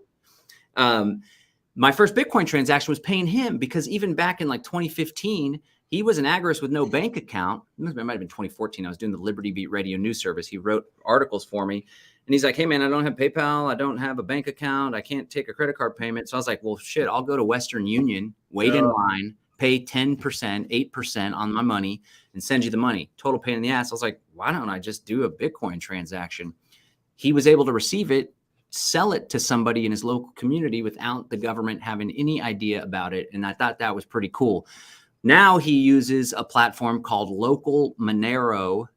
My first Bitcoin transaction was paying him because even back in like 2015, he was an agorist with no bank account. It might have been 2014. I was doing the Liberty Beat radio news service. He wrote articles for me. And he's like, hey, man, I don't have PayPal. I don't have a bank account. I can't take a credit card payment. So I was like, well, shit, I'll go to Western Union, wait in line, pay 10%, 8% on my money and send you the money. Total pain in the ass. I was like, why don't I just do a Bitcoin transaction? He was able to receive it, sell it to somebody in his local community without the government having any idea about it. And I thought that was pretty cool. Now he uses a platform called localmonero.co.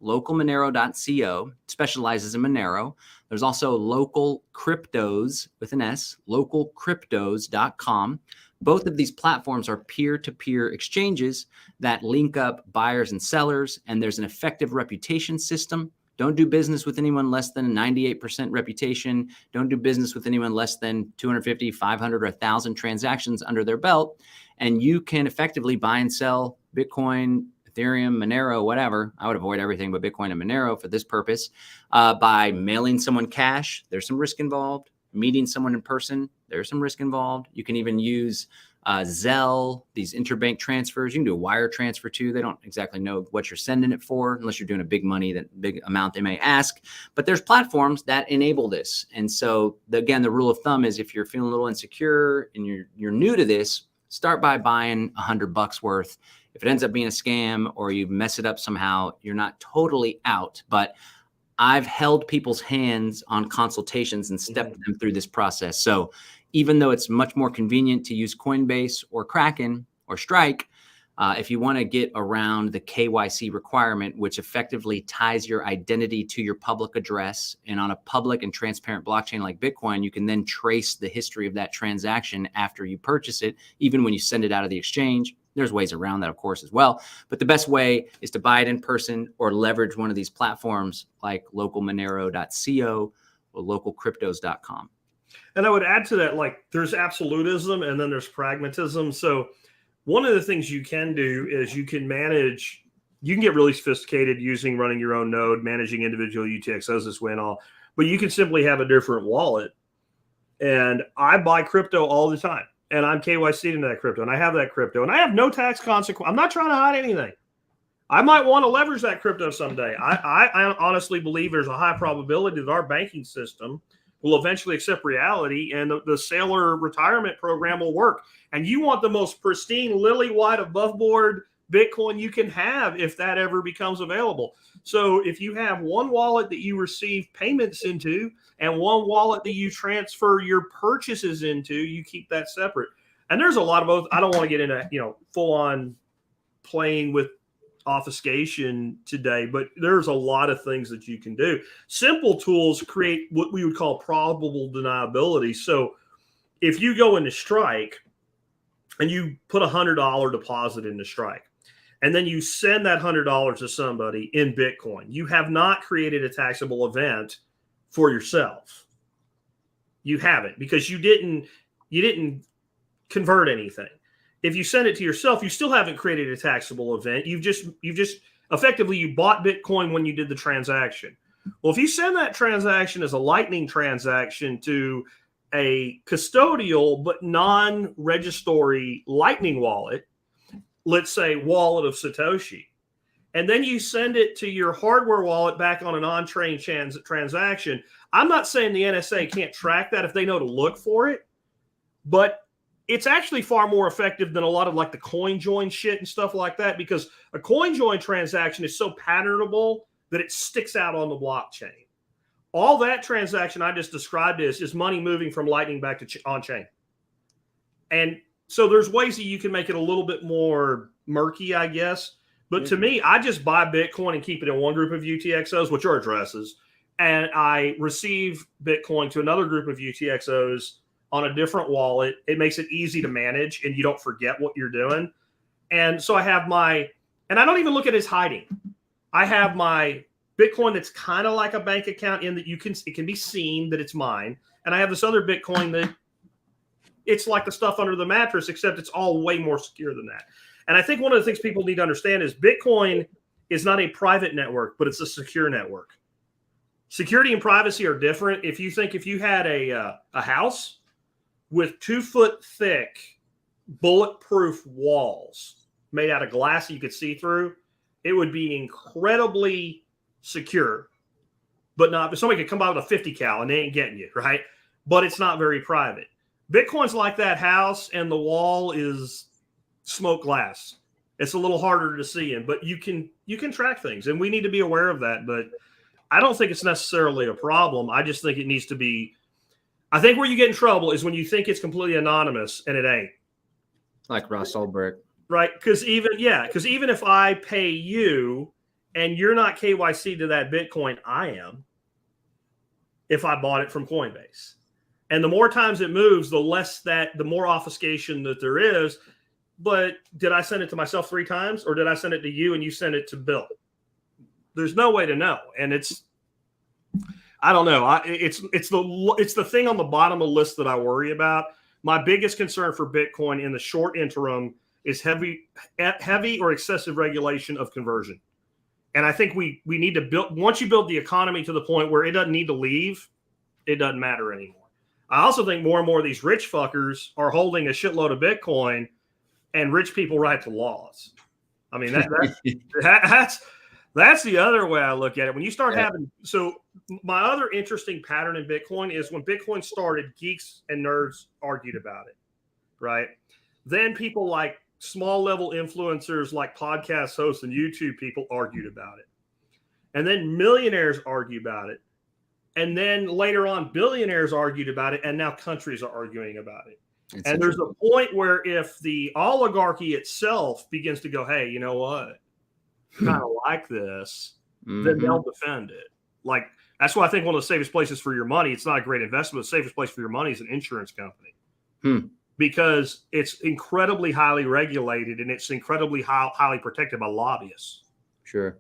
Localmonero.co specializes in Monero. There's also local cryptos with an S, localcryptos.com. Both of these platforms are peer-to-peer exchanges that link up buyers and sellers, and there's an effective reputation system. Don't do business with anyone less than a 98% reputation. Don't do business with anyone less than 250, 500, or 1,000 transactions under their belt. And you can effectively buy and sell Bitcoin, Ethereum, Monero, whatever. I would avoid everything but Bitcoin and Monero for this purpose. By mailing someone cash, there's some risk involved. Meeting someone in person, there's some risk involved. You can even use Zelle, these interbank transfers. You can do a wire transfer too. They don't exactly know what you're sending it for unless you're doing a big amount they may ask. But there's platforms that enable this. And so again, the rule of thumb is if you're feeling a little insecure and you're new to this, start by buying $100 worth. If it ends up being a scam or you mess it up somehow, you're not totally out. But I've held people's hands on consultations and stepped them through this process. So even though it's much more convenient to use Coinbase or Kraken or Strike, if you want to get around the KYC requirement, which effectively ties your identity to your public address, and on a public and transparent blockchain like Bitcoin, you can then trace the history of that transaction after you purchase it, even when you send it out of the exchange. There's ways around that, of course, as well. But the best way is to buy it in person or leverage one of these platforms like localmonero.co or localcryptos.com. And I would add to that, like there's absolutism and then there's pragmatism. So one of the things you can do is you can get really sophisticated using running your own node, managing individual UTXOs this way and all, but you can simply have a different wallet. And I buy crypto all the time and I'm KYC'd into that crypto and I have that crypto and I have no tax consequence. I'm not trying to hide anything. I might want to leverage that crypto someday. I honestly believe there's a high probability that our banking system will eventually accept reality and the sailor retirement program will work. And you want the most pristine, lily white, above board Bitcoin you can have if that ever becomes available. So if you have one wallet that you receive payments into and one wallet that you transfer your purchases into, you keep that separate. And there's a lot of both. I don't want to get into, full on playing with obfuscation today, but there's a lot of things that you can do. Simple tools create what we would call probable deniability. So if you go into Strike and you put $100 deposit into Strike, and then you send that $100 to somebody in Bitcoin, you have not created a taxable event for yourself. You haven't, because you didn't convert anything. If you send it to yourself, you still haven't created a taxable event. You've just effectively you bought Bitcoin when you did the transaction. Well, if you send that transaction as a Lightning transaction to a custodial but non-registry Lightning wallet, let's say wallet of Satoshi, and then you send it to your hardware wallet back on an on-chain transaction, I'm not saying the NSA can't track that if they know to look for it, but it's actually far more effective than a lot of like the coin join shit and stuff like that, because a coin join transaction is so patternable that it sticks out on the blockchain. All that transaction I just described is money moving from Lightning back to on-chain. And so there's ways that you can make it a little bit more murky, I guess. But to me, I just buy Bitcoin and keep it in one group of UTXOs, which are addresses. And I receive Bitcoin to another group of UTXOs on a different wallet. It makes it easy to manage and you don't forget what you're doing. And so I have and I don't even look at it as hiding. I have my Bitcoin that's kind of like a bank account in that it can be seen that it's mine. And I have this other Bitcoin that it's like the stuff under the mattress, except it's all way more secure than that. And I think one of the things people need to understand is Bitcoin is not a private network, but it's a secure network. Security and privacy are different. If you had a house with 2 foot thick bulletproof walls made out of glass that you could see through, it would be incredibly secure, but somebody could come by with a 50 cal and they ain't getting you, right? But it's not very private. Bitcoin's like that house and the wall is smoked glass. It's a little harder to see in, but you can track things, and we need to be aware of that. But I don't think it's necessarily a problem. I just think it needs to be. I think where you get in trouble is when you think it's completely anonymous and it ain't. Like Ross Ulbricht. Right? Because even if I pay you and you're not KYC to that Bitcoin, I am. If I bought it from Coinbase. And the more times it moves, the more obfuscation that there is. But did I send it to myself 3 times, or did I send it to you and you sent it to Bill? There's no way to know. And I don't know. It's the thing on the bottom of the list that I worry about. My biggest concern for Bitcoin in the short interim is heavy or excessive regulation of conversion. And I think we need to build, once you build the economy to the point where it doesn't need to leave, it doesn't matter anymore. I also think more and more of these rich fuckers are holding a shitload of Bitcoin, and rich people write the laws. I mean, that's the other way I look at it. When you start having, so my other interesting pattern in Bitcoin is when Bitcoin started, geeks and nerds argued about it, right? Then people like small level influencers like podcast hosts and YouTube people argued about it. And then millionaires argue about it. And then later on, billionaires argued about it. And now countries are arguing about it. And there's a point where if the oligarchy itself begins to go, hey, you know what? Kind of like this, then they'll defend it. Like, that's why I think one of the safest places for your money, it's not a great investment, the safest place for your money is an insurance company. Because it's incredibly highly regulated and it's incredibly highly protected by lobbyists. Sure.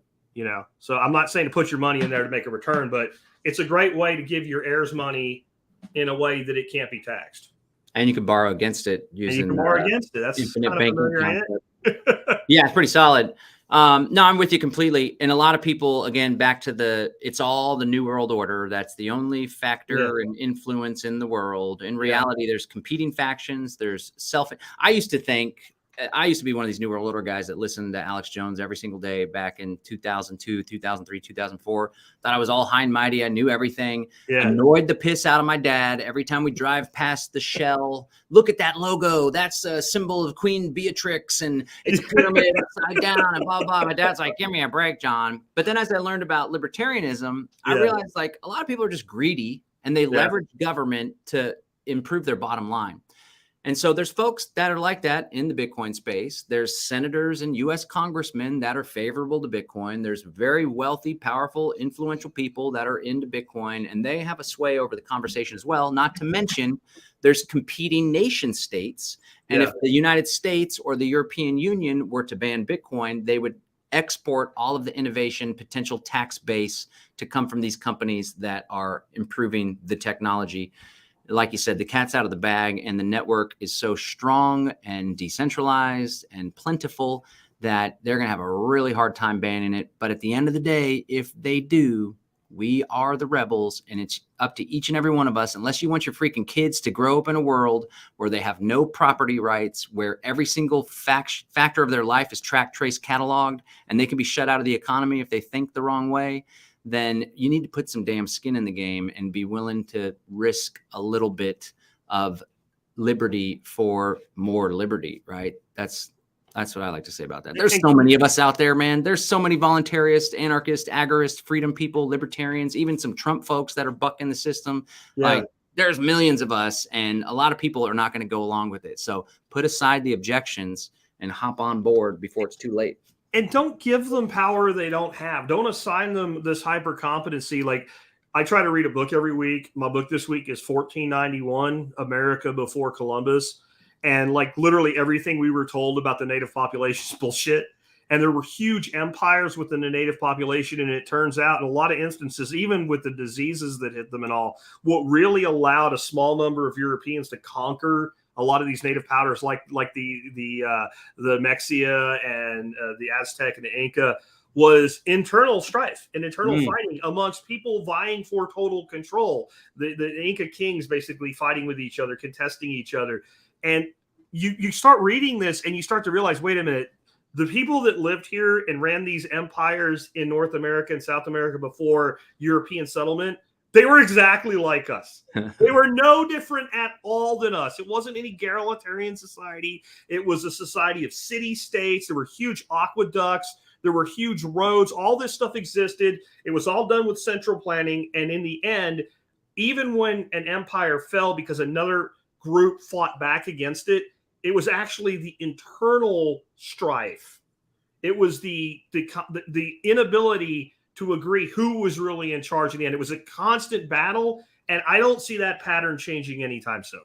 So I'm not saying to put your money in there to make a return, but it's a great way to give your heirs money in a way that it can't be taxed. And you can borrow against it using. And you can borrow against it. That's infinite kind of banking familiar, concept. Yeah, it's pretty solid. No, I'm with you completely. And a lot of people, again, back to it's all the New World Order. That's the only factor and influence in the world. In reality, there's competing factions. There's I used to be one of these New World Order guys that listened to Alex Jones every single day back in 2002, 2003, 2004. Thought I was all high and mighty. I knew everything. Annoyed the piss out of my dad every time we drive past the Shell. Look at that logo. That's a symbol of Queen Beatrix, and it's a pyramid upside down, and blah, blah. My dad's like, give me a break, John. But then as I learned about libertarianism, I realized like a lot of people are just greedy, and they leverage government to improve their bottom line. And so there's folks that are like that in the Bitcoin space. There's senators and U.S. congressmen that are favorable to Bitcoin. There's very wealthy, powerful, influential people that are into Bitcoin, and they have a sway over the conversation as well. Not to mention there's competing nation states. And if the United States or the European Union were to ban Bitcoin, they would export all of the innovation, potential tax base to come from these companies that are improving the technology. Like you said, the cat's out of the bag, and the network is so strong and decentralized and plentiful that they're going to have a really hard time banning it. But at the end of the day, if they do, we are the rebels, and it's up to each and every one of us, unless you want your freaking kids to grow up in a world where they have no property rights, where every single factor of their life is tracked, traced, cataloged, and they can be shut out of the economy if they think the wrong way. Then you need to put some damn skin in the game and be willing to risk a little bit of liberty for more liberty, right? That's what I like to say about that. There's so many of us out there, man. There's so many voluntarists, anarchists, agorists, freedom people, libertarians, even some Trump folks that are bucking the system. Like there's millions of us, and a lot of people are not going to go along with it. So put aside the objections and hop on board before it's too late. And don't give them power they don't have. Don't assign them this hyper competency. Like I try to read a book every week. My book this week is 1491, America Before Columbus. And like literally everything we were told about the native population is bullshit. And there were huge empires within the native population. And it turns out in a lot of instances, even with the diseases that hit them and all, what really allowed a small number of Europeans to conquer a lot of these native powers, like the Mexia and the Aztec and the Inca, was internal strife and internal fighting amongst people vying for total control. The Inca kings basically fighting with each other, contesting each other. And you start reading this and you start to realize, wait a minute, the people that lived here and ran these empires in North America and South America before European settlement, they were exactly like us. They were no different at all than us. It wasn't any egalitarian society. It was a society of city-states. There were huge aqueducts. There were huge roads. All this stuff existed. It was all done with central planning. And in the end, even when an empire fell because another group fought back against it, it was actually the internal strife. It was the inability to agree who was really in charge in the end. It was a constant battle, and I don't see that pattern changing anytime soon.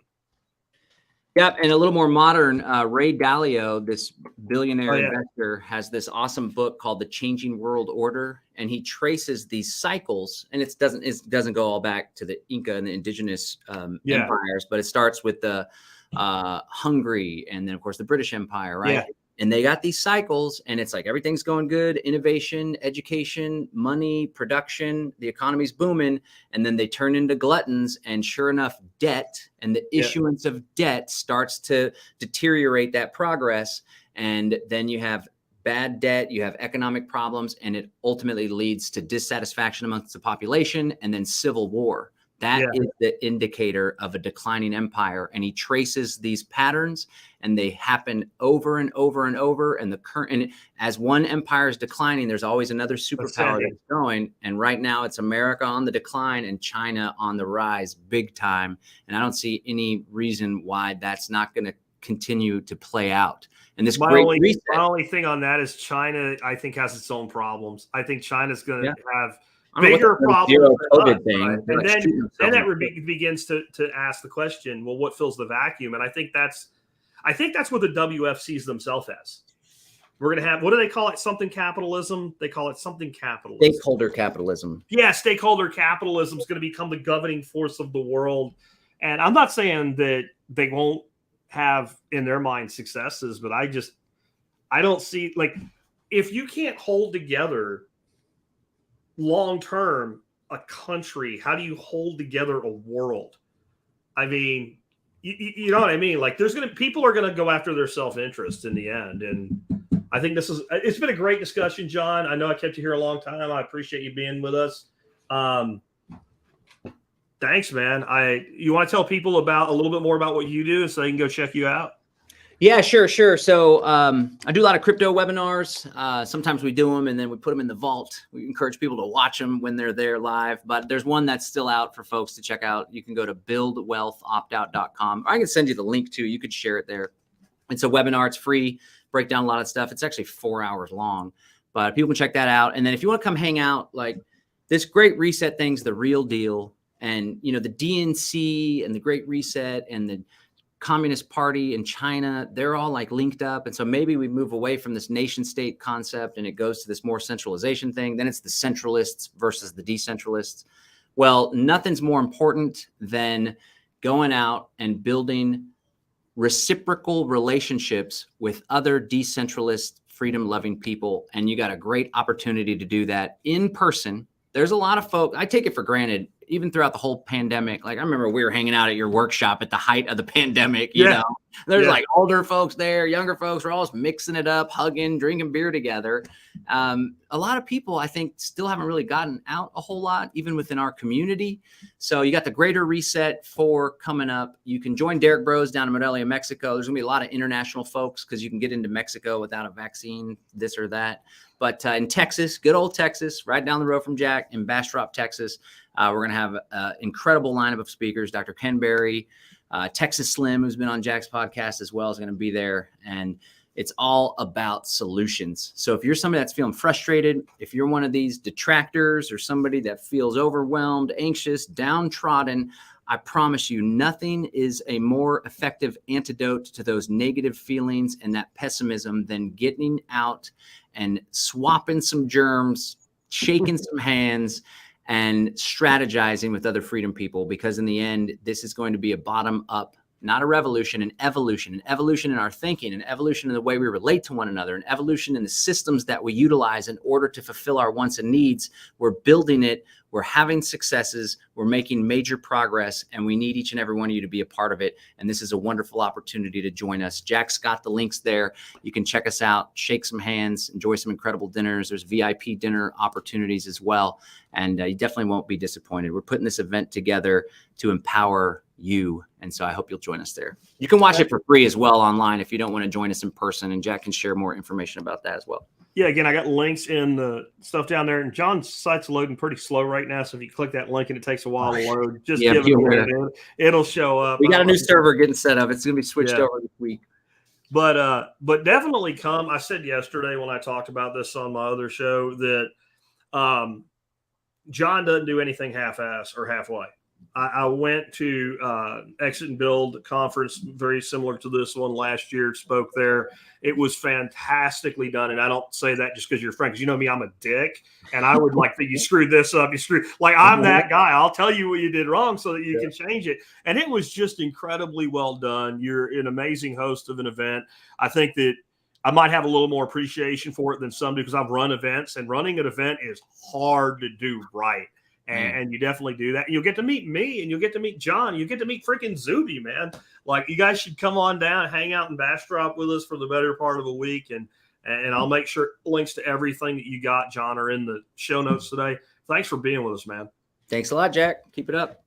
Yep, and a little more modern, Ray Dalio, this billionaire investor, has this awesome book called The Changing World Order, and he traces these cycles, and it doesn't go all back to the Inca and the indigenous empires, but it starts with the Hungary, and then of course the British Empire, right? Yeah. And they got these cycles, and it's like everything's going good, innovation, education, money, production, the economy's booming, and then they turn into gluttons, and sure enough, debt and the issuance of debt starts to deteriorate that progress. And then you have bad debt, you have economic problems, and it ultimately leads to dissatisfaction amongst the population and then civil war. That is the indicator of a declining empire. And he traces these patterns, and they happen over and over and over. And as one empire is declining, there's always another superpower that's going. And right now it's America on the decline and China on the rise big time. And I don't see any reason why that's not going to continue to play out. And this my only thing on that is China, I think, has its own problems. I think China's going to have bigger problems than us, right? And then that begins to ask the question, well, what fills the vacuum? And I think that's what the WF sees themselves as. We're going to have, what do they call it? Something capitalism. They call it something capitalism. Stakeholder capitalism. Yeah. Stakeholder capitalism is going to become the governing force of the world. And I'm not saying that they won't have in their mind successes, but I don't see, like, if you can't hold together long term a country, how do you hold together a world? I mean, you know what I mean? Like, people are going to go after their self-interest in the end. And I think it's been a great discussion, John. I know I kept you here a long time. I appreciate you being with us. Thanks, man. You want to tell people a little bit more about what you do so they can go check you out? Yeah, sure. So I do a lot of crypto webinars. Sometimes we do them and then we put them in the vault. We encourage people to watch them when they're there live. But there's one that's still out for folks to check out. You can go to buildwealthoptout.com. I can send you the link too. You could share it there. It's a webinar. It's free. Break down a lot of stuff. It's actually 4 hours long, but people can check that out. And then if you want to come hang out, like, this Great Reset thing's the real deal. And, the DNC and the Great Reset and the Communist Party in China, they're all like linked up. And so maybe we move away from this nation state concept and it goes to this more centralization thing. Then it's the centralists versus the decentralists. Well, nothing's more important than going out and building reciprocal relationships with other decentralist, freedom loving people. And you got a great opportunity to do that in person. There's a lot of folks, I take it for granted, even throughout the whole pandemic. Like, I remember we were hanging out at your workshop at the height of the pandemic, you know, there's like older folks there, younger folks, we're all just mixing it up, hugging, drinking beer together. A lot of people, I think, still haven't really gotten out a whole lot, even within our community. So you got the Greater Reset 4 coming up. You can join Derek Bros down in Morelia, Mexico. There's gonna be a lot of international folks because you can get into Mexico without a vaccine, this or that. But in Texas, good old Texas, right down the road from Jack in Bastrop, Texas, we're going to have an incredible lineup of speakers. Dr. Ken Berry, Texas Slim, who's been on Jack's podcast as well, is going to be there. And it's all about solutions. So if you're somebody that's feeling frustrated, if you're one of these detractors or somebody that feels overwhelmed, anxious, downtrodden, I promise you, nothing is a more effective antidote to those negative feelings and that pessimism than getting out and swapping some germs, shaking some hands, and strategizing with other freedom people. Because in the end, this is going to be a bottom up, not a revolution, an evolution in our thinking, an evolution in the way we relate to one another, an evolution in the systems that we utilize in order to fulfill our wants and needs. We're building it. We're having successes. We're making major progress, and we need each and every one of you to be a part of it. And this is a wonderful opportunity to join us. Jack's got the links there. You can check us out, shake some hands, enjoy some incredible dinners. There's VIP dinner opportunities as well. And you definitely won't be disappointed. We're putting this event together to empower you. And so I hope you'll join us there. You can watch it for free as well online if you don't want to join us in person. And Jack can share more information about that as well. Yeah, again, I got links in the stuff down there, and John's site's loading pretty slow right now. So if you click that link and it takes a while to load, just give it a minute. It'll show up. We got a new server getting set up. It's going to be switched over this week. But definitely come. I said yesterday when I talked about this on my other show that John doesn't do anything half-ass or halfway. I went to Exit and Build conference, very similar to this one last year, spoke there. It was fantastically done. And I don't say that just because you're a friend, because you know me, I'm a dick. And I would like that you screwed this up. I'm that guy. I'll tell you what you did wrong so that you can change it. And it was just incredibly well done. You're an amazing host of an event. I think that I might have a little more appreciation for it than some do because I've run events, and running an event is hard to do right. And you definitely do that. You'll get to meet me, and you'll get to meet John. You get to meet freaking Zuby, man. Like, you guys should come on down, hang out in Bastrop with us for the better part of a week. And I'll make sure links to everything that you got, John, are in the show notes today. Thanks for being with us, man. Thanks a lot, Jack. Keep it up.